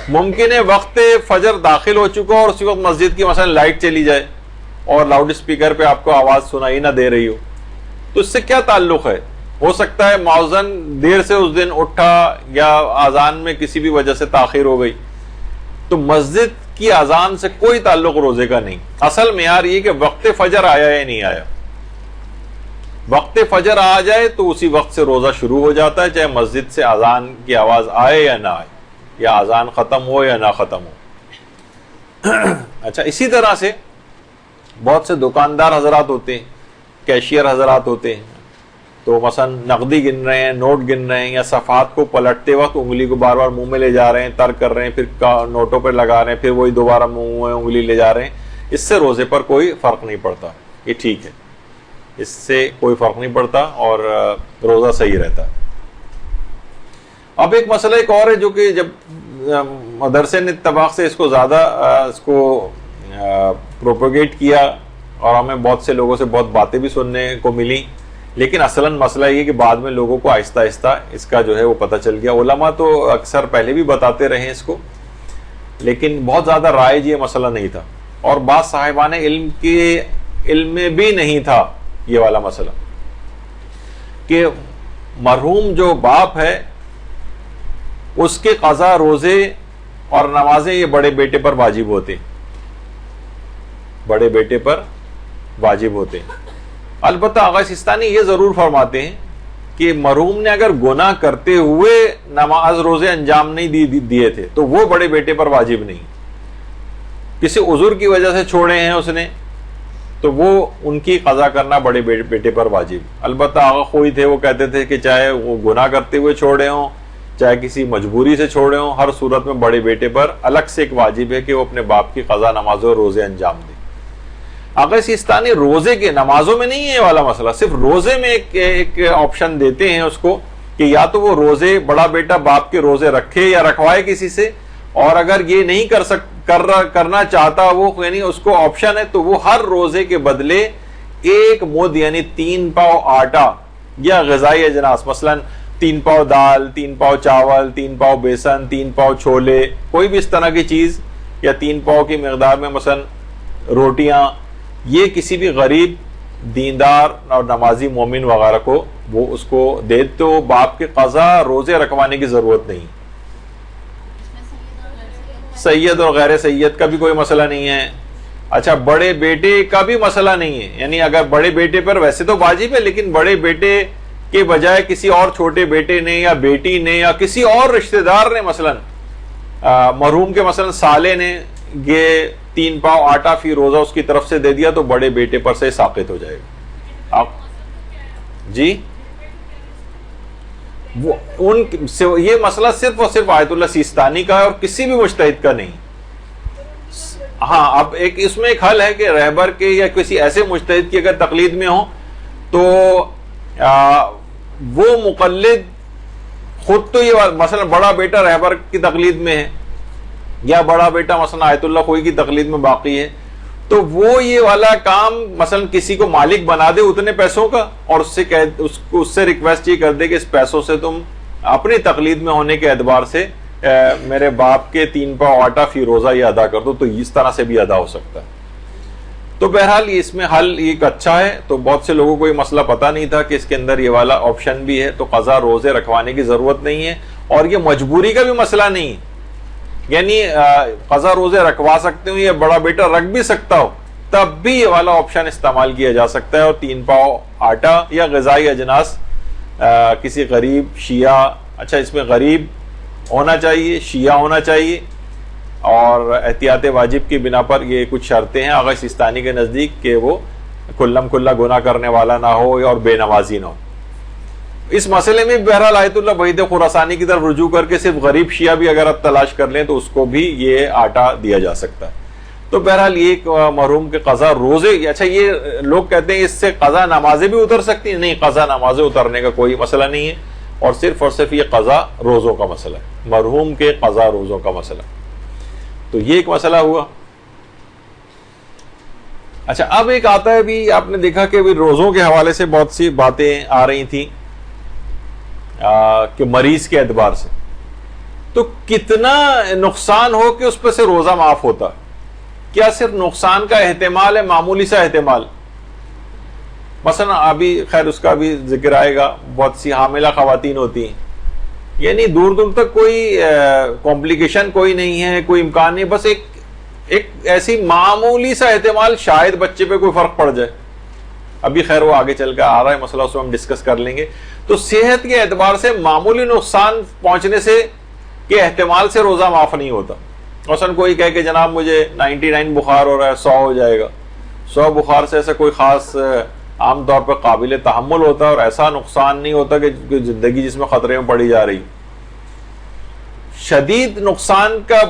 ممکن ہے وقت فجر داخل ہو چکا اور اسی وقت مسجد کی مثلا لائٹ چلی جائے اور لاؤڈ اسپیکر پہ آپ کو آواز سنائی نہ دے رہی ہو, تو اس سے کیا تعلق ہے؟ ہو سکتا ہے مؤذن دیر سے اس دن اٹھا یا اذان میں کسی بھی وجہ سے تاخیر ہو گئی, تو مسجد کی اذان سے کوئی تعلق روزے کا نہیں. اصل معیار یہ کہ وقت فجر آیا یا نہیں آیا. وقت فجر آ جائے تو اسی وقت سے روزہ شروع ہو جاتا ہے، چاہے مسجد سے اذان کی آواز آئے یا نہ آئے، یا اذان ختم ہو یا نہ ختم ہو۔ اچھا، اسی طرح سے بہت سے دکاندار حضرات ہوتے ہیں، کیشیئر حضرات ہوتے ہیں، تو مثلا نقدی گن رہے ہیں، نوٹ گن رہے ہیں، یا صفحات کو پلٹتے وقت انگلی کو بار بار منہ میں لے جا رہے ہیں، ترک کر رہے ہیں، پھر نوٹوں پر لگا رہے ہیں، پھر وہی دوبارہ منہ میں انگلی لے جا رہے ہیں، اس سے روزے پر کوئی فرق نہیں پڑتا، یہ ٹھیک ہے، اس سے کوئی فرق نہیں پڑتا اور روزہ صحیح رہتا ہے۔ اب ایک مسئلہ ایک اور ہے جو کہ جب مدرسے نے اتفاق سے اس کو زیادہ اس کو پروپیگیٹ کیا اور ہمیں بہت سے لوگوں سے بہت باتیں بھی سننے کو ملی، لیکن اصلاً مسئلہ یہ کہ بعد میں لوگوں کو آہستہ آہستہ اس کا جو ہے وہ پتہ چل گیا۔ علماء تو اکثر پہلے بھی بتاتے رہے ہیں اس کو، لیکن بہت زیادہ رائج یہ مسئلہ نہیں تھا، اور بعض صاحبان علم کے علم میں بھی نہیں تھا یہ والا مسئلہ کہ مرحوم جو باپ ہے اس کے قضا روزے اور نمازیں یہ بڑے بیٹے پر واجب ہوتے، بڑے بیٹے پر واجب ہوتے۔ البتہ آغا سیستانی یہ ضرور فرماتے ہیں کہ مرحوم نے اگر گناہ کرتے ہوئے نماز روزے انجام نہیں دیے تھے تو وہ بڑے بیٹے پر واجب نہیں، کسی عذر کی وجہ سے چھوڑے ہیں اس نے تو وہ ان کی قضا کرنا بڑے بیٹے پر واجب۔ البتہ آغا خوئی تھے، وہ کہتے تھے کہ چاہے وہ گناہ کرتے ہوئے چھوڑے ہوں چاہے کسی مجبوری سے چھوڑے ہوں، ہر صورت میں بڑے بیٹے پر الگ سے ایک واجب ہے کہ وہ اپنے باپ کی قضا نمازوں اور روزے انجام دے۔ آغا سیستانی روزے کے نمازوں میں نہیں ہے یہ والا مسئلہ، صرف روزے میں ایک آپشن دیتے ہیں اس کو کہ یا تو وہ روزے بڑا بیٹا باپ کے روزے رکھے یا رکھوائے کسی سے، اور اگر یہ نہیں کرنا چاہتا وہ، یعنی اس کو آپشن ہے، تو وہ ہر روزے کے بدلے ایک مد یعنی 3 پاؤ آٹا یا غذائی اجناس، مثلا 3 پاؤ دال، 3 پاؤ چاول، 3 پاؤ بیسن، 3 پاؤ چھولے، کوئی بھی اس طرح کی چیز، یا 3 پاؤ کی مقدار میں مثلا روٹیاں، یہ کسی بھی غریب دیندار اور نمازی مومن وغیرہ کو وہ اس کو دے، تو باپ کے قضا روزے رکھوانے کی ضرورت نہیں۔ سید اور غیر سید کا بھی کوئی مسئلہ نہیں ہے۔ اچھا، بڑے بیٹے کا بھی مسئلہ نہیں ہے، یعنی اگر بڑے بیٹے پر ویسے تو واجب ہے، لیکن بڑے بیٹے کے بجائے کسی اور چھوٹے بیٹے نے یا بیٹی نے یا کسی اور رشتہ دار نے، مثلا مرحوم کے مثلا سالے نے یہ 3 پاؤ آٹا فی روزہ اس کی طرف سے دے دیا تو بڑے بیٹے پر سے ساقط ہو جائے گا۔ آپ جی، یہ مسئلہ صرف اور صرف آیت اللہ سیستانی کا ہے اور کسی بھی مجتہد کا نہیں۔ ہاں، اب اس میں ایک حل ہے کہ رہبر کے یا کسی ایسے مجتہد کی اگر تقلید میں ہو تو وہ مقلد خود تو یہ مثلا بڑا بیٹا رہبر کی تقلید میں ہے یا بڑا بیٹا مثلا آیت اللہ خوئی کی تقلید میں باقی ہے، تو وہ یہ والا کام مثلا کسی کو مالک بنا دے اتنے پیسوں کا، اور اس سے ریکویسٹ یہ کر دے کہ اس پیسوں سے تم اپنی تقلید میں ہونے کے اعتبار سے میرے باپ کے 3 پاؤ آٹا فی روزہ یہ ادا کر دو، تو اس طرح سے بھی ادا ہو سکتا ہے۔ تو بہرحال اس میں حل ایک اچھا ہے، تو بہت سے لوگوں کو یہ مسئلہ پتہ نہیں تھا کہ اس کے اندر یہ والا آپشن بھی ہے، تو قضا روزے رکھوانے کی ضرورت نہیں ہے، اور یہ مجبوری کا بھی مسئلہ نہیں ہے، یعنی قضا روزے رکھوا سکتے ہو یا بڑا بیٹا رکھ بھی سکتا ہو، تب بھی یہ والا آپشن استعمال کیا جا سکتا ہے، اور 3 پاؤ آٹا یا غذائی اجناس کسی غریب شیعہ، اچھا اس میں غریب ہونا چاہیے، شیعہ ہونا چاہیے، اور احتیاط واجب کی بنا پر یہ کچھ شرطیں ہیں آغا سیستانی کے نزدیک کہ وہ کھلم کھلا گناہ کرنے والا نہ ہو اور بے نمازی نہ ہو۔ اس مسئلے میں بہرحال آیت اللہ وحید خراسانی کی طرف رجوع کر کے صرف غریب شیعہ بھی اگر آپ تلاش کر لیں تو اس کو بھی یہ آٹا دیا جا سکتا ہے۔ تو بہرحال یہ مرحوم کے قضا روزے، اچھا یہ لوگ کہتے ہیں اس سے قضا نمازیں بھی اتر سکتی ہیں، نہیں، قضا نمازیں اترنے کا کوئی مسئلہ نہیں ہے، اور صرف یہ قضا روزوں کا مسئلہ ہے، مرحوم کے قضا روزوں کا مسئلہ۔ تو یہ ایک مسئلہ ہوا۔ اچھا، اب ایک آتا ہے بھی، آپ نے دیکھا کہ روزوں کے حوالے سے بہت سی باتیں آ رہی تھیں کہ مریض کے اعتبار سے تو کتنا نقصان ہو کہ اس پہ سے روزہ معاف ہوتا، کیا صرف نقصان کا احتمال ہے، معمولی سا احتمال؟ مثلا ابھی خیر اس کا بھی ذکر آئے گا، بہت سی حاملہ خواتین ہوتی ہیں، یعنی دور دور تک کوئی کمپلیکیشن کوئی نہیں ہے، کوئی امکان نہیں، بس ایک ایسی معمولی سا احتمال شاید بچے پہ کوئی فرق پڑ جائے، ابھی خیر وہ آگے چل کر آ رہا ہے مسئلہ، اس میں ہم ڈسکس کر لیں گے. تو صحت کے اعتبار سے معمولی نقصان پہنچنے سے کے احتمال سے روزہ معاف نہیں ہوتا. مثلا کوئی کہے کہ جناب مجھے 99 بخار ہو رہا ہے، 100 ہو جائے گا. 100 بخار سے ایسا کوئی خاص عام طور پہ قابل تحمل ہوتا ہے اور ایسا نقصان نہیں ہوتا کہ زندگی جس میں خطرے میں پڑی جا رہی. شدید نقصان کا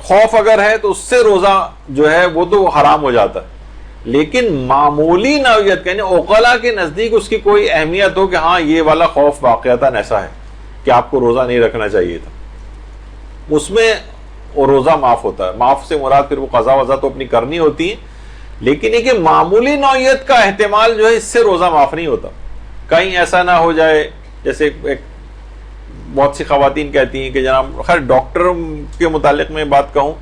خوف اگر ہے تو اس سے روزہ جو ہے وہ تو حرام ہو جاتا ہے. لیکن معمولی نوعیت یعنی عقلاء کے نزدیک اس کی کوئی اہمیت ہو کہ ہاں یہ والا خوف واقعتاً ایسا ہے کہ آپ کو روزہ نہیں رکھنا چاہیے تھا، اس میں وہ روزہ معاف ہوتا ہے. معاف سے مراد پھر وہ قضا وضا تو اپنی کرنی ہوتی ہے، لیکن یہ کہ معمولی نوعیت کا احتمال جو ہے اس سے روزہ معاف نہیں ہوتا. کہیں ایسا نہ ہو جائے جیسے ایک بہت سی خواتین کہتی ہیں کہ جناب، خیر ڈاکٹر کے متعلق میں بات کہوں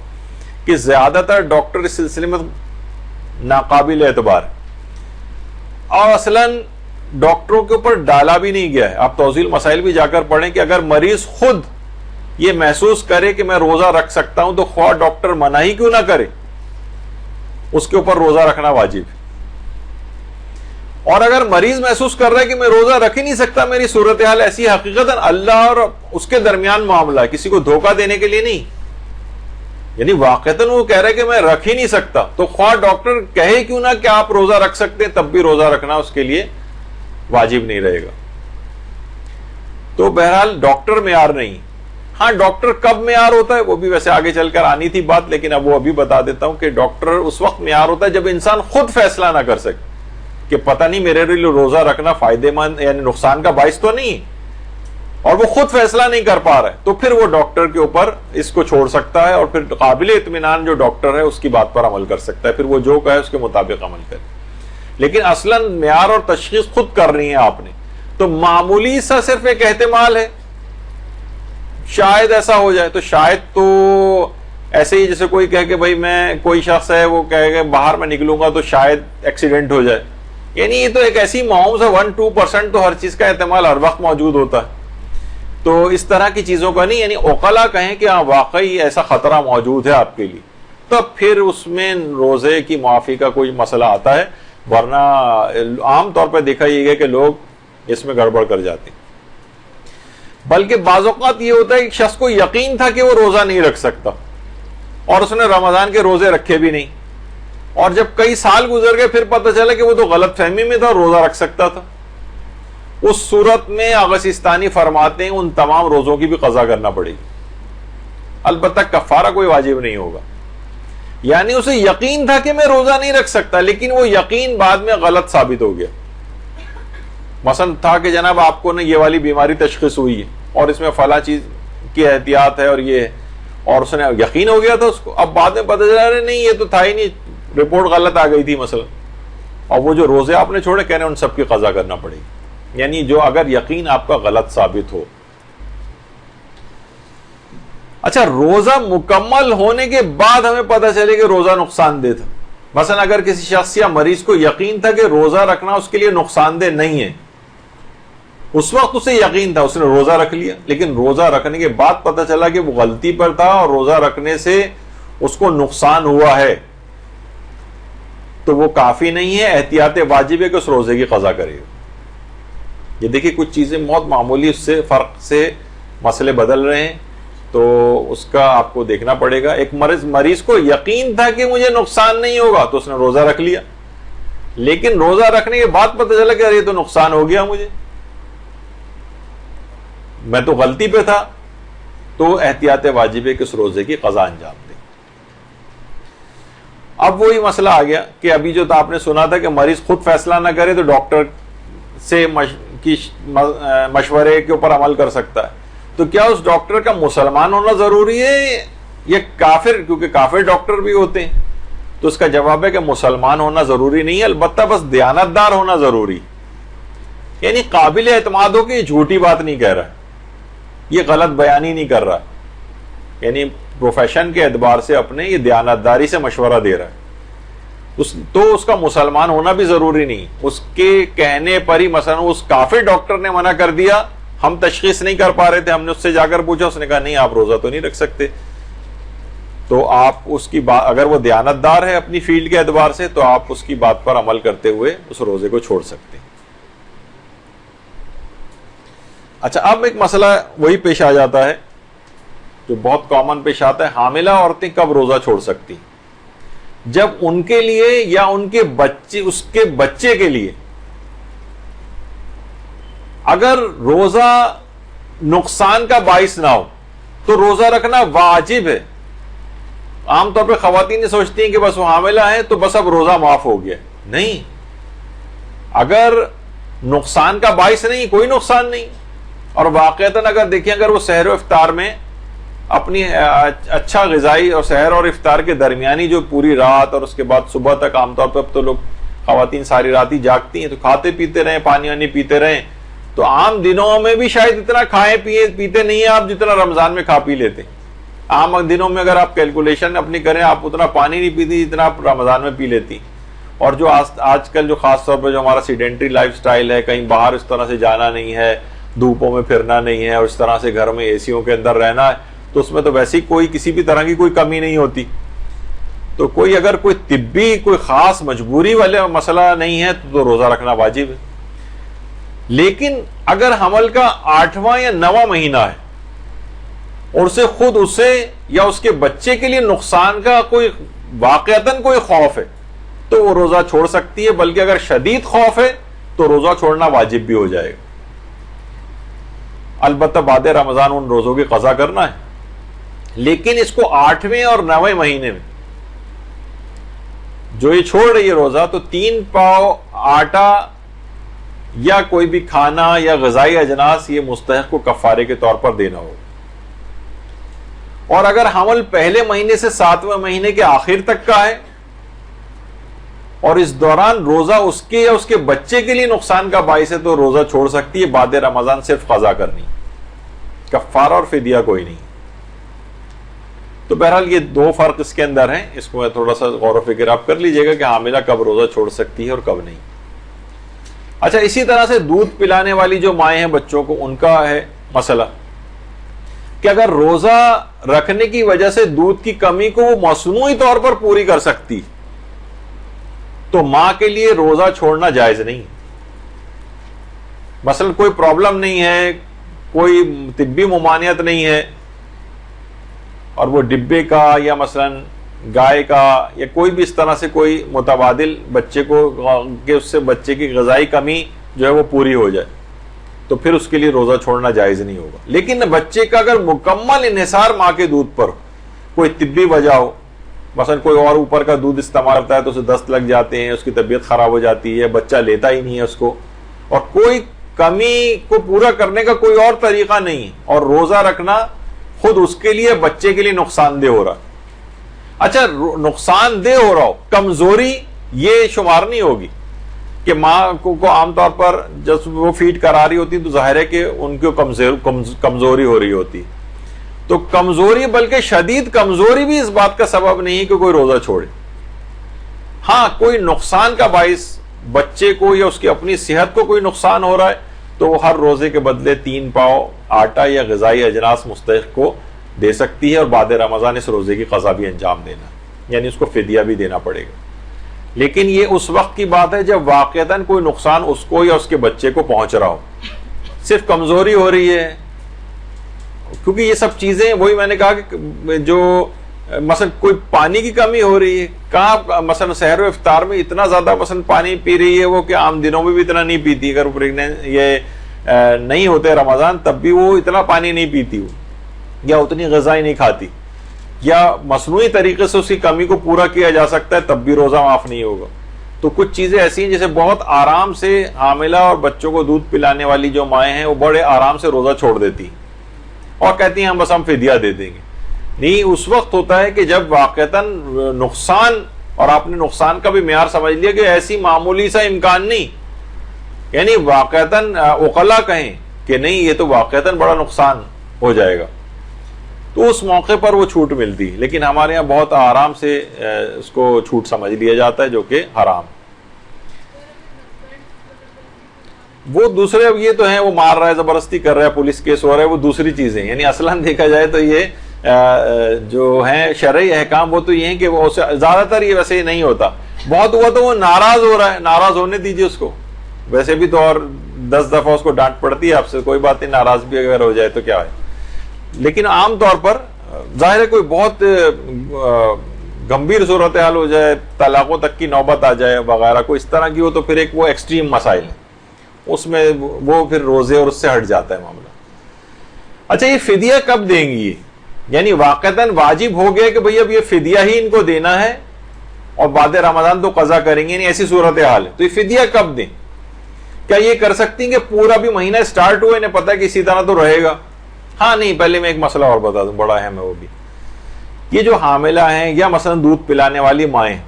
کہ زیادہ تر ڈاکٹر اس سلسلے میں ناقابل اعتبار اور اصلاً ڈاکٹروں کے اوپر ڈالا بھی نہیں گیا ہے. آپ توضیح المسائل بھی جا کر پڑھیں کہ اگر مریض خود یہ محسوس کرے کہ میں روزہ رکھ سکتا ہوں تو خواہ ڈاکٹر منع ہی کیوں نہ کرے، اس کے اوپر روزہ رکھنا واجب ہے. اور اگر مریض محسوس کر رہا ہے کہ میں روزہ رکھ ہی نہیں سکتا، میری صورتحال ایسی حقیقت اللہ اور اس کے درمیان معاملہ ہے، کسی کو دھوکہ دینے کے لیے نہیں، یعنی واقعتاً وہ کہہ رہا ہے کہ میں رکھ ہی نہیں سکتا، تو خواہ ڈاکٹر کہے کیوں نہ کہ آپ روزہ رکھ سکتے ہیں، تب بھی روزہ رکھنا اس کے لیے واجب نہیں رہے گا. تو بہرحال ڈاکٹر معیار نہیں. ہاں ڈاکٹر کب معیار ہوتا ہے وہ بھی ویسے آگے چل کر آنی تھی بات، لیکن اب وہ ابھی بتا دیتا ہوں کہ ڈاکٹر اس وقت معیار ہوتا ہے جب انسان خود فیصلہ نہ کر سکے کہ پتہ نہیں میرے لیے روزہ رکھنا فائدہ مند یعنی نقصان کا باعث تو نہیں، اور وہ خود فیصلہ نہیں کر پا رہا ہے، تو پھر وہ ڈاکٹر کے اوپر اس کو چھوڑ سکتا ہے اور پھر قابل اطمینان جو ڈاکٹر ہے اس کی بات پر عمل کر سکتا ہے، پھر وہ جو کہے اس کے مطابق عمل کرے. لیکن اصلاً معیار اور تشخیص خود کرنی ہے آپ نے. تو معمولی سا صرف ایک احتمال ہے، شاید ایسا ہو جائے، تو شاید تو ایسے ہی جیسے کوئی کہے کہ بھائی میں کوئی شخص ہے وہ کہے کہ باہر میں نکلوں گا تو شاید ایکسیڈنٹ ہو جائے، یعنی یہ تو ایک ایسی معاوضہ 1-2% تو ہر چیز کا احتمال ہر وقت موجود ہوتا ہے. تو اس طرح کی چیزوں کا نہیں، یعنی عقلاء کہیں کہ ہاں واقعی ایسا خطرہ موجود ہے آپ کے لیے، تو پھر اس میں روزے کی معافی کا کوئی مسئلہ آتا ہے. ورنہ عام طور پہ دیکھا یہ گیا کہ لوگ اس میں گڑبڑ کر جاتے ہیں. بلکہ بعض اوقات یہ ہوتا ہے کہ شخص کو یقین تھا کہ وہ روزہ نہیں رکھ سکتا اور اس نے رمضان کے روزے رکھے بھی نہیں، اور جب کئی سال گزر گئے پھر پتہ چلا کہ وہ تو غلط فہمی میں تھا اور روزہ رکھ سکتا تھا. اس صورت میں آغا سیستانی فرماتے ہیں ان تمام روزوں کی بھی قضا کرنا پڑے گی، البتہ کفارہ کوئی واجب نہیں ہوگا. یعنی اسے یقین تھا کہ میں روزہ نہیں رکھ سکتا، لیکن وہ یقین بعد میں غلط ثابت ہو گیا. مثلا تھا کہ جناب آپ کو یہ والی بیماری تشخیص ہوئی ہے اور اس میں فلاں چیز کی احتیاط ہے اور یہ ہے، اور اس نے یقین ہو گیا تھا اس کو، اب بعد میں پتہ چلا رہے نہیں یہ تو تھا ہی نہیں، رپورٹ غلط آ گئی تھی مثلا، اور وہ جو روزے آپ نے چھوڑے کہہ رہے ہیں ان سب کی قضا کرنا پڑے گی. یعنی جو اگر یقین آپ کا غلط ثابت ہو. اچھا، روزہ مکمل ہونے کے بعد ہمیں پتہ چلے کہ روزہ نقصان دہ تھا. مثلا اگر کسی شخص یا مریض کو یقین تھا کہ روزہ رکھنا اس کے لیے نقصان دہ نہیں ہے، اس وقت اسے یقین تھا، اس نے روزہ رکھ لیا، لیکن روزہ رکھنے کے بعد پتہ چلا کہ وہ غلطی پر تھا اور روزہ رکھنے سے اس کو نقصان ہوا ہے، تو وہ کافی نہیں ہے، احتیاط واجب ہے کہ اس روزے کی قضا کرے. یہ دیکھیں کچھ چیزیں بہت معمولی اس سے فرق سے مسئلے بدل رہے ہیں، تو اس کا آپ کو دیکھنا پڑے گا. ایک مریض کو یقین تھا کہ مجھے نقصان نہیں ہوگا تو اس نے روزہ رکھ لیا، لیکن روزہ رکھنے کے بعد پتہ چلا کہ یہ تو نقصان ہو گیا، مجھے میں تو غلطی پہ تھا، تو احتیاط واجب ہے کہ اس روزے کی قضا انجام دے. اب وہی مسئلہ آ گیا کہ ابھی جو آپ نے سنا تھا کہ مریض خود فیصلہ نہ کرے تو ڈاکٹر سے مشورے کے اوپر عمل کر سکتا ہے. تو کیا اس ڈاکٹر کا مسلمان ہونا ضروری ہے یا کافر؟ کیونکہ کافر ڈاکٹر بھی ہوتے ہیں. تو اس کا جواب ہے کہ مسلمان ہونا ضروری نہیں ہے، البتہ بس دیانتدار ہونا ضروری. یعنی قابل اعتماد ہو کہ یہ جھوٹی بات نہیں کہہ رہا ہے، یہ غلط بیانی نہیں کر رہا، یعنی پروفیشن کے اعتبار سے اپنے یہ دیانتداری سے مشورہ دے رہا ہے. تو اس کا مسلمان ہونا بھی ضروری نہیں. اس کے کہنے پر ہی مثلا اس کافر ڈاکٹر نے منع کر دیا، ہم تشخیص نہیں کر پا رہے تھے، ہم نے اس سے جا کر پوچھا، اس نے کہا نہیں آپ روزہ تو نہیں رکھ سکتے، تو آپ اس کی بات، اگر وہ دیانتدار ہے اپنی فیلڈ کے اعتبار سے، تو آپ اس کی بات پر عمل کرتے ہوئے اس روزے کو چھوڑ سکتے ہیں۔ اچھا، اب ایک مسئلہ وہی پیش آ جاتا ہے جو بہت کامن پیش آتا ہے، حاملہ عورتیں کب روزہ چھوڑ سکتی؟ جب ان کے لیے یا ان کے بچے، اس کے بچے کے لیے اگر روزہ نقصان کا باعث نہ ہو تو روزہ رکھنا واجب ہے۔ عام طور پہ خواتین سوچتی ہیں کہ بس وہ حاملہ ہیں تو بس اب روزہ معاف ہو گیا، نہیں، اگر نقصان کا باعث نہیں، کوئی نقصان نہیں، اور واقعتاً اگر دیکھیں اگر وہ سحر و افطار میں اپنی اچھا غذائی اور سحر اور افطار کے درمیانی جو پوری رات اور اس کے بعد صبح تک، عام طور پہ اب تو لوگ خواتین ساری رات ہی جاگتی ہیں، تو کھاتے پیتے رہیں، پانی وانی پیتے رہیں، تو عام دنوں میں بھی شاید اتنا کھائے پیتے نہیں ہیں آپ جتنا رمضان میں کھا پی لیتے ہیں۔ عام دنوں میں اگر آپ کیلکولیشن اپنی کریں، آپ اتنا پانی نہیں پیتی جتنا آپ رمضان میں پی لیتی۔ اور جو آج کل جو خاص طور پہ جو ہمارا سیڈنٹری لائف سٹائل ہے، کہیں باہر اس طرح سے جانا نہیں ہے، دھوپوں میں پھرنا نہیں ہے، اور اس طرح سے گھر میں اے سیوں کے اندر رہنا ہے، تو اس میں تو ویسے ہی کوئی کسی بھی طرح کی کوئی کمی نہیں ہوتی۔ تو کوئی اگر کوئی طبی کوئی خاص مجبوری والا مسئلہ نہیں ہے تو روزہ رکھنا واجب ہے۔ لیکن اگر حمل کا 8واں یا 9واں مہینہ ہے اور اسے یا اس کے بچے کے لیے نقصان کا کوئی واقعتاً کوئی خوف ہے تو وہ روزہ چھوڑ سکتی ہے، بلکہ اگر شدید خوف ہے تو روزہ چھوڑنا واجب بھی ہو جائے گا۔ البتہ بعد رمضان ان روزوں کی قضا کرنا ہے، لیکن اس کو 8ویں اور 9ویں مہینے میں جو یہ چھوڑ رہی ہے روزہ، تو 3 پاؤ آٹا یا کوئی بھی کھانا یا غذائی اجناس یہ مستحق کو کفارے کے طور پر دینا ہوگا۔ اور اگر حمل پہلے مہینے سے 7ویں مہینے کے آخر تک کا ہے اور اس دوران روزہ اس کے یا اس کے بچے کے لیے نقصان کا باعث ہے تو روزہ چھوڑ سکتی ہے، بعد رمضان صرف قضا کرنی، کفارہ اور فدیہ کوئی نہیں۔ تو بہرحال یہ 2 فرق اس کے اندر ہیں، اس کو تھوڑا سا غور و فکر آپ کر لیجئے گا کہ حاملہ کب روزہ چھوڑ سکتی ہے اور کب نہیں۔ اچھا، اسی طرح سے دودھ پلانے والی جو مائیں ہیں بچوں کو، ان کا ہے مسئلہ کہ اگر روزہ رکھنے کی وجہ سے دودھ کی کمی کو وہ مصنوعی طور پر پوری کر سکتی تو ماں کے لیے روزہ چھوڑنا جائز نہیں۔ مثلا کوئی پرابلم نہیں ہے، کوئی طبی ممانعت نہیں ہے، اور وہ ڈبے کا یا مثلا گائے کا یا کوئی بھی اس طرح سے کوئی متبادل بچے کو کہ اس سے بچے کی غذائی کمی جو ہے وہ پوری ہو جائے، تو پھر اس کے لیے روزہ چھوڑنا جائز نہیں ہوگا۔ لیکن بچے کا اگر مکمل انحصار ماں کے دودھ پر کوئی طبی وجہ ہو، مثلا کوئی اور اوپر کا دودھ استعمال کرتا ہے تو اسے دست لگ جاتے ہیں، اس کی طبیعت خراب ہو جاتی ہے، بچہ لیتا ہی نہیں ہے اس کو، اور کوئی کمی کو پورا کرنے کا کوئی اور طریقہ نہیں ہے، اور روزہ رکھنا خود اس کے لیے بچے کے لیے نقصان دہ ہو رہا۔ اچھا، نقصان دہ ہو رہا ہو، کمزوری یہ شمار نہیں ہوگی کہ ماں کو عام طور پر جب وہ فیڈ کرا رہی ہوتی تو ظاہر ہے کہ ان کو کمزوری ہو رہی ہوتی، تو کمزوری بلکہ شدید کمزوری بھی اس بات کا سبب نہیں کہ کوئی روزہ چھوڑے۔ ہاں، کوئی نقصان کا باعث بچے کو یا اس کی اپنی صحت کو کوئی نقصان ہو رہا ہے تو وہ ہر روزے کے بدلے 3 پاؤ آٹا یا غذائی اجناس مستحق کو دے سکتی ہے، اور بعد رمضان اس روزے کی قضا بھی انجام دینا، یعنی اس کو فدیہ بھی دینا پڑے گا۔ لیکن یہ اس وقت کی بات ہے جب واقعتاً کوئی نقصان اس کو یا اس کے بچے کو پہنچ رہا ہو، صرف کمزوری ہو رہی ہے، کیونکہ یہ سب چیزیں وہی میں نے کہا کہ جو مثلا کوئی پانی کی کمی ہو رہی ہے، کہاں مثلا سحر و افطار میں اتنا زیادہ مثلا پانی پی رہی ہے وہ کہ عام دنوں میں بھی اتنا نہیں پیتی، اگر یہ نہیں ہوتے رمضان تب بھی وہ اتنا پانی نہیں پیتی ہو، یا اتنی غذائیں نہیں کھاتی، یا مصنوعی طریقے سے اس کی کمی کو پورا کیا جا سکتا ہے تب بھی روزہ معاف نہیں ہوگا۔ تو کچھ چیزیں ایسی ہیں جیسے بہت آرام سے حاملہ اور بچوں کو دودھ پلانے والی جو مائیں ہیں وہ بڑے آرام سے روزہ چھوڑ دیتی ہیں اور کہتی ہیں ہم فدیہ دے دیں گے۔ نہیں، اس وقت ہوتا ہے کہ جب واقعتاً نقصان، اور آپ نے نقصان کا بھی معیار سمجھ لیا کہ ایسی معمولی سا امکان نہیں، یعنی واقعتاً عقلاء کہیں کہ نہیں یہ تو واقعتاً بڑا نقصان ہو جائے گا، تو اس موقع پر وہ چھوٹ ملتی ہے۔ لیکن ہمارے ہاں بہت آرام سے اس کو چھوٹ سمجھ لیا جاتا ہے، جو کہ حرام۔ وہ دوسرے اب یہ تو ہیں وہ مار رہا ہے، زبردستی کر رہا ہے، پولیس کیس ہو رہا ہے، وہ دوسری چیزیں، یعنی اصلاً دیکھا جائے تو یہ جو ہیں شرعی احکام وہ تو یہ ہیں کہ وہ زیادہ تر یہ ویسے ہی نہیں ہوتا. بہت ہوا تو وہ ناراض ہو رہا ہے, ناراض ہونے دیجیے اس کو, ویسے بھی تو اور 10 دفعہ اس کو ڈانٹ پڑتی ہے آپ سے, کوئی بات نہیں, ناراض بھی اگر ہو جائے تو کیا ہے. لیکن عام طور پر ظاہر ہے کوئی بہت گمبھیر صورتحال ہو جائے, طلاقوں تک کی نوبت آ جائے وغیرہ, کوئی اس طرح کی ہو تو پھر ایک وہ ایکسٹریم مسائل ہے, اس میں وہ پھر روزے اور اس سے ہٹ جاتا ہے معاملہ. اچھا یہ فدیہ کب دیں گی, یعنی واقعتاً واجب ہو گیا کہ بھئی اب یہ فدیہ ہی ان کو دینا ہے اور بعد رمضان تو قضا کریں گے, یعنی ایسی صورتحال ہے, تو یہ فدیہ کب دیں؟ کیا یہ کر سکتی ہیں کہ پورا بھی مہینہ سٹارٹ ہوا انہیں پتہ ہے کہ اسی طرح تو رہے گا؟ ہاں نہیں, پہلے میں ایک مسئلہ اور بتا دوں, بڑا اہم ہے وہ بھی. یہ جو حاملہ ہیں یا مثلا دودھ پلانے والی مائیں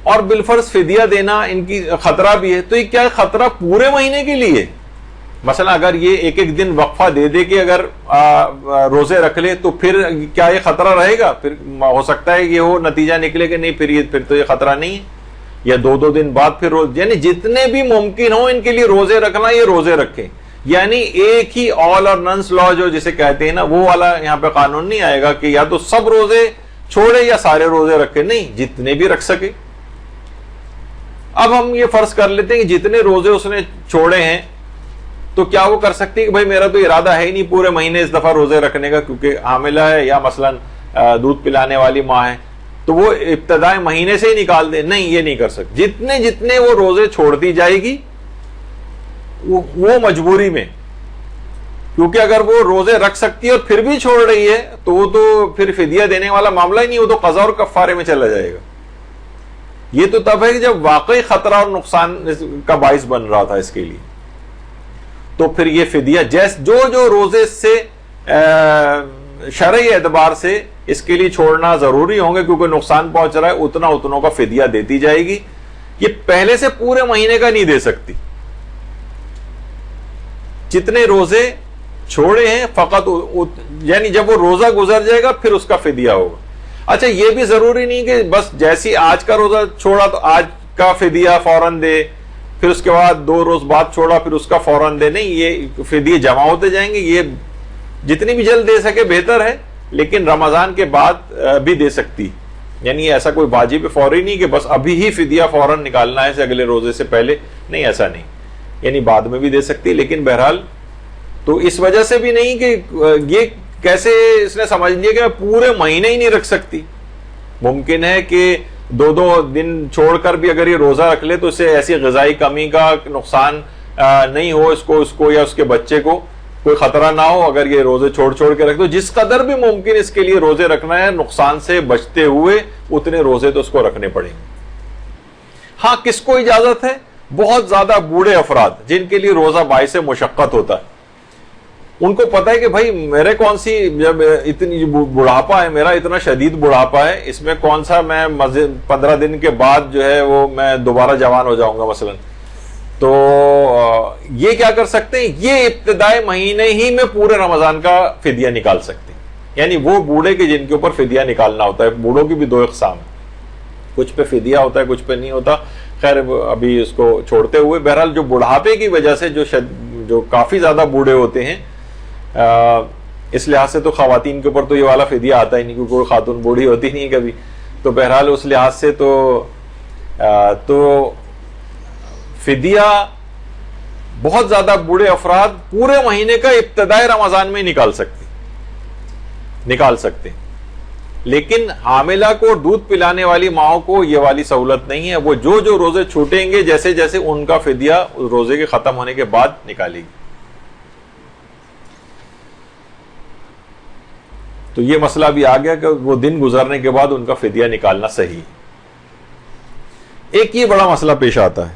اور بالفرض فدیہ دینا ان کی خطرہ بھی ہے, تو یہ کیا خطرہ پورے مہینے کے لیے؟ مثلا اگر یہ ایک ایک دن وقفہ دے دے کے اگر روزے رکھ لے تو پھر کیا یہ خطرہ رہے گا؟ پھر ہو سکتا ہے یہ ہو نتیجہ نکلے کہ نہیں پھر تو یہ خطرہ نہیں ہے, یا 2 دن بعد پھر یعنی جتنے بھی ممکن ہو ان کے لیے روزے رکھنا, یہ روزے رکھیں. یعنی ایک ہی آل اور ننس لا جو جسے کہتے ہیں نا, وہ والا یہاں پہ قانون نہیں آئے گا کہ یا تو سب روزے چھوڑے یا سارے روزے رکھے, نہیں, جتنے بھی رکھ سکے. اب ہم یہ فرض کر لیتے ہیں کہ جتنے روزے اس نے چھوڑے ہیں تو کیا وہ کر سکتی ہے کہ بھائی میرا تو ارادہ ہے ہی نہیں پورے مہینے اس دفعہ روزے رکھنے کا کیونکہ حاملہ ہے یا مثلا دودھ پلانے والی ماں ہے, تو وہ ابتدائی مہینے سے ہی نکال دے؟ نہیں, یہ نہیں کر سکتی. جتنے وہ روزے چھوڑتی جائے گی وہ مجبوری میں, کیونکہ اگر وہ روزے رکھ سکتی ہے اور پھر بھی چھوڑ رہی ہے تو وہ تو پھر فدیہ دینے والا معاملہ ہی نہیں, وہ تو قضا اور کفارے میں چلا جائے گا. یہ تو تب ہے کہ جب واقعی خطرہ اور نقصان کا باعث بن رہا تھا اس کے لیے, تو پھر یہ فدیہ جو روزے سے شرعی اعتبار سے اس کے لیے چھوڑنا ضروری ہوں گے کیونکہ نقصان پہنچ رہا ہے, اتنوں کا فدیہ دیتی جائے گی. یہ پہلے سے پورے مہینے کا نہیں دے سکتی. جتنے روزے چھوڑے ہیں فقط یعنی جب وہ روزہ گزر جائے گا پھر اس کا فدیہ ہوگا. اچھا یہ بھی ضروری نہیں کہ بس جیسی آج کا روزہ چھوڑا تو آج کا فدیہ فوراً دے, پھر اس کے بعد 2 روز بعد چھوڑا پھر اس کا فوراً دے, نہیں, یہ فدیے جمع ہوتے جائیں گے. یہ جتنی بھی جلد دے سکے بہتر ہے, لیکن رمضان کے بعد بھی دے سکتی. یعنی ایسا کوئی واجب فوری نہیں کہ بس ابھی ہی فدیہ فوراً نکالنا ہے اگلے روزے سے پہلے, نہیں, ایسا نہیں, یعنی بعد میں بھی دے سکتی. لیکن بہرحال تو اس وجہ سے بھی نہیں کہ یہ کیسے اس نے سمجھ لیا کہ میں پورے مہینے ہی نہیں رکھ سکتی. ممکن ہے کہ 2 دن چھوڑ کر بھی اگر یہ روزہ رکھ لے تو اسے ایسی غذائی کمی کا نقصان نہیں ہو اس کو یا اس کے بچے کو کوئی خطرہ نہ ہو اگر یہ روزے چھوڑ کے رکھ دو. جس قدر بھی ممکن اس کے لیے روزے رکھنا ہے نقصان سے بچتے ہوئے, اتنے روزے تو اس کو رکھنے پڑیں گے. ہاں کس کو اجازت ہے؟ بہت زیادہ بوڑھے افراد جن کے لیے روزہ باعث مشقت ہوتا ہے, ان کو پتا ہے کہ بھائی میرے کون سی جب اتنی بڑھاپا ہے, میرا اتنا شدید بڑھاپا ہے, اس میں کون سا میں 15 دن کے بعد جو ہے وہ میں دوبارہ جوان ہو جاؤں گا مثلا. تو یہ کیا کر سکتے ہیں, یہ ابتدائی مہینے ہی میں پورے رمضان کا فدیہ نکال سکتے ہیں. یعنی وہ بوڑھے کے جن کے اوپر فدیہ نکالنا ہوتا ہے. بوڑھوں کی بھی 2 اقسام ہیں, کچھ پہ فدیہ ہوتا ہے کچھ پہ نہیں ہوتا. خیر ابھی اس کو چھوڑتے ہوئے بہرحال جو بڑھاپے کی وجہ سے جو کافی زیادہ بوڑھے ہوتے ہیں, اس لحاظ سے تو خواتین کے اوپر تو یہ والا فدیہ آتا ہی نہیں کیونکہ کوئی خاتون بوڑھی ہوتی نہیں کبھی. تو بہرحال اس لحاظ سے تو فدیہ بہت زیادہ بوڑھے افراد پورے مہینے کا ابتدائی رمضان میں نکال سکتے. لیکن حاملہ کو دودھ پلانے والی ماؤں کو یہ والی سہولت نہیں ہے. وہ جو روزے چھوٹیں گے جیسے جیسے ان کا فدیہ روزے کے ختم ہونے کے بعد نکالے گی. تو یہ مسئلہ بھی آ گیا کہ وہ دن گزرنے کے بعد ان کا فدیہ نکالنا صحیح. ایک یہ بڑا مسئلہ پیش آتا ہے,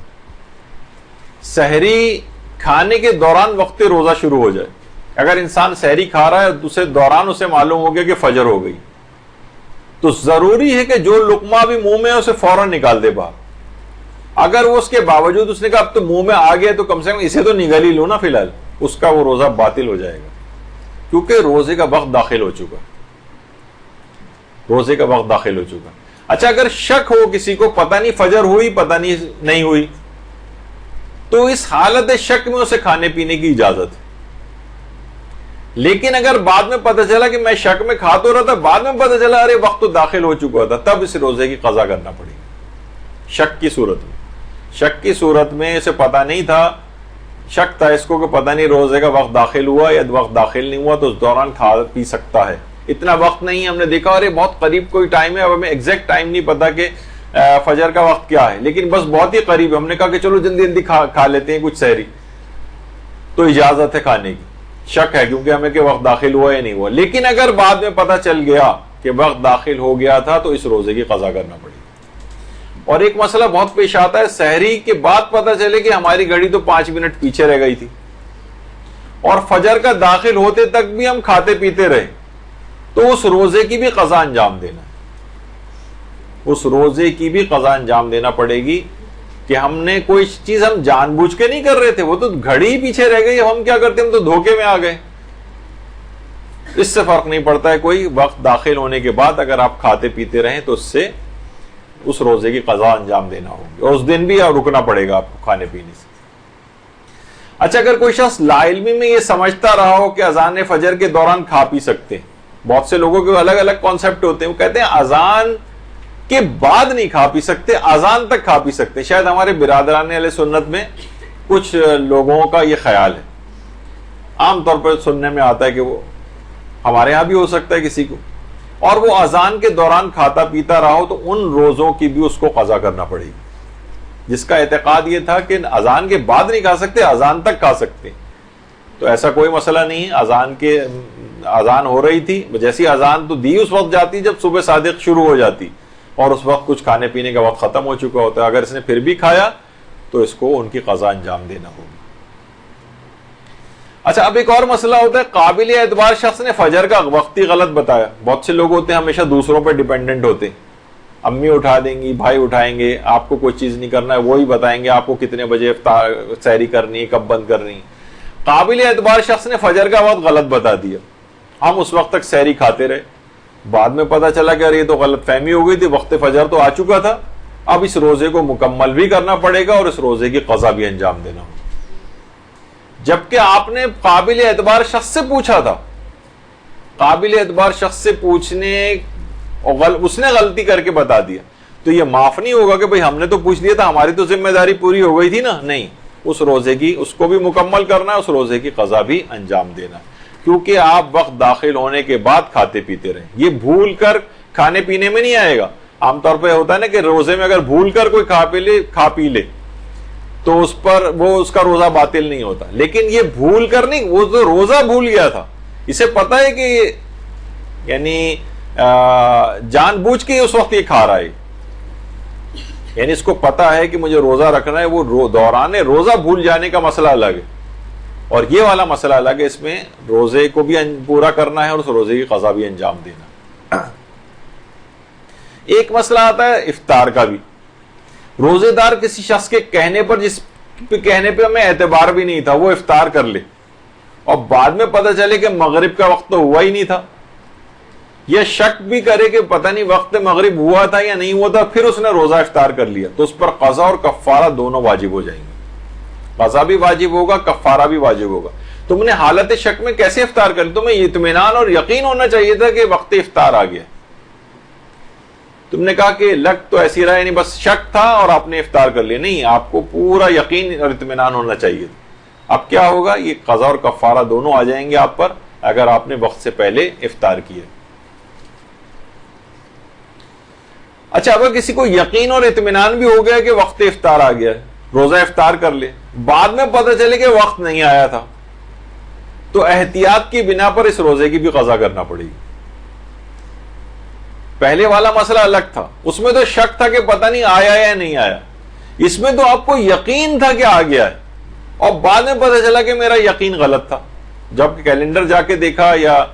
سحری کھانے کے دوران وقت روزہ شروع ہو جائے. اگر انسان سحری کھا رہا ہے اسے دوران اسے معلوم ہو گیا کہ فجر ہو گئی, تو ضروری ہے کہ جو لقمہ بھی منہ میں ہے اسے فوراً نکال دے باہر. اگر وہ اس کے باوجود اس نے کہا اب تو منہ میں آ گیا تو کم سے کم اسے تو نگل ہی لو نا فی الحال, اس کا وہ روزہ باطل ہو جائے گا کیونکہ روزے کا وقت داخل ہو چکا. اچھا اگر شک ہو کسی کو پتہ نہیں فجر ہوئی پتہ نہیں ہوئی, تو اس حالت شک میں اسے کھانے پینے کی اجازت ہے. لیکن اگر بعد میں پتہ چلا کہ میں شک میں کھا تو رہا تھا، بعد میں پتہ چلا ارے وقت تو داخل ہو چکا تھا، تب اس روزے کی قضا کرنا پڑے گی شک کی صورت میں۔ شک کی صورت میں اسے پتہ نہیں تھا، شک تھا اس کو کہ پتہ نہیں روزے کا وقت داخل ہوا یا وقت داخل نہیں ہوا، تو اس دوران کھا پی سکتا ہے۔ اتنا وقت نہیں ہے، ہم نے دیکھا ارے بہت قریب کوئی ٹائم ہے، اب ہمیں ایگزیکٹ ٹائم نہیں پتا کہ فجر کا وقت کیا ہے، لیکن بس بہت ہی قریب ہے، ہم نے کہا کہ چلو جلدی جلدی کھا لیتے ہیں کچھ سحری، تو اجازت ہے کھانے کی۔ شک ہے کیونکہ ہمیں کہ وقت داخل ہوا یا نہیں ہوا، لیکن اگر بعد میں پتہ چل گیا کہ وقت داخل ہو گیا تھا تو اس روزے کی قضا کرنا پڑے گی۔ اور ایک مسئلہ بہت پیش آتا ہے، سحری کے بعد پتہ چلے کہ ہماری گھڑی تو 5 منٹ پیچھے رہ گئی تھی اور فجر کا داخل ہوتے تک بھی ہم کھاتے پیتے رہے، تو اس روزے کی بھی قضا انجام دینا ہے، اس روزے کی بھی قضا انجام دینا پڑے گی کہ ہم نے کوئی چیز ہم جان بوجھ کے نہیں کر رہے تھے، وہ تو گھڑی ہی پیچھے رہ گئی، ہم کیا کرتے، ہم تو دھوکے میں آ گئے۔ اس سے فرق نہیں پڑتا ہے کوئی، وقت داخل ہونے کے بعد اگر آپ کھاتے پیتے رہیں تو اس سے اس روزے کی قضا انجام دینا ہوگی، اور اس دن بھی رکنا پڑے گا آپ کو کھانے پینے سے۔ اچھا، اگر کوئی شخص لا علمی میں یہ سمجھتا رہا ہو کہ اذان فجر کے دوران کھا پی سکتے ہیں، بہت سے لوگوں کے الگ الگ کانسیپٹ ہوتے ہیں، وہ کہتے ہیں اذان کے بعد نہیں کھا پی سکتے، اذان تک کھا پی سکتے۔ شاید ہمارے برادران اہل سنت میں کچھ لوگوں کا یہ خیال ہے، عام طور پر سننے میں آتا ہے کہ وہ ہمارے ہاں بھی ہو سکتا ہے کسی کو، اور وہ اذان کے دوران کھاتا پیتا رہا ہو تو ان روزوں کی بھی اس کو قضا کرنا پڑے گی، جس کا اعتقاد یہ تھا کہ اذان کے بعد نہیں کھا سکتے، اذان تک کھا سکتے۔ تو ایسا کوئی مسئلہ نہیں ہے، اذان ہو رہی تھی، جیسی اذان تو دی اس وقت جاتی جب صبح صادق شروع ہو جاتی، اور اس وقت کچھ کھانے پینے کا وقت ختم ہو چکا ہوتا ہے، اگر اس نے پھر بھی کھایا تو اس کو ان کی قضا انجام دینا ہوگی۔ اچھا، اب ایک اور مسئلہ ہوتا ہے، قابل اعتبار شخص نے فجر کا وقت ہی غلط بتایا۔ بہت سے لوگ ہوتے ہیں ہمیشہ دوسروں پہ ڈیپینڈنٹ ہوتے ہیں، امی اٹھا دیں گی، بھائی اٹھائیں گے، آپ کو کوئی چیز نہیں کرنا ہے، وہی بتائیں گے آپ کو کتنے بجے سحری کرنی ہے، کب بند کرنی ہے۔ قابل اعتبار شخص نے فجر کا وقت غلط بتا دیا، ہم اس وقت تک سحری کھاتے رہے، بعد میں پتا چلا کہ یہ تو غلط فہمی ہو گئی تھی، وقت فجر تو آ چکا تھا، اب اس روزے کو مکمل بھی کرنا پڑے گا اور اس روزے کی قضا بھی انجام دینا ہوگا، جبکہ آپ نے قابل اعتبار شخص سے پوچھا تھا۔ قابل اعتبار شخص سے پوچھنے اور اس نے غلطی کر کے بتا دیا، تو یہ معاف نہیں ہوگا کہ بھئی ہم نے تو پوچھ لیا تھا، ہماری تو ذمہ داری پوری ہو گئی تھی نا، نہیں، اس روزے کی اس کو بھی مکمل کرنا ہے، اس روزے کی قضا بھی انجام دینا ہے، کیونکہ آپ وقت داخل ہونے کے بعد کھاتے پیتے رہیں۔ یہ بھول کر کھانے پینے میں نہیں آئے گا، عام طور پہ ہوتا ہے نا کہ روزے میں اگر بھول کر کوئی کھا پی لے تو اس پر اس کا روزہ باطل نہیں ہوتا، لیکن یہ بھول کر نہیں، وہ تو روزہ بھول گیا تھا، اسے پتا ہے کہ یعنی جان بوجھ کے اس وقت یہ کھا رہا ہے، یعنی اس کو پتا ہے کہ مجھے روزہ رکھنا ہے، وہ دوران روزہ بھول جانے کا مسئلہ الگ ہے، اور یہ والا مسئلہ الگ ہے، اس میں روزے کو بھی پورا کرنا ہے اور اس روزے کی قضا بھی انجام دینا۔ ایک مسئلہ آتا ہے افطار کا بھی، روزے دار کسی شخص کے کہنے پر، جس کہنے پہ ہمیں اعتبار بھی نہیں تھا، وہ افطار کر لے اور بعد میں پتہ چلے کہ مغرب کا وقت تو ہوا ہی نہیں تھا، یا شک بھی کرے کہ پتہ نہیں وقت مغرب ہوا تھا یا نہیں ہوا تھا، پھر اس نے روزہ افطار کر لیا، تو اس پر قضا اور کفارہ دونوں واجب ہو جائیں گے، قضا بھی واجب ہوگا، کفارہ بھی واجب ہوگا۔ تم نے حالت شک میں کیسے افطار کر لیا؟ تمہیں اطمینان اور یقین ہونا چاہیے تھا کہ وقت افطار آ گیا، تم نے کہا کہ لگ تو ایسی رہا، یعنی بس شک تھا اور آپ نے افطار کر لیا، نہیں، آپ کو پورا یقین اور اطمینان ہونا چاہیے تھا۔ اب کیا ہوگا؟ یہ قضا اور کفارہ دونوں آ جائیں گے آپ پر اگر آپ نے وقت سے پہلے افطار کیا۔ اچھا، اگر کسی کو یقین اور اطمینان بھی ہو گیا کہ وقت افطار آ گیا ہے، روزہ افطار کر لے، بعد میں پتہ چلے کہ وقت نہیں آیا تھا، تو احتیاط کی بنا پر اس روزے کی بھی قضا کرنا پڑے گی۔ پہلے والا مسئلہ الگ تھا، اس میں تو شک تھا کہ پتہ نہیں آیا یا نہیں آیا، اس میں تو آپ کو یقین تھا کہ آ گیا ہے اور بعد میں پتہ چلا کہ میرا یقین غلط تھا، جب کیلنڈر جا کے دیکھا یا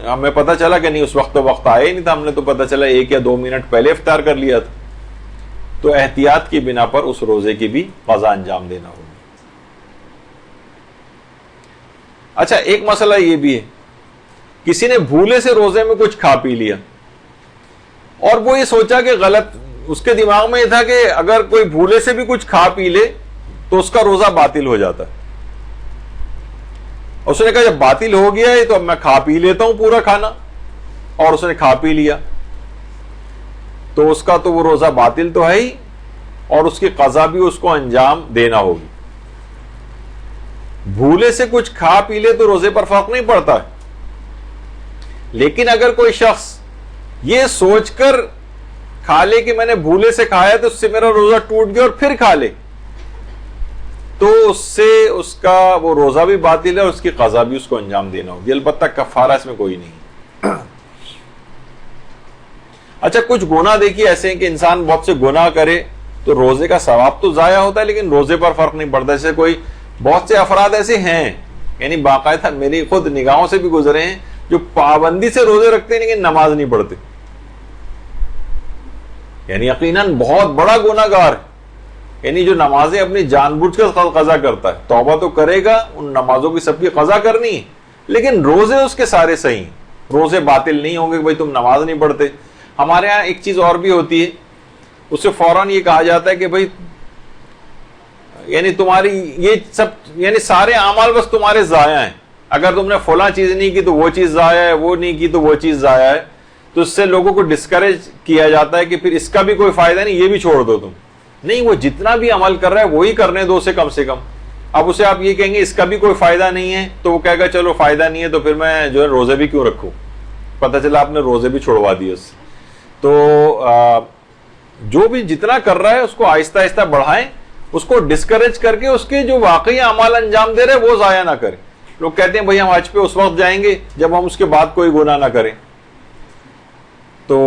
ہمیں پتہ چلا کہ نہیں، اس وقت تو وقت آیا ہی نہیں تھا، ہم نے تو پتہ چلا 1 یا 2 منٹ پہلے افطار کر لیا تھا، تو احتیاط کی بنا پر اس روزے کی بھی قضا انجام دینا ہوگا۔ اچھا، ایک مسئلہ یہ بھی ہے، کسی نے بھولے سے روزے میں کچھ کھا پی لیا اور وہ یہ سوچا کہ غلط، اس کے دماغ میں یہ تھا کہ اگر کوئی بھولے سے بھی کچھ کھا پی لے تو اس کا روزہ باطل ہو جاتا ہے، اس نے کہا جب باطل ہو گیا ہے تو اب میں کھا پی لیتا ہوں پورا کھانا، اور اس نے کھا پی لیا تو اس کا تو وہ روزہ باطل تو ہے ہی، اور اس کی قضا بھی اس کو انجام دینا ہوگی۔ بھولے سے کچھ کھا پی لے تو روزے پر فرق نہیں پڑتا ہے، لیکن اگر کوئی شخص یہ سوچ کر کھا لے کہ میں نے بھولے سے کھایا تو اس سے میرا روزہ ٹوٹ گیا اور پھر کھا لے، تو اس سے اس کا وہ روزہ بھی باطل ہے اور اس کی قضا بھی اس کو انجام دینا ہوگی، البتہ کفارہ اس میں کوئی نہیں۔ اچھا، کچھ گناہ دیکھیے ایسے ہیں کہ انسان بہت سے گناہ کرے تو روزے کا ثواب تو ضائع ہوتا ہے لیکن روزے پر فرق نہیں پڑتا۔ جیسے کوئی بہت سے افراد ایسے ہیں، یعنی باقاعدہ میری خود نگاہوں سے بھی گزرے ہیں، جو پابندی سے روزے رکھتے ہیں لیکن نماز نہیں پڑھتے، یعنی یقیناً بہت بڑا گناہ گار ہے، یعنی جو نمازیں اپنی جان بوجھ کر قضا کرتا ہے، توبہ تو کرے گا، ان نمازوں کی سب کی قضا کرنی ہے، لیکن روزے اس کے سارے صحیح ہیں، روزے باطل نہیں ہوں گے کہ بھائی تم نماز نہیں پڑھتے۔ ہمارے ہاں ایک چیز اور بھی ہوتی ہے، اس سے فوراً یہ کہا جاتا ہے کہ بھائی یعنی تمہاری یہ سب یعنی سارے اعمال بس تمہارے ضائع ہیں، اگر تم نے فلاں چیز نہیں کی تو وہ چیز ضائع ہے، وہ نہیں کی تو وہ چیز ضائع ہے، تو اس سے لوگوں کو ڈسکریج کیا جاتا ہے کہ پھر اس کا بھی کوئی فائدہ نہیں، یہ بھی چھوڑ دو تم۔ نہیں، وہ جتنا بھی عمل کر رہا ہے وہی کرنے دو اسے کم سے کم۔ اب اسے آپ یہ کہیں گے اس کا بھی کوئی فائدہ نہیں ہے تو وہ کہے گا چلو فائدہ نہیں ہے تو پھر میں جو ہے روزے بھی کیوں رکھوں، پتہ چلا آپ نے روزے بھی چھوڑوا دیے اس سے۔ تو جو بھی جتنا کر رہا ہے اس کو آہستہ آہستہ بڑھائیں، اس کو ڈسکریج کر کے اس کے جو واقعی اعمال انجام دے رہے وہ ضائع نہ کریں۔ لوگ کہتے ہیں بھائی ہم حج پہ اس وقت جائیں گے جب ہم اس کے بعد کوئی گناہ نہ کریں، تو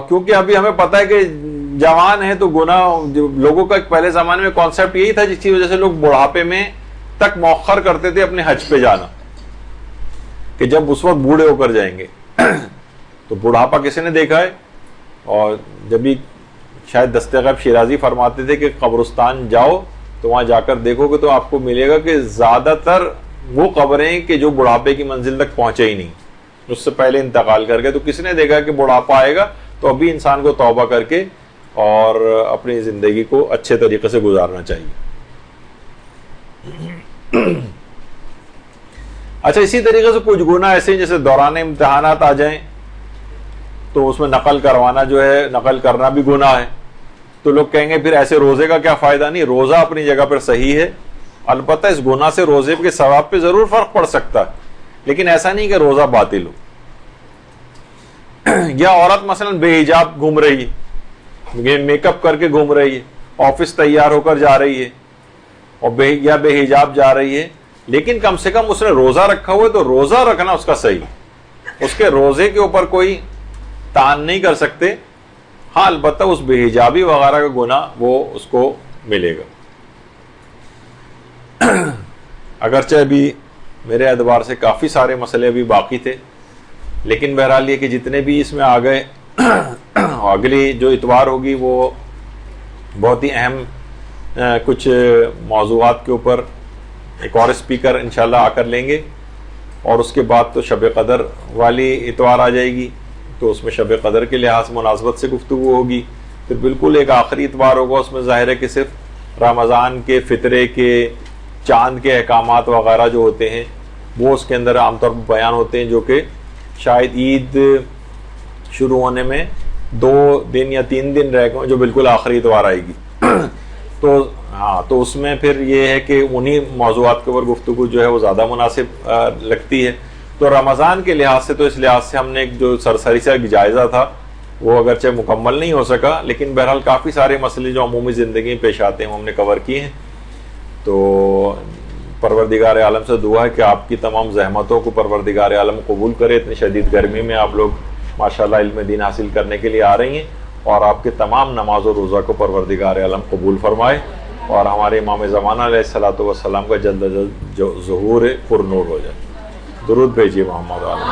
کیونکہ ابھی ہمیں پتہ ہے کہ جوان ہے تو گناہ، لوگوں کا پہلے زمانے میں کانسیپٹ یہی تھا جس کی وجہ سے لوگ بڑھاپے میں تک مؤخر کرتے تھے اپنے حج پہ جانا، کہ جب اس وقت بوڑھے ہو کر جائیں گے تو بڑھاپا کسی نے دیکھا ہے؟ اور جب بھی شاید دستغیب شیرازی فرماتے تھے کہ قبرستان جاؤ تو وہاں جا کر دیکھو گے تو آپ کو ملے گا کہ زیادہ تر وہ قبریں کہ جو بڑھاپے کی منزل تک پہنچے ہی نہیں، اس سے پہلے انتقال کر گئے۔ تو کسی نے دیکھا کہ بڑھاپا آئے گا تو ابھی انسان کو توبہ کر کے اور اپنی زندگی کو اچھے طریقے سے گزارنا چاہیے۔ اچھا، اسی طریقے سے کچھ گناہ ایسے ہیں جیسے دوران امتحانات آ جائیں تو اس میں نقل کروانا جو ہے، نقل کرنا بھی گناہ ہے، تو لوگ کہیں گے پھر ایسے روزے کا کیا فائدہ؟ نہیں، روزہ اپنی جگہ پر صحیح ہے، البتہ اس گناہ سے روزے کے ثواب پہ ضرور فرق پڑ سکتا ہے، لیکن ایسا نہیں کہ روزہ باطل ہو۔ یا عورت مثلا بے حجاب گھوم رہی ہے، میک اپ کر کے گھوم رہی ہے، آفس تیار ہو کر جا رہی ہے، اور بے حجاب جا رہی ہے، لیکن کم سے کم اس نے روزہ رکھا ہوا ہے تو روزہ رکھنا اس کا صحیح، اس کے روزے کے اوپر کوئی تان نہیں کر سکتے۔ ہاں البتہ اس بے حجابی وغیرہ کا گناہ وہ اس کو ملے گا۔ اگرچہ ابھی میرے اعتبار سے کافی سارے مسئلے ابھی باقی تھے، لیکن بہرحال یہ کہ جتنے بھی اس میں آ گئے، اگلی جو اتوار ہوگی وہ بہت ہی اہم کچھ موضوعات کے اوپر ایک اور اسپیکر انشاءاللہ آ کر لیں گے، اور اس کے بعد تو شب قدر والی اتوار آ جائے گی، تو اس میں شب قدر کے لحاظ مناسبت سے گفتگو ہوگی۔ پھر بالکل ایک آخری اتوار ہوگا، اس میں ظاہر ہے کہ صرف رمضان کے فطرے کے چاند کے احکامات وغیرہ جو ہوتے ہیں وہ اس کے اندر عام طور پر بیان ہوتے ہیں، جو کہ شاید عید شروع ہونے میں 2 دن یا 3 دن رہ گئے، جو بالکل آخری اتوار آئے گی۔ تو اس میں پھر یہ ہے کہ انہی موضوعات کے اوپر گفتگو جو ہے وہ زیادہ مناسب لگتی ہے۔ تو رمضان کے لحاظ سے تو اس لحاظ سے ہم نے ایک جو سرسری سا جائزہ تھا وہ اگرچہ مکمل نہیں ہو سکا، لیکن بہرحال کافی سارے مسئلے جو عمومی زندگی میں پیش آتے ہیں وہ ہم نے کور کیے ہیں۔ تو پروردگار عالم سے دعا ہے کہ آپ کی تمام زحمتوں کو پروردگار عالم قبول کرے۔ اتنی شدید گرمی میں آپ لوگ ماشاءاللہ علم دین حاصل کرنے کے لیے آ رہی ہیں، اور آپ کے تمام نماز و روزہ کو پروردگار عالم قبول فرمائے، اور ہمارے امام زمانہ علیہ الصلوۃ والسلام کا جلد ظہور پر نور ہو جائے۔ درود بھیجیے محمد علیہ۔